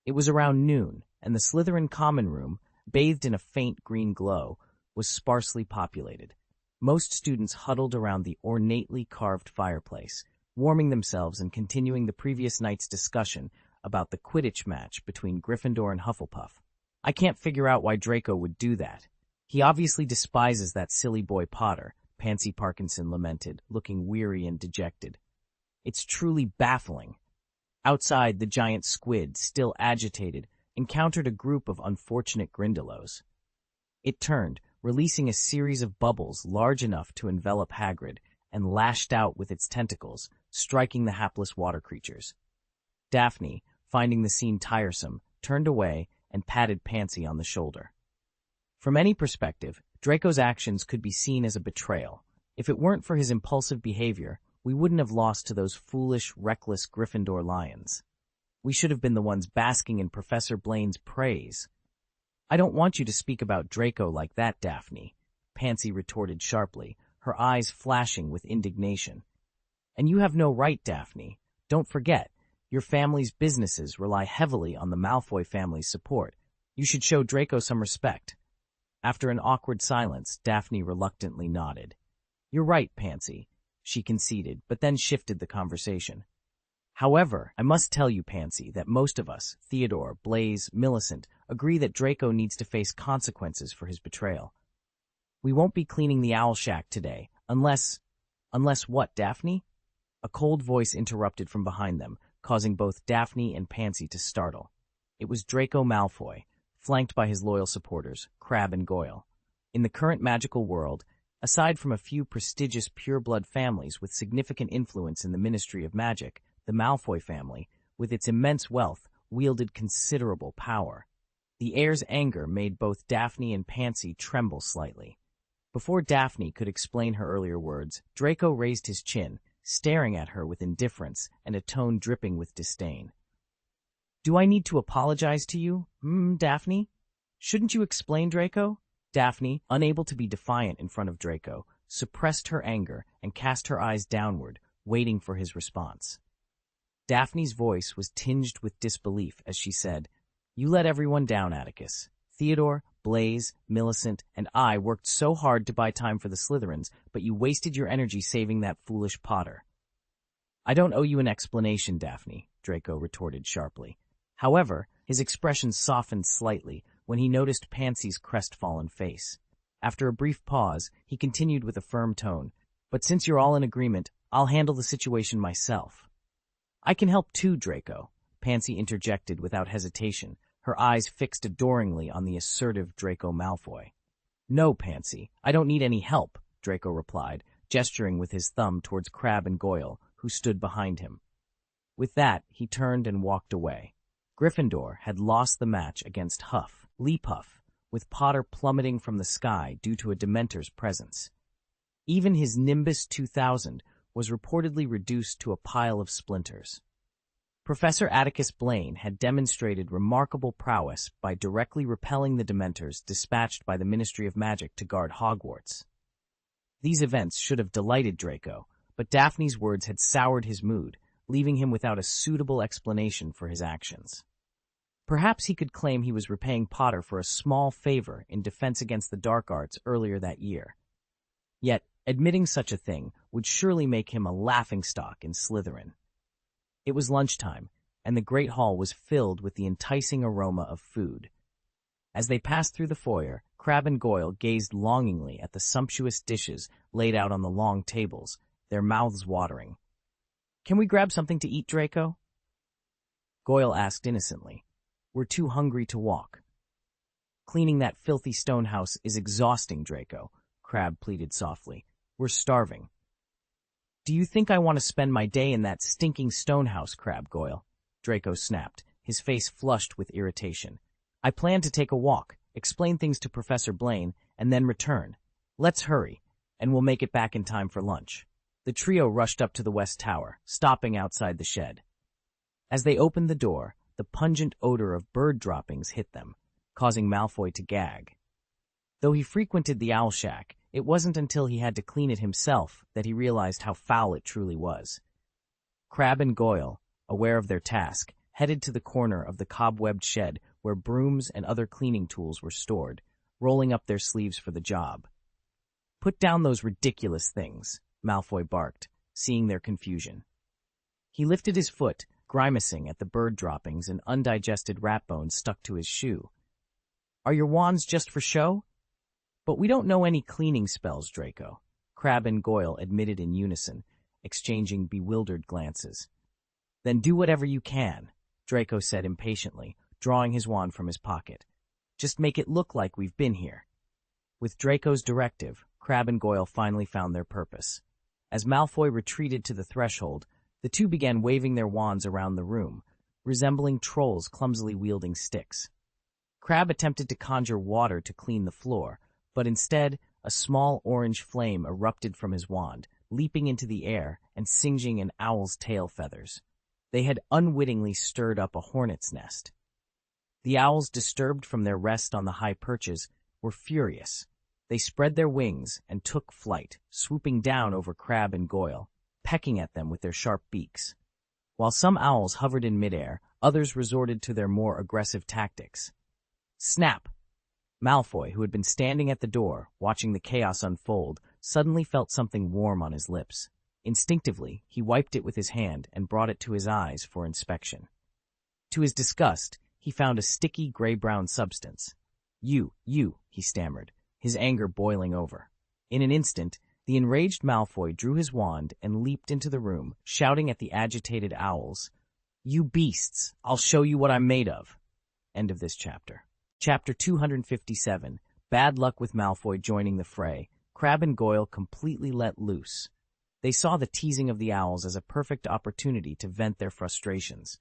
It was around noon, and the Slytherin common room, bathed in a faint green glow, was sparsely populated. Most students huddled around the ornately carved fireplace, warming themselves and continuing the previous night's discussion about the Quidditch match between Gryffindor and Hufflepuff. "I can't figure out why Draco would do that. He obviously despises that silly boy Potter," Pansy Parkinson lamented, looking weary and dejected. "It's truly baffling." Outside, the giant squid, still agitated, encountered a group of unfortunate Grindylows. It turned, releasing a series of bubbles large enough to envelop Hagrid, and lashed out with its tentacles, striking the hapless water creatures. Daphne, finding the scene tiresome, turned away and patted Pansy on the shoulder. From any perspective, Draco's actions could be seen as a betrayal. If it weren't for his impulsive behavior, we wouldn't have lost to those foolish, reckless Gryffindor lions. We should have been the ones basking in Professor Blaine's praise. "I don't want you to speak about Draco like that, Daphne," Pansy retorted sharply, her eyes flashing with indignation. "And you have no right, Daphne. Don't forget, your family's businesses rely heavily on the Malfoy family's support. You should show Draco some respect." After an awkward silence, Daphne reluctantly nodded. "You're right, Pansy," she conceded, but then shifted the conversation. "However, I must tell you, Pansy, that most of us, Theodore, Blaise, Millicent, agree that Draco needs to face consequences for his betrayal. We won't be cleaning the owl shack today, unless what, Daphne?" A cold voice interrupted from behind them, causing both Daphne and Pansy to startle. It was Draco Malfoy, flanked by his loyal supporters, Crabbe and Goyle. In the current magical world, aside from a few prestigious pureblood families with significant influence in the Ministry of Magic, the Malfoy family, with its immense wealth, wielded considerable power. The heir's anger made both Daphne and Pansy tremble slightly. Before Daphne could explain her earlier words, Draco raised his chin, staring at her with indifference and a tone dripping with disdain. "Do I need to apologize to you, Daphne? Shouldn't you explain, Draco?" Daphne, unable to be defiant in front of Draco, suppressed her anger and cast her eyes downward, waiting for his response. Daphne's voice was tinged with disbelief as she said, "You let everyone down, Atticus. Theodore, Blaze, Millicent, and I worked so hard to buy time for the Slytherins, but you wasted your energy saving that foolish Potter." "I don't owe you an explanation, Daphne," Draco retorted sharply. However, his expression softened slightly when he noticed Pansy's crestfallen face. After a brief pause, he continued with a firm tone, "But since you're all in agreement, I'll handle the situation myself." "I can help too, Draco," Pansy interjected without hesitation, her eyes fixed adoringly on the assertive Draco Malfoy. "No, Pansy, I don't need any help," Draco replied, gesturing with his thumb towards Crabbe and Goyle, who stood behind him. With that, he turned and walked away. Gryffindor had lost the match against Leapuff, with Potter plummeting from the sky due to a Dementor's presence. Even his Nimbus 2000 was reportedly reduced to a pile of splinters. Professor Atticus Blaine had demonstrated remarkable prowess by directly repelling the Dementors dispatched by the Ministry of Magic to guard Hogwarts. These events should have delighted Draco, but Daphne's words had soured his mood, leaving him without a suitable explanation for his actions. Perhaps he could claim he was repaying Potter for a small favor in defense against the dark arts earlier that year. Yet, admitting such a thing would surely make him a laughingstock in Slytherin. It was lunchtime, and the Great Hall was filled with the enticing aroma of food. As they passed through the foyer, Crabbe and Goyle gazed longingly at the sumptuous dishes laid out on the long tables, their mouths watering. "Can we grab something to eat, Draco?" Goyle asked innocently. "We're too hungry to walk." "Cleaning that filthy stone house is exhausting, Draco," Crabbe pleaded softly. "We're starving." "Do you think I want to spend my day in that stinking stone house, Crabbe Goyle?" Draco snapped, his face flushed with irritation. "I plan to take a walk, explain things to Professor Blaine, and then return. Let's hurry, and we'll make it back in time for lunch." The trio rushed up to the West Tower, stopping outside the shed. As they opened the door, the pungent odor of bird droppings hit them, causing Malfoy to gag. Though he frequented the owl shack, it wasn't until he had to clean it himself that he realized how foul it truly was. Crabbe and Goyle, aware of their task, headed to the corner of the cobwebbed shed where brooms and other cleaning tools were stored, rolling up their sleeves for the job. "Put down those ridiculous things," Malfoy barked, seeing their confusion. He lifted his foot, grimacing at the bird droppings and undigested rat bones stuck to his shoe. "Are your wands just for show?" "But we don't know any cleaning spells, Draco," Crabbe and Goyle admitted in unison, exchanging bewildered glances. "Then do whatever you can," Draco said impatiently, drawing his wand from his pocket. "Just make it look like we've been here." With Draco's directive, Crabbe and Goyle finally found their purpose. As Malfoy retreated to the threshold, the two began waving their wands around the room, resembling trolls clumsily wielding sticks. Crabbe attempted to conjure water to clean the floor, but instead, a small orange flame erupted from his wand, leaping into the air and singeing an owl's tail feathers. They had unwittingly stirred up a hornet's nest. The owls, disturbed from their rest on the high perches, were furious. They spread their wings and took flight, swooping down over Crabbe and Goyle, pecking at them with their sharp beaks. While some owls hovered in midair, others resorted to their more aggressive tactics. Snap! Malfoy, who had been standing at the door, watching the chaos unfold, suddenly felt something warm on his lips. Instinctively, he wiped it with his hand and brought it to his eyes for inspection. To his disgust, he found a sticky gray-brown substance. You, he stammered, his anger boiling over. In an instant, the enraged Malfoy drew his wand and leaped into the room, shouting at the agitated owls, "You beasts, I'll show you what I'm made of." End of this chapter. Chapter 257, Bad Luck with Malfoy joining the fray. Crabbe and Goyle completely let loose. They saw the teasing of the owls as a perfect opportunity to vent their frustrations.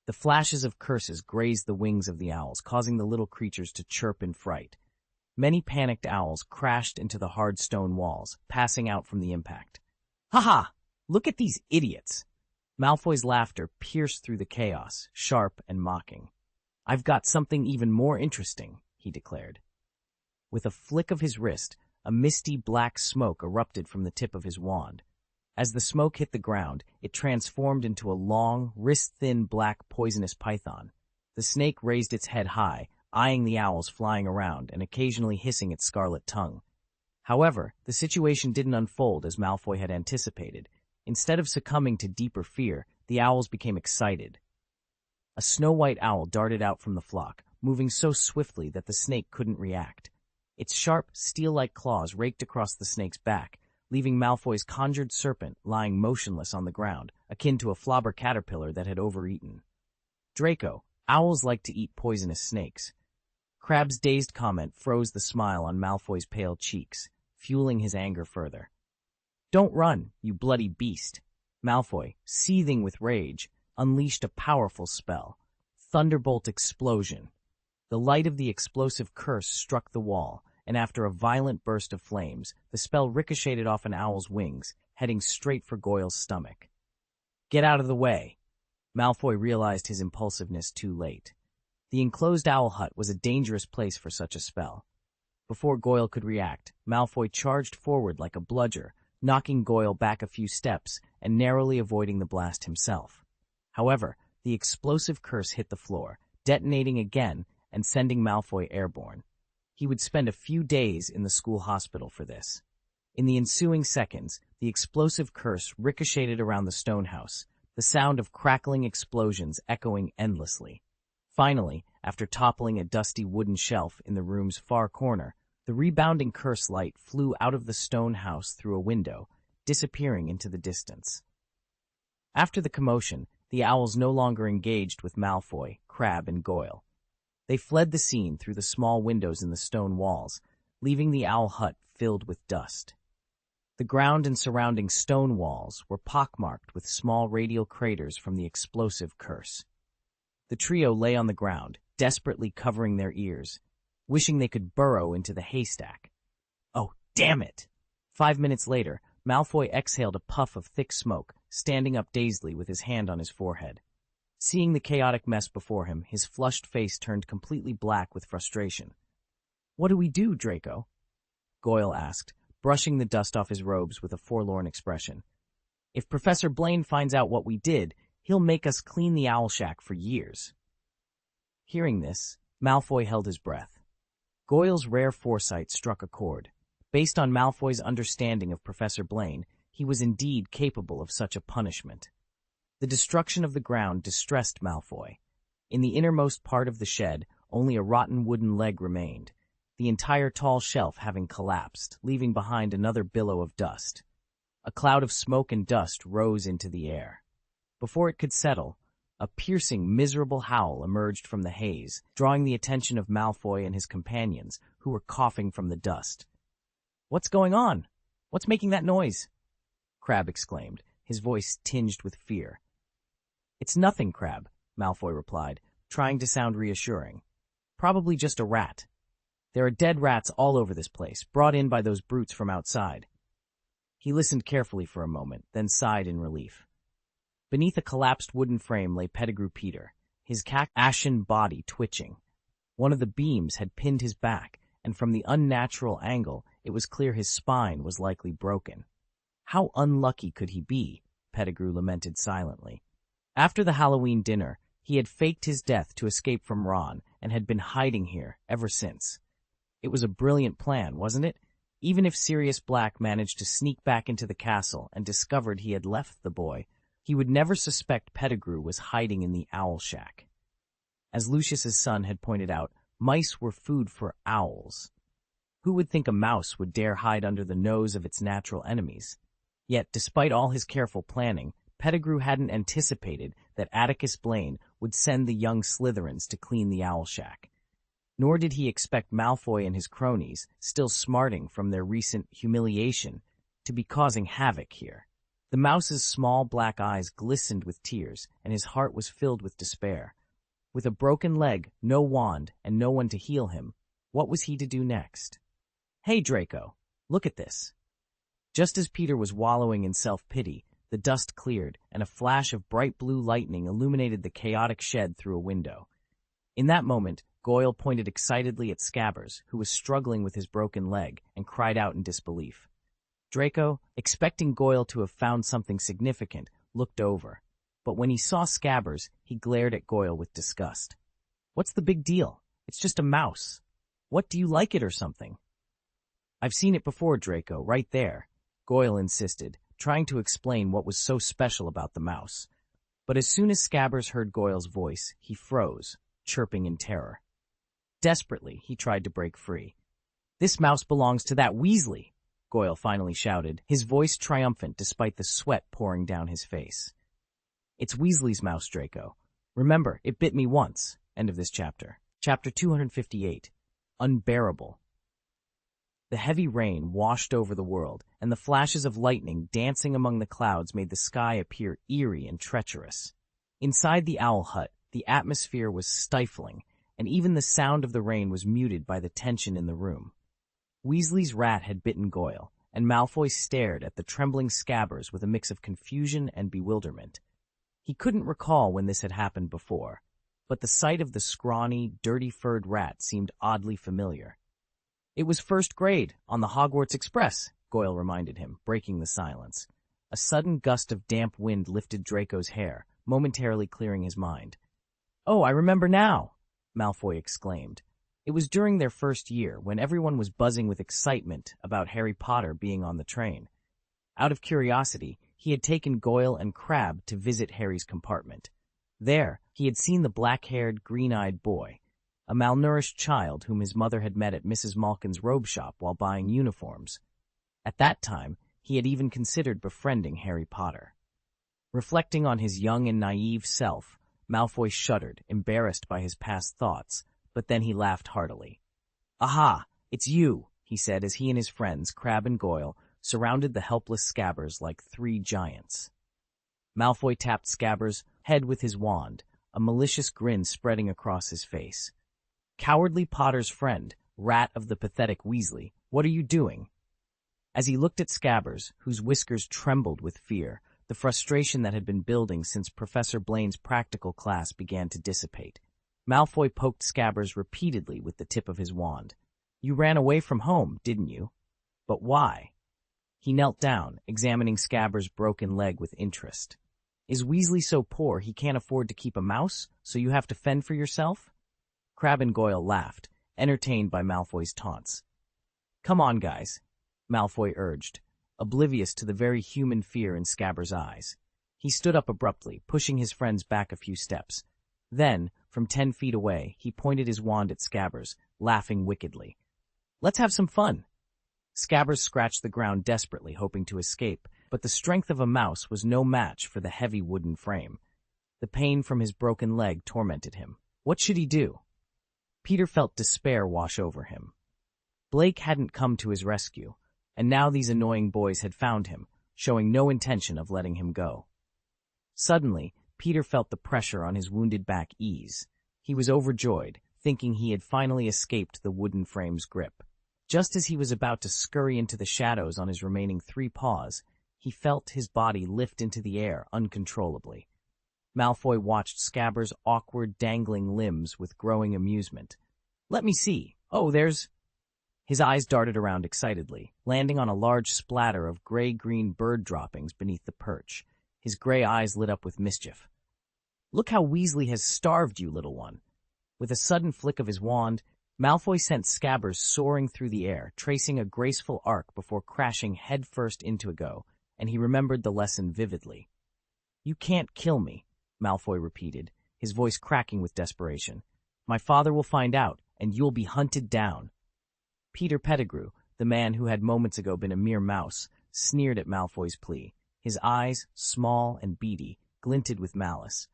The flashes of curses grazed the wings of the owls, causing the little creatures to chirp in fright. Many panicked owls crashed into the hard stone walls, passing out from the impact. "Ha ha! Look at these idiots!" Malfoy's laughter pierced through the chaos, sharp and mocking. "I've got something even more interesting," he declared. With a flick of his wrist, a misty black smoke erupted from the tip of his wand. As the smoke hit the ground, it transformed into a long, wrist-thin black poisonous python. The snake raised its head high, eyeing the owls flying around and occasionally hissing its scarlet tongue. However, the situation didn't unfold as Malfoy had anticipated. Instead of succumbing to deeper fear, the owls became excited. A snow-white owl darted out from the flock, moving so swiftly that the snake couldn't react. Its sharp, steel-like claws raked across the snake's back, leaving Malfoy's conjured serpent lying motionless on the ground, akin to a flobber caterpillar that had overeaten. "Draco, owls like to eat poisonous snakes." Crabbe's dazed comment froze the smile on Malfoy's pale cheeks, fueling his anger further. "Don't run, you bloody beast." Malfoy, seething with rage, unleashed a powerful spell. Thunderbolt Explosion. The light of the explosive curse struck the wall, and after a violent burst of flames, the spell ricocheted off an owl's wings, heading straight for Goyle's stomach. "Get out of the way." Malfoy realized his impulsiveness too late. The enclosed owl hut was a dangerous place for such a spell. Before Goyle could react, Malfoy charged forward like a bludger, knocking Goyle back a few steps and narrowly avoiding the blast himself. However, the explosive curse hit the floor, detonating again and sending Malfoy airborne. He would spend a few days in the school hospital for this. In the ensuing seconds, the explosive curse ricocheted around the stone house, the sound of crackling explosions echoing endlessly. Finally, after toppling a dusty wooden shelf in the room's far corner, the rebounding curse light flew out of the stone house through a window, disappearing into the distance. After the commotion, the owls no longer engaged with Malfoy, Crabbe, and Goyle. They fled the scene through the small windows in the stone walls, leaving the owl hut filled with dust. The ground and surrounding stone walls were pockmarked with small radial craters from the explosive curse. The trio lay on the ground, desperately covering their ears, wishing they could burrow into the haystack. "Oh, damn it!" 5 minutes later, Malfoy exhaled a puff of thick smoke, standing up dazedly with his hand on his forehead. Seeing the chaotic mess before him, his flushed face turned completely black with frustration. "What do we do, Draco?" Goyle asked, brushing the dust off his robes with a forlorn expression. "If Professor Blaine finds out what we did, he'll make us clean the owl shack for years." Hearing this, Malfoy held his breath. Goyle's rare foresight struck a chord. Based on Malfoy's understanding of Professor Blaine, he was indeed capable of such a punishment. The destruction of the ground distressed Malfoy. In the innermost part of the shed, only a rotten wooden leg remained, the entire tall shelf having collapsed, leaving behind another billow of dust. A cloud of smoke and dust rose into the air. Before it could settle, a piercing, miserable howl emerged from the haze, drawing the attention of Malfoy and his companions, who were coughing from the dust. "What's going on? What's making that noise?" Crabbe exclaimed, his voice tinged with fear. "It's nothing, Crabbe," Malfoy replied, trying to sound reassuring. "Probably just a rat. There are dead rats all over this place, brought in by those brutes from outside." He listened carefully for a moment, then sighed in relief. Beneath a collapsed wooden frame lay Pettigrew Peter, his ashen body twitching. One of the beams had pinned his back, and from the unnatural angle, it was clear his spine was likely broken. How unlucky could he be? Pettigrew lamented silently. After the Halloween dinner, he had faked his death to escape from Ron and had been hiding here ever since. It was a brilliant plan, wasn't it? Even if Sirius Black managed to sneak back into the castle and discovered he had left the boy, he would never suspect Pettigrew was hiding in the owl shack. As Lucius's son had pointed out, mice were food for owls. Who would think a mouse would dare hide under the nose of its natural enemies? Yet, despite all his careful planning, Pettigrew hadn't anticipated that Atticus Blaine would send the young Slytherins to clean the owl shack. Nor did he expect Malfoy and his cronies, still smarting from their recent humiliation, to be causing havoc here. The mouse's small black eyes glistened with tears, and his heart was filled with despair. With a broken leg, no wand, and no one to heal him, what was he to do next? "Hey, Draco, look at this." Just as Peter was wallowing in self-pity, the dust cleared, and a flash of bright blue lightning illuminated the chaotic shed through a window. In that moment, Goyle pointed excitedly at Scabbers, who was struggling with his broken leg, and cried out in disbelief. Draco, expecting Goyle to have found something significant, looked over. But when he saw Scabbers, he glared at Goyle with disgust. "What's the big deal? It's just a mouse. What, do you like it or something?" "I've seen it before, Draco, right there," Goyle insisted, trying to explain what was so special about the mouse. But as soon as Scabbers heard Goyle's voice, he froze, chirping in terror. Desperately, he tried to break free. "This mouse belongs to that Weasley," Goyle finally shouted, his voice triumphant despite the sweat pouring down his face. "It's Weasley's mouse, Draco. Remember, it bit me once." End of this chapter. Chapter 258. Unbearable. The heavy rain washed over the world, and the flashes of lightning dancing among the clouds made the sky appear eerie and treacherous. Inside the owl hut, the atmosphere was stifling, and even the sound of the rain was muted by the tension in the room. Weasley's rat had bitten Goyle, and Malfoy stared at the trembling Scabbers with a mix of confusion and bewilderment. He couldn't recall when this had happened before, but the sight of the scrawny, dirty-furred rat seemed oddly familiar. "It was first grade, on the Hogwarts Express," Goyle reminded him, breaking the silence. A sudden gust of damp wind lifted Draco's hair, momentarily clearing his mind. "Oh, I remember now!" Malfoy exclaimed. It was during their first year, when everyone was buzzing with excitement about Harry Potter being on the train. Out of curiosity, he had taken Goyle and Crabbe to visit Harry's compartment. There, he had seen the black-haired, green-eyed boy, a malnourished child whom his mother had met at Mrs. Malkin's robe shop while buying uniforms. At that time, he had even considered befriending Harry Potter. Reflecting on his young and naive self, Malfoy shuddered, embarrassed by his past thoughts, but then he laughed heartily. "Aha, it's you," he said as he and his friends, Crabbe and Goyle, surrounded the helpless Scabbers like three giants. Malfoy tapped Scabbers' head with his wand, a malicious grin spreading across his face. "Cowardly Potter's friend, rat of the pathetic Weasley, what are you doing?" As he looked at Scabbers, whose whiskers trembled with fear, the frustration that had been building since Professor Blaine's practical class began to dissipate. Malfoy poked Scabbers repeatedly with the tip of his wand. "You ran away from home, didn't you? But why?" He knelt down, examining Scabbers' broken leg with interest. "Is Weasley so poor he can't afford to keep a mouse, so you have to fend for yourself?" Crabbe and Goyle laughed, entertained by Malfoy's taunts. "Come on, guys," Malfoy urged, oblivious to the very human fear in Scabbers' eyes. He stood up abruptly, pushing his friends back a few steps. Then, from 10 feet away, he pointed his wand at Scabbers, laughing wickedly. "Let's have some fun." Scabbers scratched the ground desperately, hoping to escape, but the strength of a mouse was no match for the heavy wooden frame. The pain from his broken leg tormented him. What should he do? Peter felt despair wash over him. Blake hadn't come to his rescue, and now these annoying boys had found him, showing no intention of letting him go. Suddenly, Peter felt the pressure on his wounded back ease. He was overjoyed, thinking he had finally escaped the wooden frame's grip. Just as he was about to scurry into the shadows on his remaining 3 paws, he felt his body lift into the air uncontrollably. Malfoy watched Scabbers' awkward, dangling limbs with growing amusement. "Let me see. Oh, there's—" His eyes darted around excitedly, landing on a large splatter of gray-green bird droppings beneath the perch. His gray eyes lit up with mischief. "Look how Weasley has starved you, little one." With a sudden flick of his wand, Malfoy sent Scabbers soaring through the air, tracing a graceful arc before crashing headfirst into a go, and he remembered the lesson vividly. "You can't kill me," Malfoy repeated, his voice cracking with desperation. "My father will find out, and you'll be hunted down." Peter Pettigrew, the man who had moments ago been a mere mouse, sneered at Malfoy's plea. His eyes, small and beady, glinted with malice.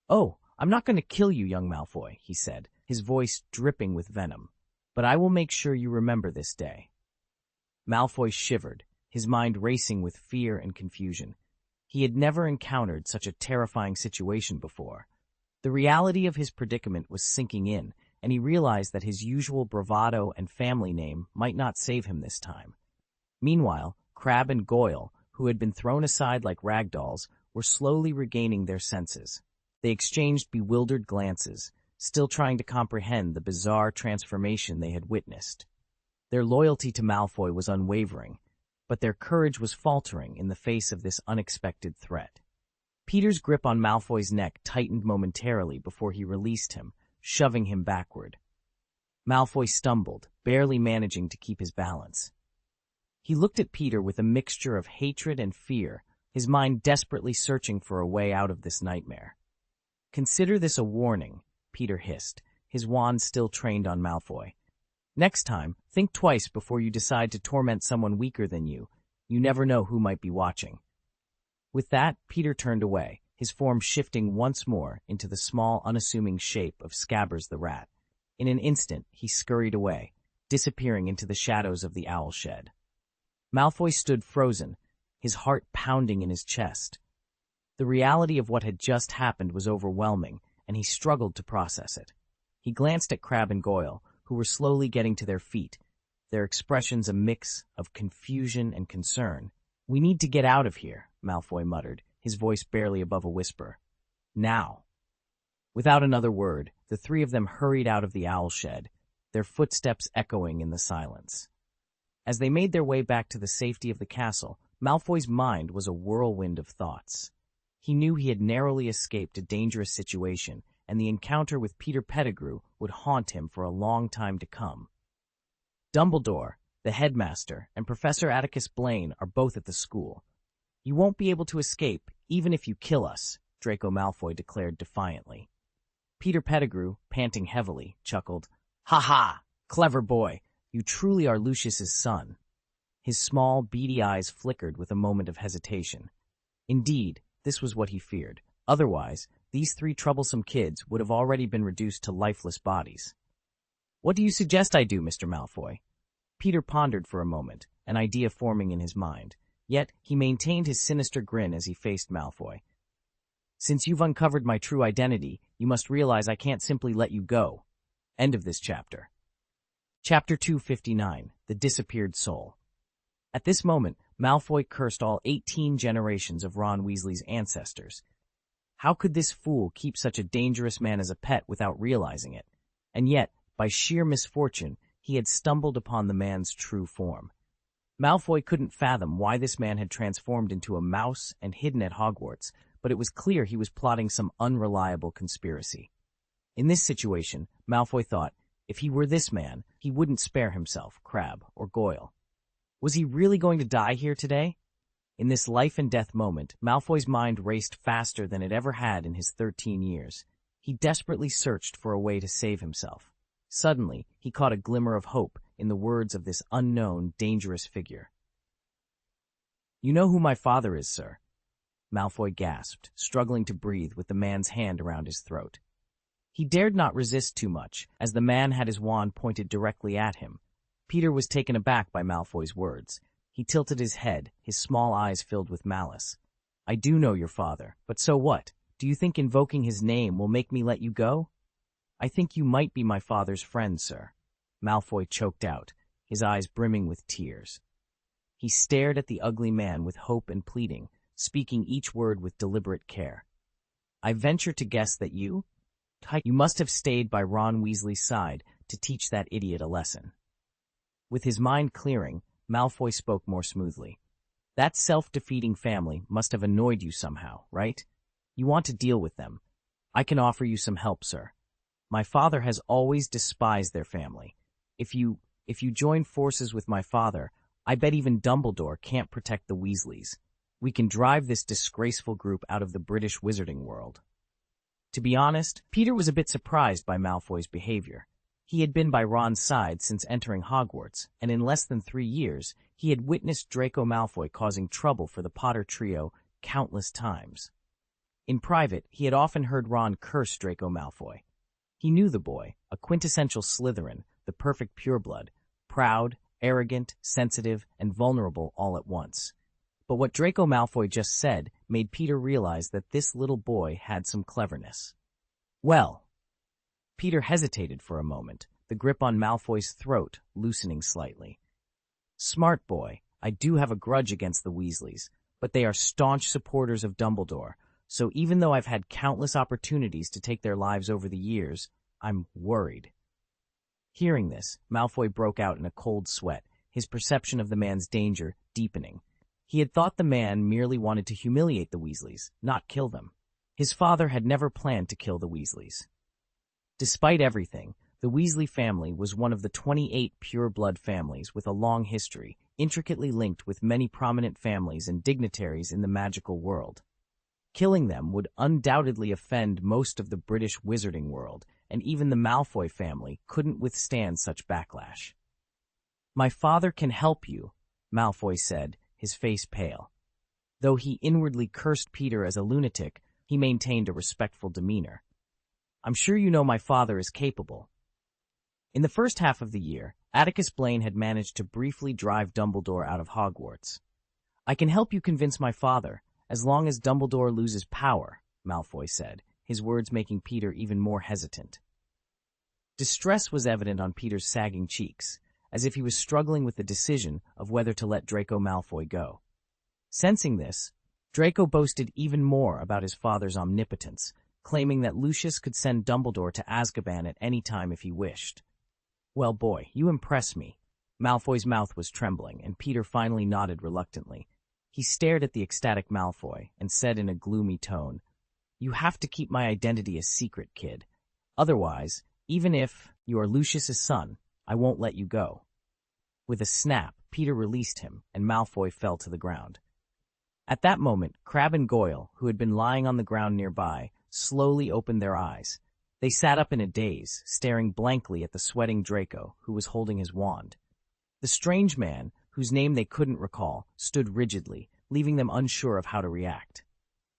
"Oh, I'm not going to kill you, young Malfoy," he said, his voice dripping with venom. "But I will make sure you remember this day." Malfoy shivered, his mind racing with fear and confusion. He had never encountered such a terrifying situation before. The reality of his predicament was sinking in, and he realized that his usual bravado and family name might not save him this time. Meanwhile, Crabbe and Goyle, who had been thrown aside like rag dolls, were slowly regaining their senses. They exchanged bewildered glances, still trying to comprehend the bizarre transformation they had witnessed. Their loyalty to Malfoy was unwavering, but their courage was faltering in the face of this unexpected threat. Peter's grip on Malfoy's neck tightened momentarily before he released him, shoving him backward. Malfoy stumbled, barely managing to keep his balance. He looked at Peter with a mixture of hatred and fear, his mind desperately searching for a way out of this nightmare. "Consider this a warning," Peter hissed, his wand still trained on Malfoy. "Next time, think twice before you decide to torment someone weaker than you. You never know who might be watching." With that, Peter turned away, his form shifting once more into the small, unassuming shape of Scabbers the Rat. In an instant, he scurried away, disappearing into the shadows of the owl shed. Malfoy stood frozen, his heart pounding in his chest. The reality of what had just happened was overwhelming, and he struggled to process it. He glanced at Crabbe and Goyle, who were slowly getting to their feet, their expressions a mix of confusion and concern. "We need to get out of here," Malfoy muttered, his voice barely above a whisper. "Now." Without another word, the three of them hurried out of the owl shed, their footsteps echoing in the silence. As they made their way back to the safety of the castle, Malfoy's mind was a whirlwind of thoughts. He knew he had narrowly escaped a dangerous situation, and the encounter with Peter Pettigrew would haunt him for a long time to come. Dumbledore, the headmaster, and Professor Atticus Blaine are both at the school. "You won't be able to escape, even if you kill us," Draco Malfoy declared defiantly. Peter Pettigrew, panting heavily, chuckled, "Ha ha! Clever boy! You truly are Lucius's son." His small, beady eyes flickered with a moment of hesitation. Indeed, this was what he feared. Otherwise, these three troublesome kids would have already been reduced to lifeless bodies. "What do you suggest I do, Mr. Malfoy?" Peter pondered for a moment, an idea forming in his mind. Yet he maintained his sinister grin as he faced Malfoy. "Since you've uncovered my true identity, you must realize I can't simply let you go." End of this chapter. Chapter 259, The Disappeared Soul. At this moment, Malfoy cursed all 18 generations of Ron Weasley's ancestors. How could this fool keep such a dangerous man as a pet without realizing it? And yet, by sheer misfortune, he had stumbled upon the man's true form. Malfoy couldn't fathom why this man had transformed into a mouse and hidden at Hogwarts, but it was clear he was plotting some unreliable conspiracy. In this situation, Malfoy thought, if he were this man, he wouldn't spare himself, Crabbe, or Goyle. Was he really going to die here today? In this life-and-death moment, Malfoy's mind raced faster than it ever had in his 13 years. He desperately searched for a way to save himself. Suddenly, he caught a glimmer of hope in the words of this unknown, dangerous figure. "You know who my father is, sir," Malfoy gasped, struggling to breathe with the man's hand around his throat. He dared not resist too much, as the man had his wand pointed directly at him. Peter was taken aback by Malfoy's words. He tilted his head, his small eyes filled with malice. "I do know your father, but so what? Do you think invoking his name will make me let you go?" "I think you might be my father's friend, sir," Malfoy choked out, his eyes brimming with tears. He stared at the ugly man with hope and pleading, speaking each word with deliberate care. "I venture to guess that you must have stayed by Ron Weasley's side to teach that idiot a lesson." With his mind clearing, Malfoy spoke more smoothly. "That self-defeating family must have annoyed you somehow, right? You want to deal with them. I can offer you some help, sir. My father has always despised their family. If you join forces with my father, I bet even Dumbledore can't protect the Weasleys. We can drive this disgraceful group out of the British wizarding world." To be honest, Peter was a bit surprised by Malfoy's behavior. He had been by Ron's side since entering Hogwarts, and in less than 3 years, he had witnessed Draco Malfoy causing trouble for the Potter trio countless times. In private, he had often heard Ron curse Draco Malfoy. He knew the boy, a quintessential Slytherin, the perfect pureblood, proud, arrogant, sensitive, and vulnerable all at once. But what Draco Malfoy just said made Peter realize that this little boy had some cleverness. Well, Peter hesitated for a moment, the grip on Malfoy's throat loosening slightly. Smart boy, I do have a grudge against the Weasleys, but they are staunch supporters of Dumbledore, so even though I've had countless opportunities to take their lives over the years, I'm worried. Hearing this, Malfoy broke out in a cold sweat, his perception of the man's danger deepening. He had thought the man merely wanted to humiliate the Weasleys, not kill them. His father had never planned to kill the Weasleys. Despite everything, the Weasley family was one of the 28 pure-blood families with a long history, intricately linked with many prominent families and dignitaries in the magical world. Killing them would undoubtedly offend most of the British wizarding world, and even the Malfoy family couldn't withstand such backlash. "My father can help you," Malfoy said, his face pale. Though he inwardly cursed Peter as a lunatic, he maintained a respectful demeanor. "I'm sure you know my father is capable." In the first half of the year, Atticus Blaine had managed to briefly drive Dumbledore out of Hogwarts. "I can help you convince my father, as long as Dumbledore loses power," Malfoy said, his words making Peter even more hesitant. Distress was evident on Peter's sagging cheeks, as if he was struggling with the decision of whether to let Draco Malfoy go. Sensing this, Draco boasted even more about his father's omnipotence, claiming that Lucius could send Dumbledore to Azkaban at any time if he wished. "Well, boy, you impress me." Malfoy's mouth was trembling, and Peter finally nodded reluctantly. He stared at the ecstatic Malfoy and said in a gloomy tone, "You have to keep my identity a secret, kid. Otherwise, even if you are Lucius's son, I won't let you go." With a snap, Peter released him, and Malfoy fell to the ground. At that moment, Crabbe and Goyle, who had been lying on the ground nearby, slowly opened their eyes. They sat up in a daze, staring blankly at the sweating Draco, who was holding his wand. The strange man, whose name they couldn't recall, stood rigidly, leaving them unsure of how to react.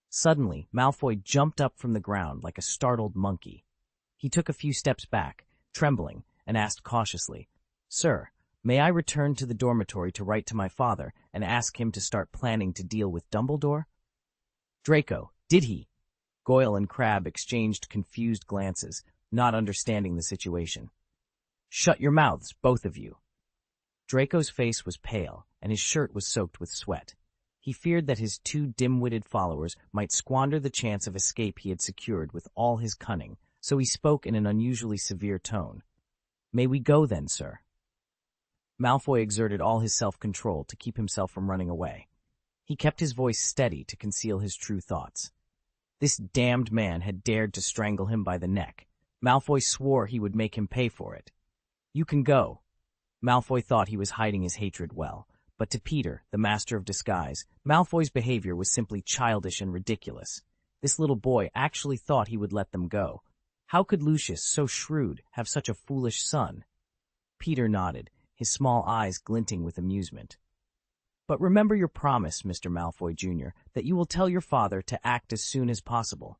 Suddenly, Malfoy jumped up from the ground like a startled monkey. He took a few steps back, trembling, and asked cautiously, "Sir, may I return to the dormitory to write to my father and ask him to start planning to deal with Dumbledore?" "Draco, did he?" Goyle and Crabbe exchanged confused glances, not understanding the situation. "Shut your mouths, both of you." Draco's face was pale, and his shirt was soaked with sweat. He feared that his two dim-witted followers might squander the chance of escape he had secured with all his cunning, so he spoke in an unusually severe tone. "May we go then, sir?" Malfoy exerted all his self-control to keep himself from running away. He kept his voice steady to conceal his true thoughts. This damned man had dared to strangle him by the neck. Malfoy swore he would make him pay for it. "You can go." Malfoy thought he was hiding his hatred well, but to Peter, the master of disguise, Malfoy's behavior was simply childish and ridiculous. This little boy actually thought he would let them go. How could Lucius, so shrewd, have such a foolish son? Peter nodded, his small eyes glinting with amusement. "But remember your promise, Mr. Malfoy Jr., that you will tell your father to act as soon as possible."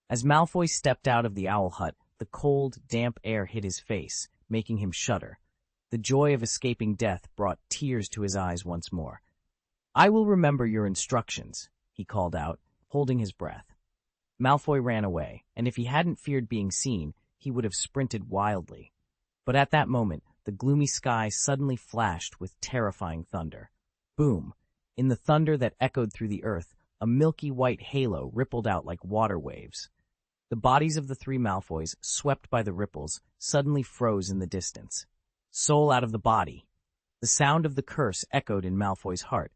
As Malfoy stepped out of the owl hut, the cold, damp air hit his face, making him shudder. The joy of escaping death brought tears to his eyes once more. "I will remember your instructions," he called out, holding his breath. Malfoy ran away, and if he hadn't feared being seen, he would have sprinted wildly. But at that moment, the gloomy sky suddenly flashed with terrifying thunder. Boom! In the thunder that echoed through the earth, a milky white halo rippled out like water waves. The bodies of the three Malfoys, swept by the ripples, suddenly froze in the distance. Soul out of the body! The sound of the curse echoed in Malfoy's heart,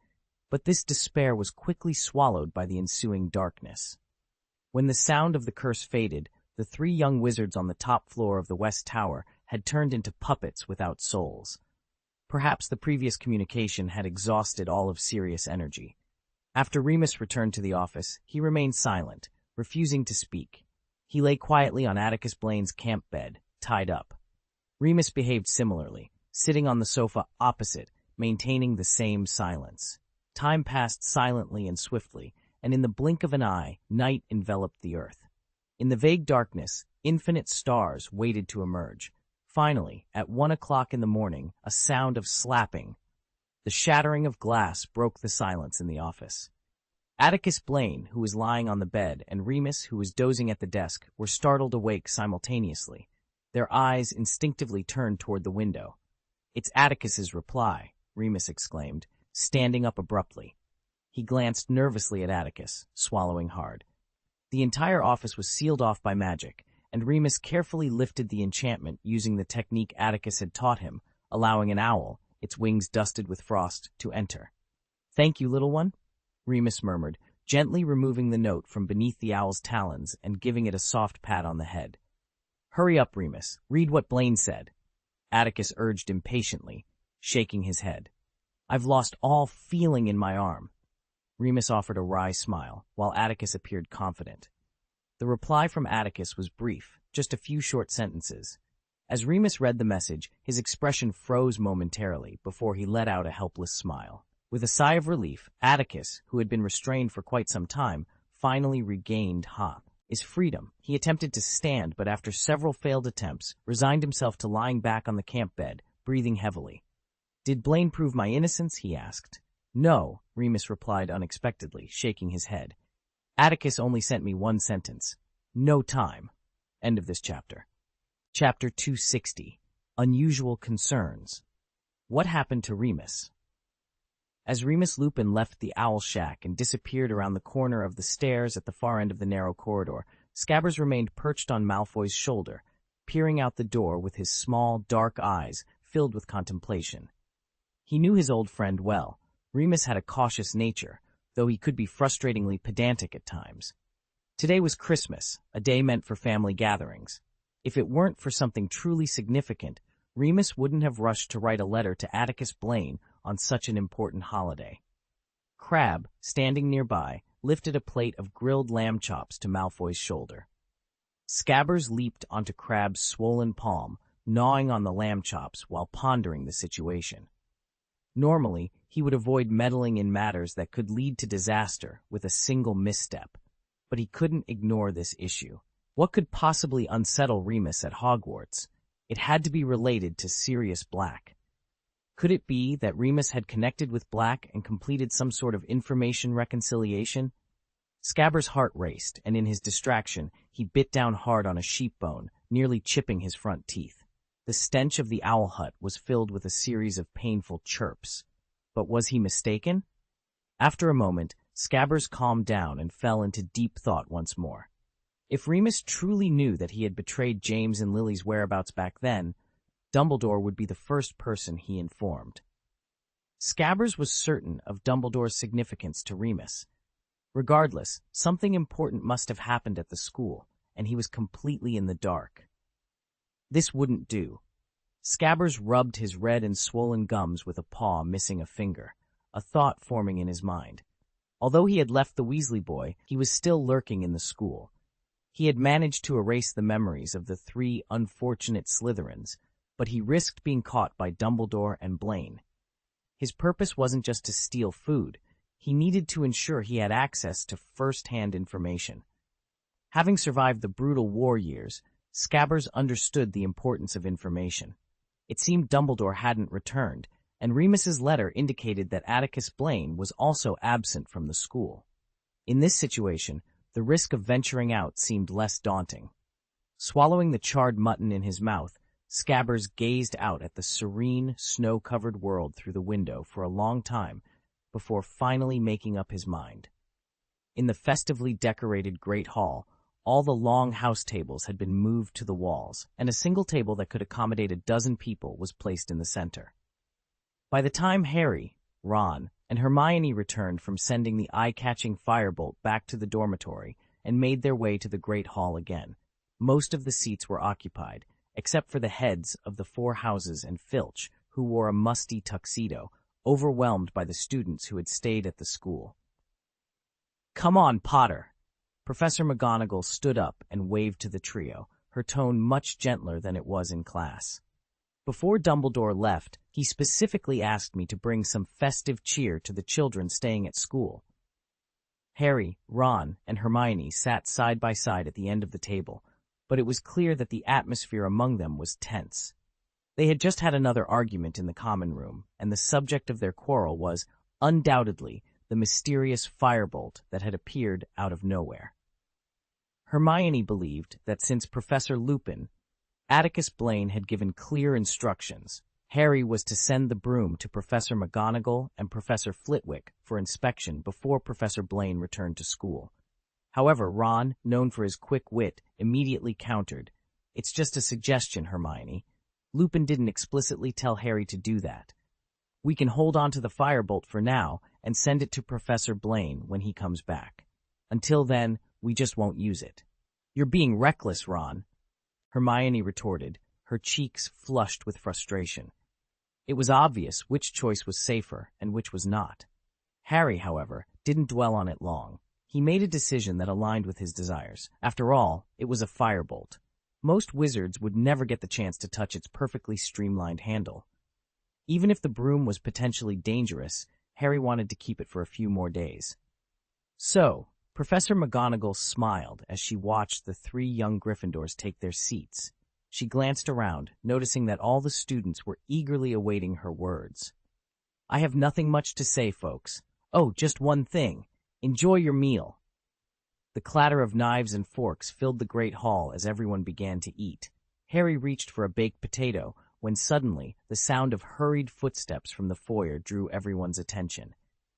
but this despair was quickly swallowed by the ensuing darkness. When the sound of the curse faded, the three young wizards on the top floor of the West Tower had turned into puppets without souls. Perhaps the previous communication had exhausted all of Sirius' energy. After Remus returned to the office, he remained silent, refusing to speak. He lay quietly on Atticus Blaine's camp bed, tied up. Remus behaved similarly, sitting on the sofa opposite, maintaining the same silence. Time passed silently and swiftly, and in the blink of an eye, night enveloped the earth. In the vague darkness, infinite stars waited to emerge. Finally, at 1 o'clock in the morning, a sound of slapping. The shattering of glass broke the silence in the office. Atticus Blaine, who was lying on the bed, and Remus, who was dozing at the desk, were startled awake simultaneously. Their eyes instinctively turned toward the window. "It's Atticus's reply," Remus exclaimed, standing up abruptly. He glanced nervously at Atticus, swallowing hard. The entire office was sealed off by magic, and Remus carefully lifted the enchantment using the technique Atticus had taught him, allowing an owl, its wings dusted with frost, to enter. "Thank you, little one," Remus murmured, gently removing the note from beneath the owl's talons and giving it a soft pat on the head. "Hurry up, Remus. Read what Blaine said," Atticus urged impatiently, shaking his head. "I've lost all feeling in my arm." Remus offered a wry smile, while Atticus appeared confident. The reply from Atticus was brief, just a few short sentences. As Remus read the message, his expression froze momentarily before he let out a helpless smile. With a sigh of relief, Atticus, who had been restrained for quite some time, finally regained his freedom. He attempted to stand, but after several failed attempts, resigned himself to lying back on the camp bed, breathing heavily. "Did Blaine prove my innocence?" he asked. "No," Remus replied unexpectedly, shaking his head. "Atticus only sent me one sentence. No time." End of this chapter. Chapter 260. Unusual Concerns. What happened to Remus? As Remus Lupin left the owl shack and disappeared around the corner of the stairs at the far end of the narrow corridor, Scabbers remained perched on Malfoy's shoulder, peering out the door with his small, dark eyes filled with contemplation. He knew his old friend well. Remus had a cautious nature, though he could be frustratingly pedantic at times. Today was Christmas, a day meant for family gatherings. If it weren't for something truly significant, Remus wouldn't have rushed to write a letter to Atticus Blaine on such an important holiday. Crabbe, standing nearby, lifted a plate of grilled lamb chops to Malfoy's shoulder. Scabbers leaped onto Crabbe's swollen palm, gnawing on the lamb chops while pondering the situation. Normally, he would avoid meddling in matters that could lead to disaster with a single misstep, but he couldn't ignore this issue. What could possibly unsettle Remus at Hogwarts? It had to be related to Sirius Black. Could it be that Remus had connected with Black and completed some sort of information reconciliation? Scabbers' heart raced, and in his distraction, he bit down hard on a sheep bone, nearly chipping his front teeth. The stench of the owl hut was filled with a series of painful chirps. But was he mistaken? After a moment, Scabbers calmed down and fell into deep thought once more. If Remus truly knew that he had betrayed James and Lily's whereabouts back then, Dumbledore would be the first person he informed. Scabbers was certain of Dumbledore's significance to Remus. Regardless, something important must have happened at the school, and he was completely in the dark. This wouldn't do. Scabbers rubbed his red and swollen gums with a paw missing a finger, a thought forming in his mind. Although he had left the Weasley boy, he was still lurking in the school. He had managed to erase the memories of the 3 unfortunate Slytherins, but he risked being caught by Dumbledore and Blaine. His purpose wasn't just to steal food. He needed to ensure he had access to first-hand information. Having survived the brutal war years, Scabbers understood the importance of information. It seemed Dumbledore hadn't returned, and Remus's letter indicated that Atticus Blaine was also absent from the school. In this situation, the risk of venturing out seemed less daunting. Swallowing the charred mutton in his mouth, Scabbers gazed out at the serene, snow-covered world through the window for a long time before finally making up his mind. In the festively decorated Great Hall, all the long house tables had been moved to the walls, and a single table that could accommodate a dozen people was placed in the center. By the time Harry, Ron, and Hermione returned from sending the eye-catching firebolt back to the dormitory and made their way to the Great Hall again, most of the seats were occupied, except for the heads of the 4 houses and Filch, who wore a musty tuxedo, overwhelmed by the students who had stayed at the school. "Come on, Potter!" Professor McGonagall stood up and waved to the trio, her tone much gentler than it was in class. "Before Dumbledore left, he specifically asked me to bring some festive cheer to the children staying at school." Harry, Ron, and Hermione sat side by side at the end of the table, but it was clear that the atmosphere among them was tense. They had just had another argument in the common room, and the subject of their quarrel was, undoubtedly, the the mysterious firebolt that had appeared out of nowhere. Hermione believed that since Professor Lupin, Atticus Blaine had given clear instructions, Harry was to send the broom to Professor McGonagall and Professor Flitwick for inspection before Professor Blaine returned to school. However, Ron, known for his quick wit, immediately countered, "It's just a suggestion, Hermione. Lupin didn't explicitly tell Harry to do that. We can hold on to the firebolt for now and send it to Professor Blaine when he comes back. Until then, we just won't use it." "You're being reckless, Ron," Hermione retorted, her cheeks flushed with frustration. It was obvious which choice was safer and which was not. Harry, however, didn't dwell on it long. He made a decision that aligned with his desires. After all, it was a firebolt. Most wizards would never get the chance to touch its perfectly streamlined handle. Even if the broom was potentially dangerous, Harry wanted to keep it for a few more days. So, Professor McGonagall smiled as she watched the 3 young Gryffindors take their seats. She glanced around, noticing that all the students were eagerly awaiting her words. "I have nothing much to say, folks. Oh, just one thing. Enjoy your meal." The clatter of knives and forks filled the great hall as everyone began to eat. Harry reached for a baked potato when suddenly the sound of hurried footsteps from the foyer drew everyone's attention.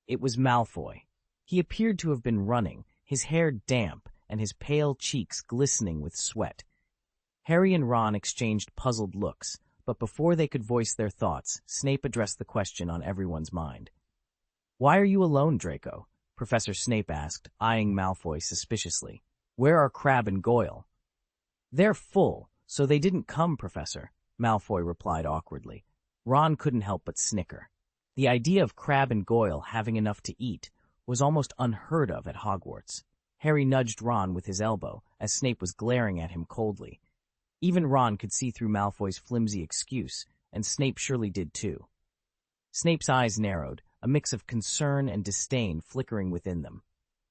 It was Malfoy. He appeared to have been running, his hair damp and his pale cheeks glistening with sweat. Harry and Ron exchanged puzzled looks, but before they could voice their thoughts, Snape addressed the question on everyone's mind. "Why are you alone, Draco?" Professor Snape asked, eyeing Malfoy suspiciously. "Where are Crabbe and Goyle?" "They're full, so they didn't come, Professor," Malfoy replied awkwardly. Ron couldn't help but snicker. The idea of Crabbe and Goyle having enough to eat was almost unheard of at Hogwarts. Harry nudged Ron with his elbow, as Snape was glaring at him coldly. Even Ron could see through Malfoy's flimsy excuse, and Snape surely did too. Snape's eyes narrowed, a mix of concern and disdain flickering within them.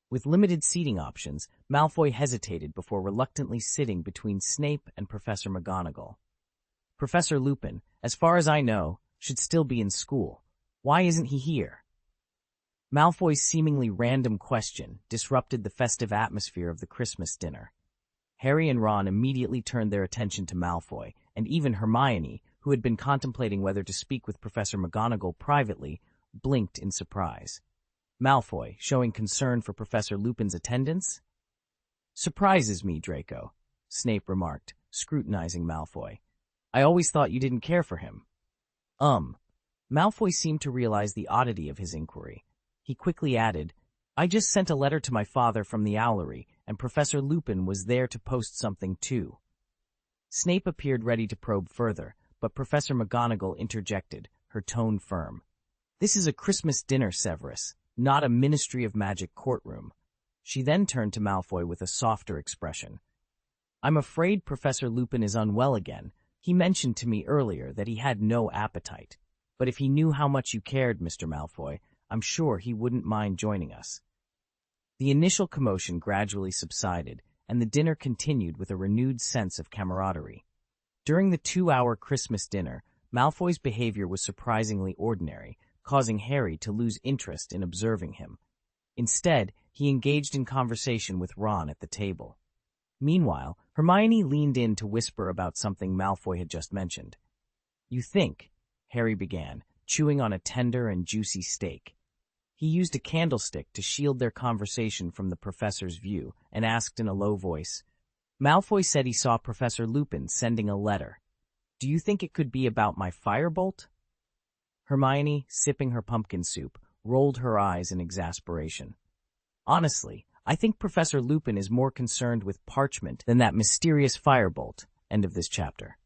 With limited seating options, Malfoy hesitated before reluctantly sitting between Snape and Professor McGonagall. "Professor Lupin, as far as I know, should still be in school. Why isn't he here?" Malfoy's seemingly random question disrupted the festive atmosphere of the Christmas dinner. Harry and Ron immediately turned their attention to Malfoy, and even Hermione, who had been contemplating whether to speak with Professor McGonagall privately, blinked in surprise. Malfoy, showing concern for Professor Lupin's attendance? "Surprises me, Draco," Snape remarked, scrutinizing Malfoy. "I always thought you didn't care for him." Malfoy seemed to realize the oddity of his inquiry. He quickly added, "I just sent a letter to my father from the Owlery, and Professor Lupin was there to post something too." Snape appeared ready to probe further, but Professor McGonagall interjected, her tone firm. "This is a Christmas dinner, Severus, not a Ministry of Magic courtroom." She then turned to Malfoy with a softer expression. "I'm afraid Professor Lupin is unwell again. He mentioned to me earlier that he had no appetite. But if he knew how much you cared, Mr. Malfoy, I'm sure he wouldn't mind joining us." The initial commotion gradually subsided, and the dinner continued with a renewed sense of camaraderie. During the 2-hour Christmas dinner, Malfoy's behavior was surprisingly ordinary, causing Harry to lose interest in observing him. Instead, he engaged in conversation with Ron at the table. Meanwhile, Hermione leaned in to whisper about something Malfoy had just mentioned. "You think," Harry began, chewing on a tender and juicy steak. He used a candlestick to shield their conversation from the professor's view and asked in a low voice, "Malfoy said he saw Professor Lupin sending a letter. Do you think it could be about my firebolt?" Hermione, sipping her pumpkin soup, rolled her eyes in exasperation. "Honestly, I think Professor Lupin is more concerned with parchment than that mysterious firebolt." End of this chapter.